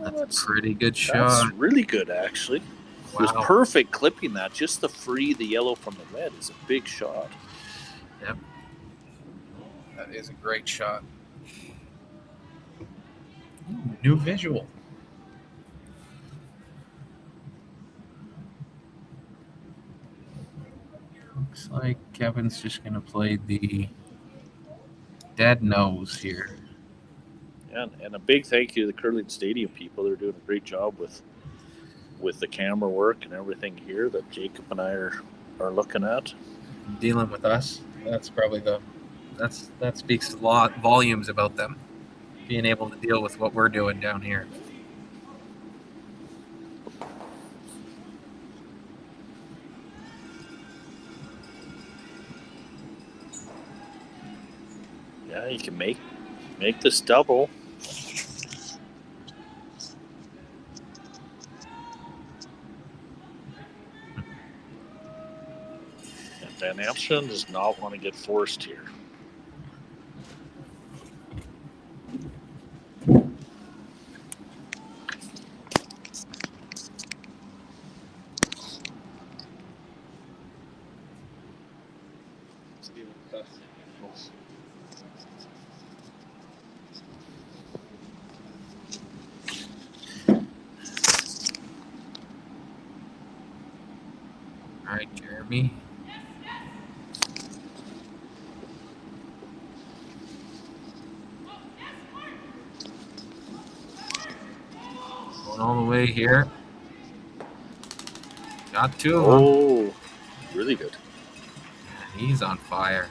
That's a pretty good shot. That's really good, actually. It was perfect clipping that. Just to free the yellow from the red is a big shot. Yep. That is a great shot. Ooh, new visual. Looks like Kevin's just going to play the dead nose here. Yeah, and a big thank you to the Curling Stadium people. They're doing a great job with the camera work and everything here that Jacob and I are looking at. Dealing with us. That's probably that speaks a lot volumes about them being able to deal with what we're doing down here. Yeah, you can make this double. And Van Amsterdam does not want to get forced here. All right, Jeremy. Going all the way here. Got two of them. Oh, really good. He's on fire.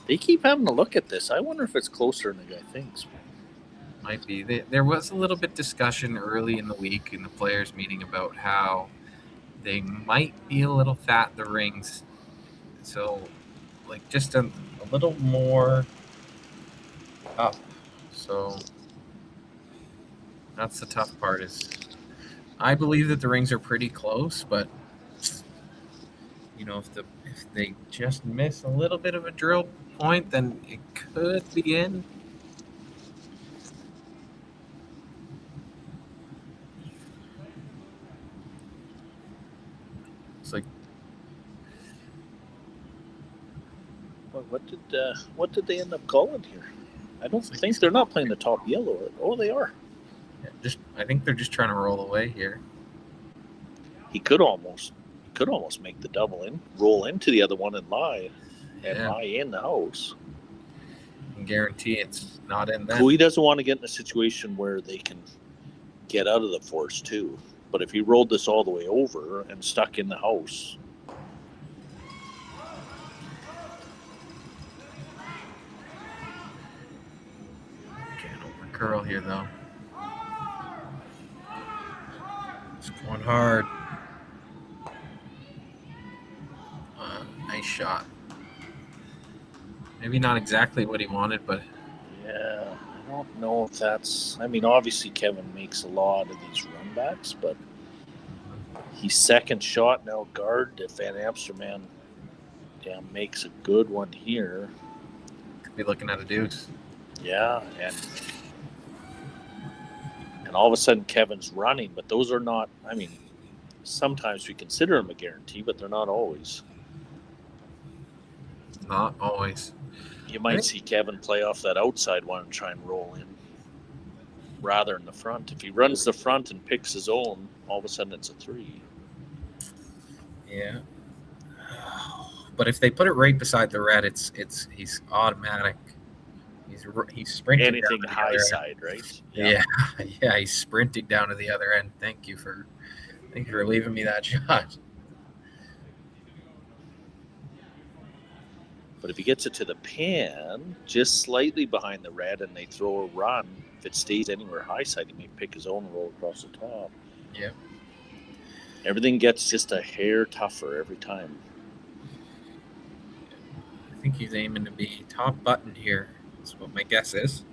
They keep having a look at this. I wonder if it's closer than the guy thinks. Might be. There was a little bit discussion early in the week in the players' meeting about how they might be a little fat, the rings. So, like, just a little more up. So, that's the tough part is I believe that the rings are pretty close, but, you know, if they just miss a little bit of a drill point, then it could be in. It's like, what did they end up calling here? I don't think they're not playing the top yellow. Oh, they are. Yeah, I think they're just trying to roll away here. He could almost make the double in, roll into the other one and lie in the house. I can guarantee it's not in there. He doesn't want to get in a situation where they can get out of the force too. But if he rolled this all the way over and stuck in the house. Can't over curl here though. It's going hard. Nice shot. Maybe not exactly what he wanted, but yeah, I don't know if that's. I mean, obviously Kevin makes a lot of these runbacks, but he's second shot now guard. If Van Amsterdam makes a good one here, could be looking at a deuce. Yeah, and all of a sudden Kevin's running, but those are not. I mean, sometimes we consider them a guarantee, but they're not always. Not always. You might see Kevin play off that outside one and try and roll in rather than the front. If he runs the front and picks his own, all of a sudden it's a 3. Yeah. But if they put it right beside the red, he's automatic. He's sprinting. Anything high side, right? Yeah. Yeah, he's sprinting down to the other end. Thank you for leaving me that shot. But if he gets it to the pin, just slightly behind the red, and they throw a run, if it stays anywhere high side, he may pick his own roll across the top. Yeah. Everything gets just a hair tougher every time. I think he's aiming to be top button here. That's what my guess is.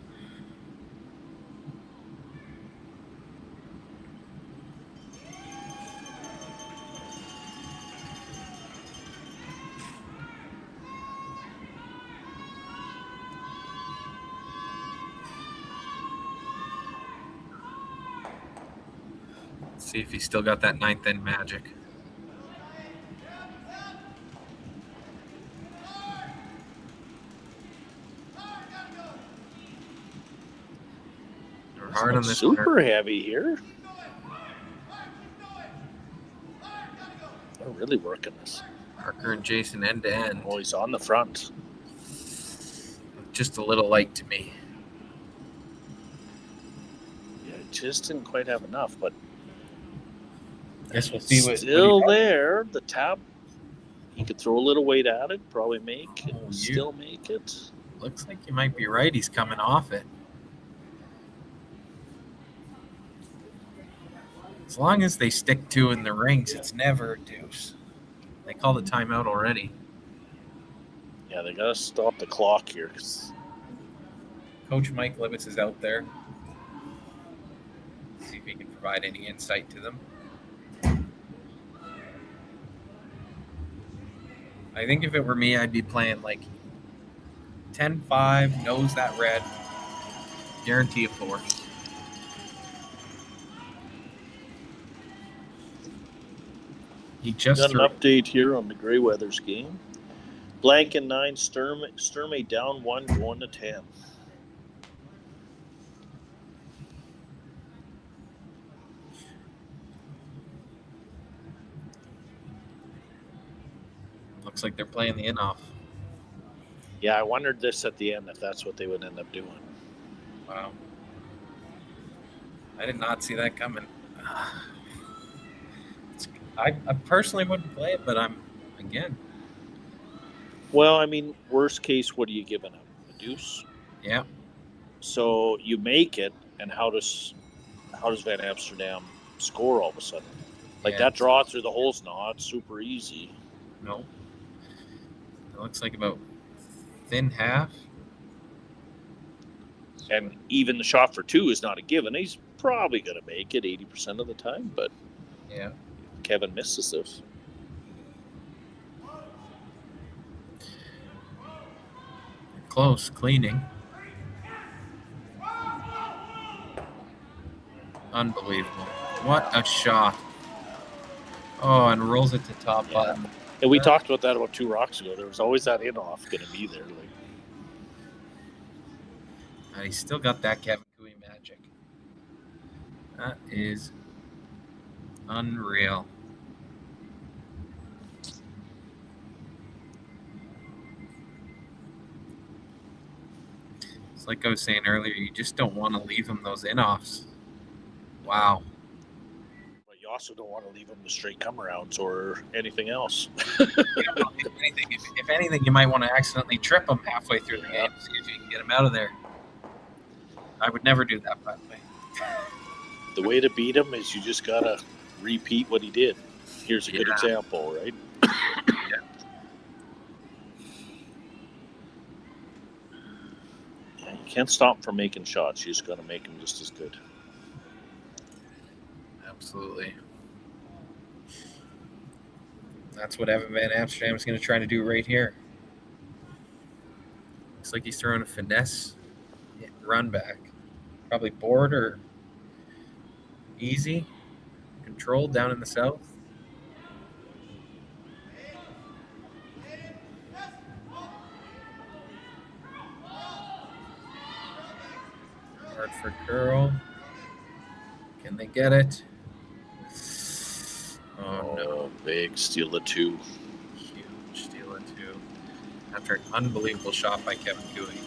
Let's see if he's still got that 9th end magic. Hard on this super heavy here. We're really working this. Parker and Jason end to end. Oh, he's on the front. Just a little light to me. Yeah, just didn't quite have enough, but guess we'll see what still there. The tap, he could throw a little weight at it, probably make it, still make it. Looks like you might be right. He's coming off it. As long as they stick to in the rings, it's never a deuce. They call the timeout already. Yeah, they got to stop the clock here. Coach Mike Libitz is out there. See if he can provide any insight to them. I think if it were me, I'd be playing like 10-5, nose that red, guarantee a force. He just got an update here on the Grey Weathers game. Blank and 9, Sturmey down 1, going to 10. Looks like they're playing the in-off. Yeah, I wondered this at the end if that's what they would end up doing. Wow. I did not see that coming. I personally wouldn't play it, but again. Well, I mean, worst case, what are you giving up? A deuce? Yeah. So you make it, and how does Van Amsterdam score all of a sudden? Like that draw through the hole's not super easy. No. It looks like about thin half. And even the shot for 2 is not a given. He's probably going to make it 80% of the time, but yeah. Kevin misses this. Close, cleaning. Unbelievable. What a shot. Oh, and rolls it to top button. And we talked about that about 2 rocks ago. There was always that in-off going to be there. And he's still got that Kevin Cooey magic. That is unreal. It's like I was saying earlier, you just don't want to leave him those in-offs. Wow. But you also don't want to leave him the straight come-arounds or anything else. If anything, you might want to accidentally trip him halfway through the game, see if you can get him out of there. I would never do that, by the way. The way to beat him is you just got to repeat what he did. Here's a good example, right? You can't stop him from making shots. You just got to make him just as good. Absolutely. That's what Evan Van Amsterdam is going to try to do right here. Looks like he's throwing a finesse run back. Probably board or easy. Controlled down in the south. Hard for Curl. Can they get it? Oh no. Big steal of 2. Huge steal of 2. After an unbelievable shot by Kevin Cooey.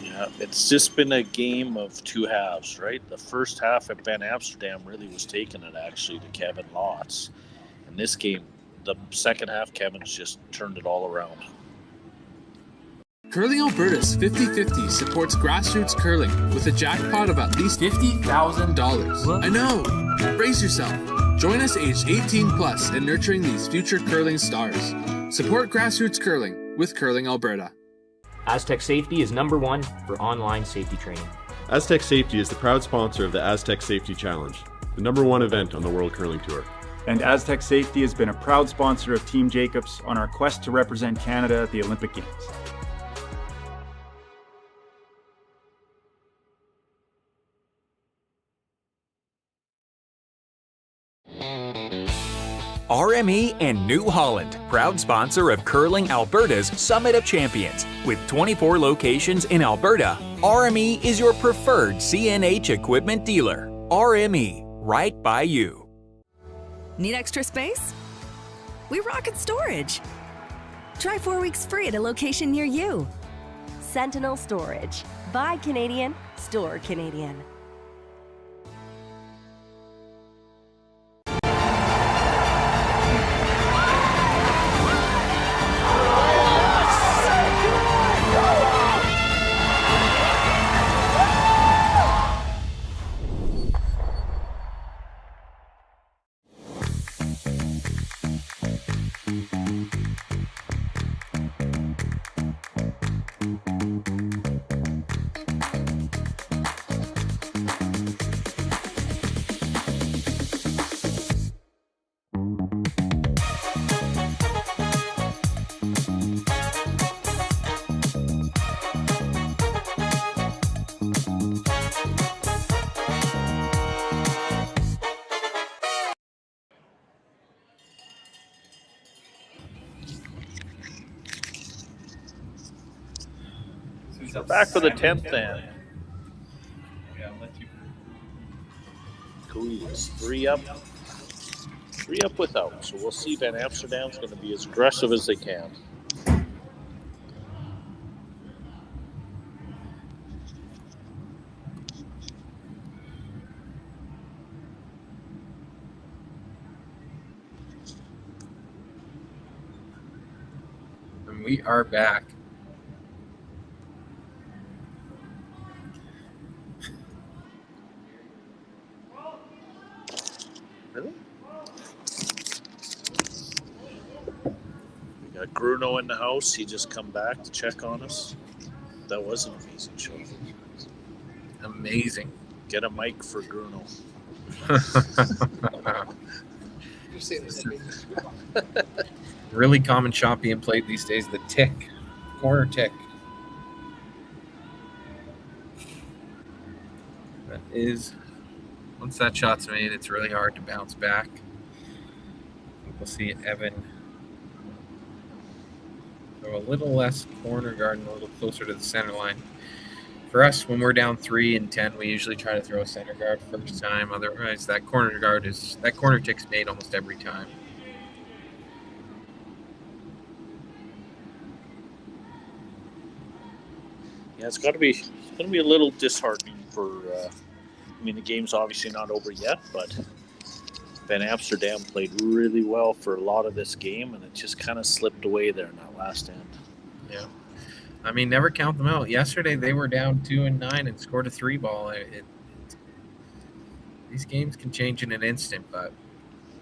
Yeah, it's just been a game of 2 halves, right? The first half at Van Amsterdam really was taking it actually to Kevin lots. In this game, the second half, Kevin's just turned it all around. Curling Alberta's 50-50 supports grassroots curling with a jackpot of at least $50,000. I know! Brace yourself. Join us aged 18 plus in nurturing these future curling stars. Support grassroots curling with Curling Alberta. Aztec Safety is #1 for online safety training. Aztec Safety is the proud sponsor of the Aztec Safety Challenge, the #1 event on the World Curling Tour. And Aztec Safety has been a proud sponsor of Team Jacobs on our quest to represent Canada at the Olympic Games. RME and New Holland, proud sponsor of Curling Alberta's Summit of Champions. With 24 locations in Alberta, RME is your preferred CNH equipment dealer. RME, right by you. Need extra space? We rocket storage. Try 4 weeks free at a location near you. Sentinel Storage. Buy Canadian, store Canadian. We're back for the 10th then. Yeah, I'll let you. Cooey is 3 up. 3 up without. So we'll see. Van Amsterdam's going to be as aggressive as they can. And we are back. Really? We got Bruno in the house. He just come back to check on us. That was an amazing show. Amazing. Get a mic for Bruno. Really common shot being played these days, the tick, corner tick. That is, once that shot's made, it's really hard to bounce back. We'll see Evan go a little less corner guard and a little closer to the center line. For us, when we're down 3 and 10, we usually try to throw a center guard first time. Otherwise, that corner tick's made almost every time. Yeah, it's going to be a little disheartening for. I mean, the game's obviously not over yet, but Van Amsterdam played really well for a lot of this game, and it just kind of slipped away there in that last end. Yeah, I mean, never count them out. Yesterday they were down 2 and 9 and scored a 3 ball. These games can change in an instant, but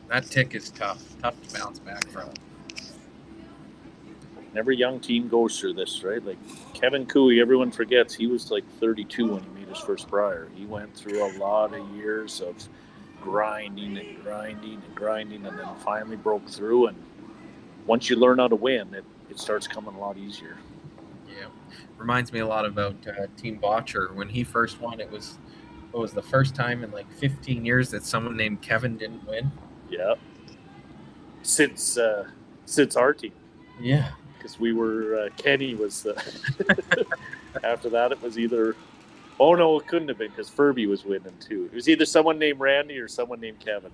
that tick is tough to bounce back from. And every young team goes through this, right? Like Kevin Cooey, everyone forgets he was like 32 when he made his first Brier. He went through a lot of years of grinding, and then finally broke through. And once you learn how to win, it starts coming a lot easier. Yeah, reminds me a lot about Team Botcher. When he first won, it was the first time in like 15 years that someone named Kevin didn't win. Yeah, since our team. Yeah. Because we were Kenny was the after that it was either Oh, no, it couldn't have been because Furby was winning too. It was either someone named Randy or someone named Kevin.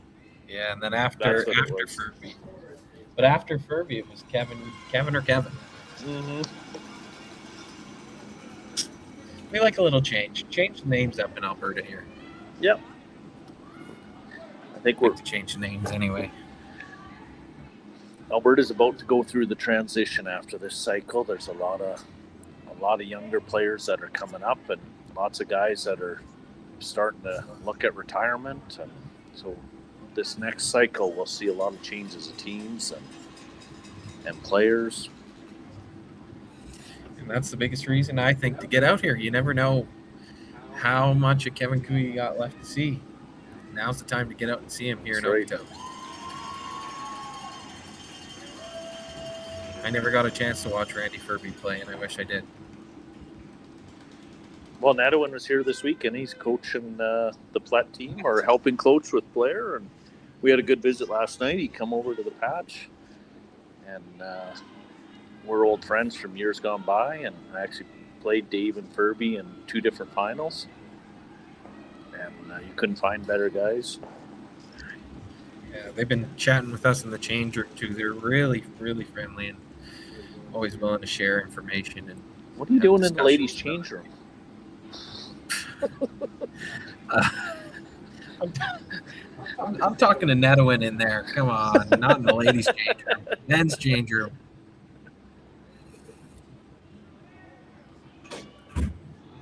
Yeah, and then after Furby. But after Furby, it was Kevin or Kevin. Mm-hmm. We like a little change. Change the names up in Alberta here. Yep. I think we're to change the names anyway. Alberta's about to go through the transition after this cycle. There's a lot of younger players that are coming up, and lots of guys that are starting to look at retirement. And so this next cycle, we'll see a lot of changes of teams and players. And that's the biggest reason, I think, to get out here. You never know how much of Kevin Coo you got left to see. Now's the time to get out and see him here in Okotoks. I never got a chance to watch Randy Furby play, and I wish I did. Well, Nadowin was here this week, and he's coaching the Plet team, or helping coach with Blair. And we had a good visit last night. He come over to the patch, and we're old friends from years gone by. And I actually played Dave and Furby in 2 different finals, and you couldn't find better guys. Yeah, they've been chatting with us in the change room too. They're really, really friendly and always willing to share information. And what are you doing in the ladies' change room? I'm talking to Nadowin in there. Come on, not in the ladies' change room. Men's change room.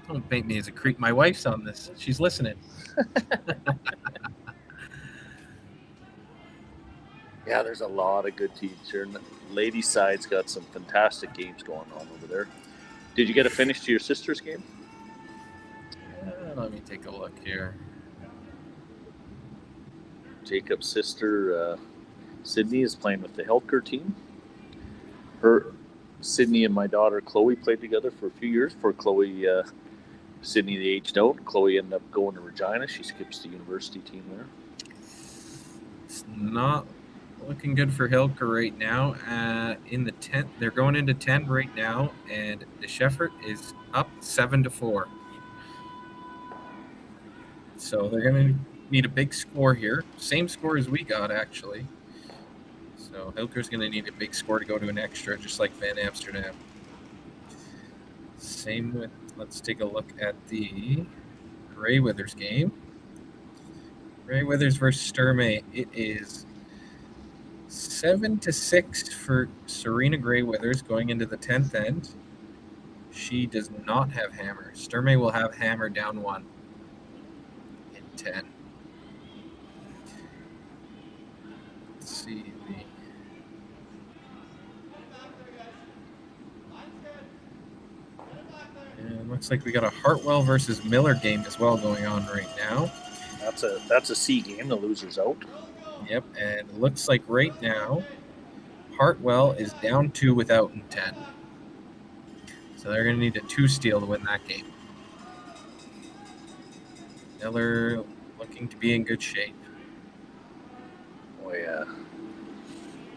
Don't paint me as a creep. My wife's on this. She's listening. Yeah, there's a lot of good teams here. And the ladies' side's got some fantastic games going on over there. Did you get a finish to your sister's game? Let me take a look here. Jacob's sister, Sydney, is playing with the Helker team. Sydney and my daughter, Chloe, played together for a few years before Sydney, they aged out. Chloe ended up going to Regina. She skips the university team there. It's not looking good for Hilker right now. In the 10th, they're going into 10 right now, and the Shefford is up 7-4. So they're going to need a big score here. Same score as we got, actually. So Hilker's going to need a big score to go to an extra, just like Van Amsterdam. Same with, let's take a look at the Grey Withers game. Grey Withers versus Sturmey. It is 7-6 for Serena Grey Withers going into the 10th end. She does not have hammer. Sturmey will have hammer down 1 in 10. Let's see and looks like we got a Hartwell versus Miller game as well going on right now. That's a C game. The loser's out. Yep, and it looks like right now Hartwell is down 2 without in 10. So they're going to need a 2 steal to win that game. Miller looking to be in good shape. Oh yeah,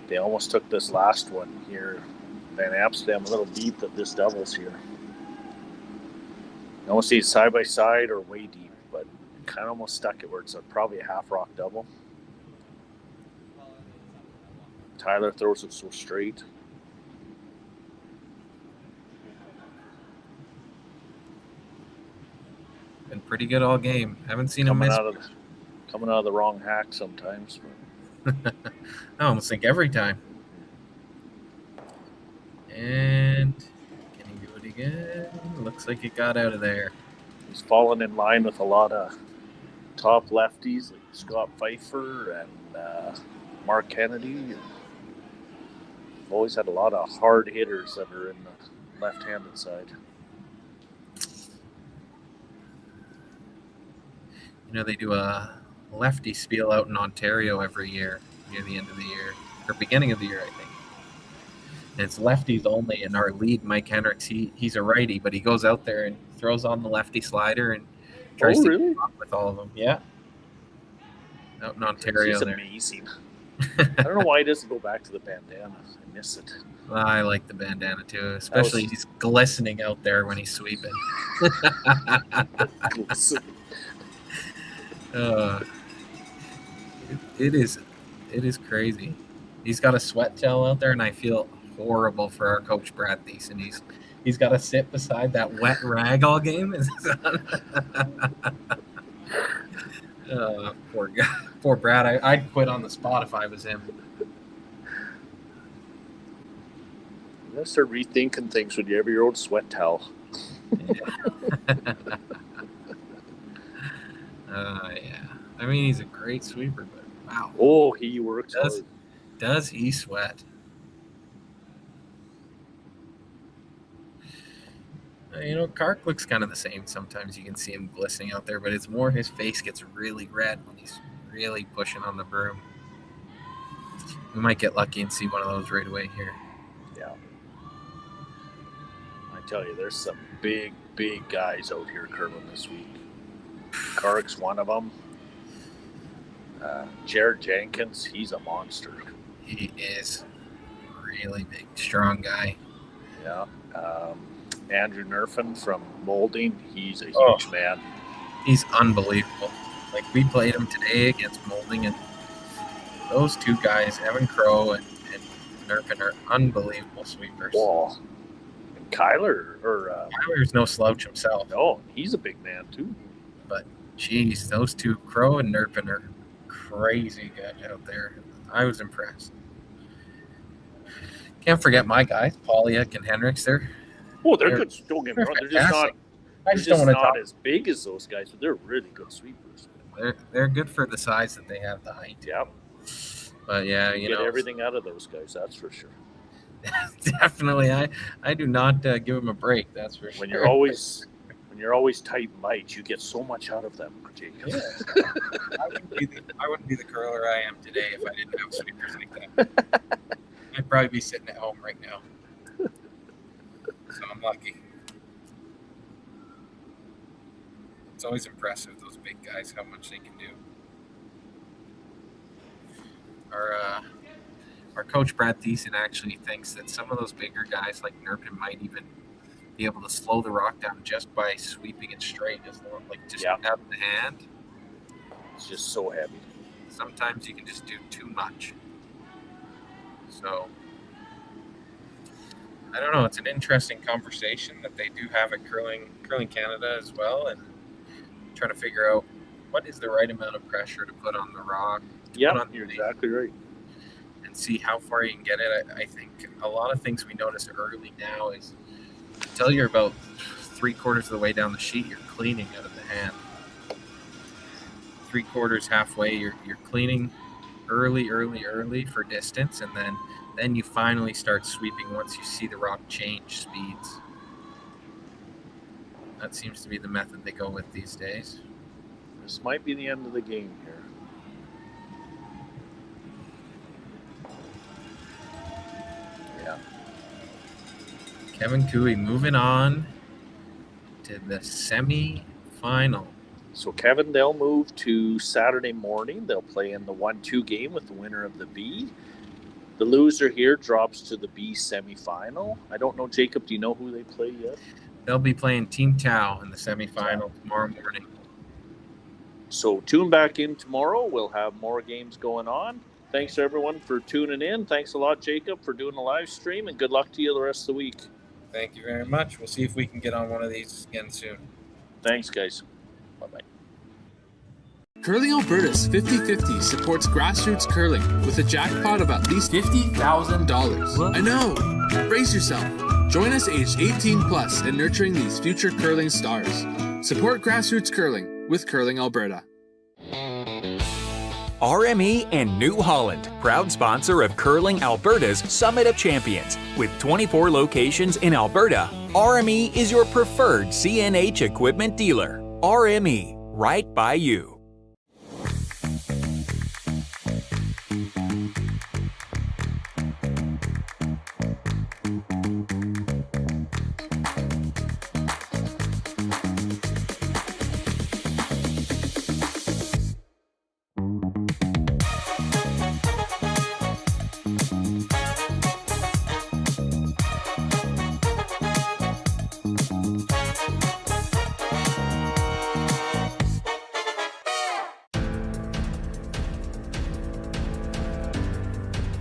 they almost took this last one here. Van Amsterdam a little deep of this doubles here. I almost see it side by side or way deep, but kind of almost stuck it where it's probably a half rock double. Tyler throws it so straight. Been pretty good all game. Haven't seen him miss. Coming out of the wrong hack sometimes. I almost think every time. And can he do it again? Looks like it got out of there. He's fallen in line with a lot of top lefties like Scott Pfeiffer and Mark Kennedy. We've always had a lot of hard hitters that are in the left-handed side. You know, they do a lefty spiel out in Ontario every year near the end of the year, or beginning of the year, I think. And it's lefties only, and our lead, Mike Hendricks, he's a righty, but he goes out there and throws on the lefty slider and tries to keep up with all of them. Yeah. Out in Ontario. He's there. amazing. I don't know why he doesn't go back to the bandana. I miss it. I like the bandana too, especially he's glistening out there when he's sweeping. It is crazy. He's got a sweat towel out there, and I feel horrible for our coach Brad Thiessen. He's got to sit beside that wet rag all game. Poor guy, poor Brad. I'd quit on the spot if I was him. You gotta start rethinking things when you have your own sweat towel. Yeah. I mean, he's a great sweeper, but wow. Oh, he works hard. Does he sweat? You know, Kark looks kind of the same. Sometimes you can see him glistening out there, but it's more his face gets really red when he's really pushing on the broom. We might get lucky and see one of those right away here. Yeah. I tell you, there's some big guys out here curling this week. Kark's one of them. Jared Jenkins, he's a monster. He is really big, strong guy. Yeah. Andrew Nerfin from Molding, he's a huge man. He's unbelievable. Like, we played him today against Molding, and those two guys, Evan Crow and Nerfin, are unbelievable sweepers. Whoa. And Kyler's no slouch himself. No, he's a big man too. But, geez, those two, Crow and Nerfin, are crazy good out there. I was impressed. Can't forget my guys, Polyak and Henricks. They're good. Don't get me wrong. They're just not. I just don't want to talk as big as those guys, but they're really good sweepers. They're good for the size that they have, the height. Yeah. But yeah, you get everything out of those guys. That's for sure. Definitely, I do not give them a break. That's for sure. When you're always tight and light, you get so much out of them, Jacob. Yeah. I wouldn't be the curler I am today if I didn't have sweepers like that. I'd probably be sitting at home right now. So I'm lucky. It's always impressive, those big guys, how much they can do. Our coach Brad Thiessen actually thinks that some of those bigger guys like Nerpin might even be able to slow the rock down just by sweeping it straight, out of the hand. It's just so heavy. Sometimes you can just do too much. So I don't know. It's an interesting conversation that they do have at Curling Canada as well, and trying to figure out what is the right amount of pressure to put on the rock. Yeah, you're exactly right. And see how far you can get it. I think a lot of things we notice early now is until you're about 3/4 of the way down the sheet, you're cleaning out of the hand. 3/4 halfway, you're cleaning early for distance, and then you finally start sweeping once you see the rock change speeds. That seems to be the method they go with these days. This might be the end of the game here. Yeah. Kevin Cooey moving on to the semi-final. So Kevin, they'll move to Saturday morning. They'll play in the 1-2 game with the winner of the B. The loser here drops to the B semifinal. I don't know, Jacob, do you know who they play yet? They'll be playing Team Tau in the semifinal tomorrow morning. So tune back in tomorrow. We'll have more games going on. Thanks to everyone for tuning in. Thanks a lot, Jacob, for doing the live stream, and good luck to you the rest of the week. Thank you very much. We'll see if we can get on one of these again soon. Thanks, guys. Bye-bye. Curling Alberta's 50/50 supports grassroots curling with a jackpot of at least $50,000. I know! Brace yourself. Join us aged 18 plus in nurturing these future curling stars. Support grassroots curling with Curling Alberta. RME and New Holland, proud sponsor of Curling Alberta's Summit of Champions. With 24 locations in Alberta, RME is your preferred CNH equipment dealer. RME, right by you.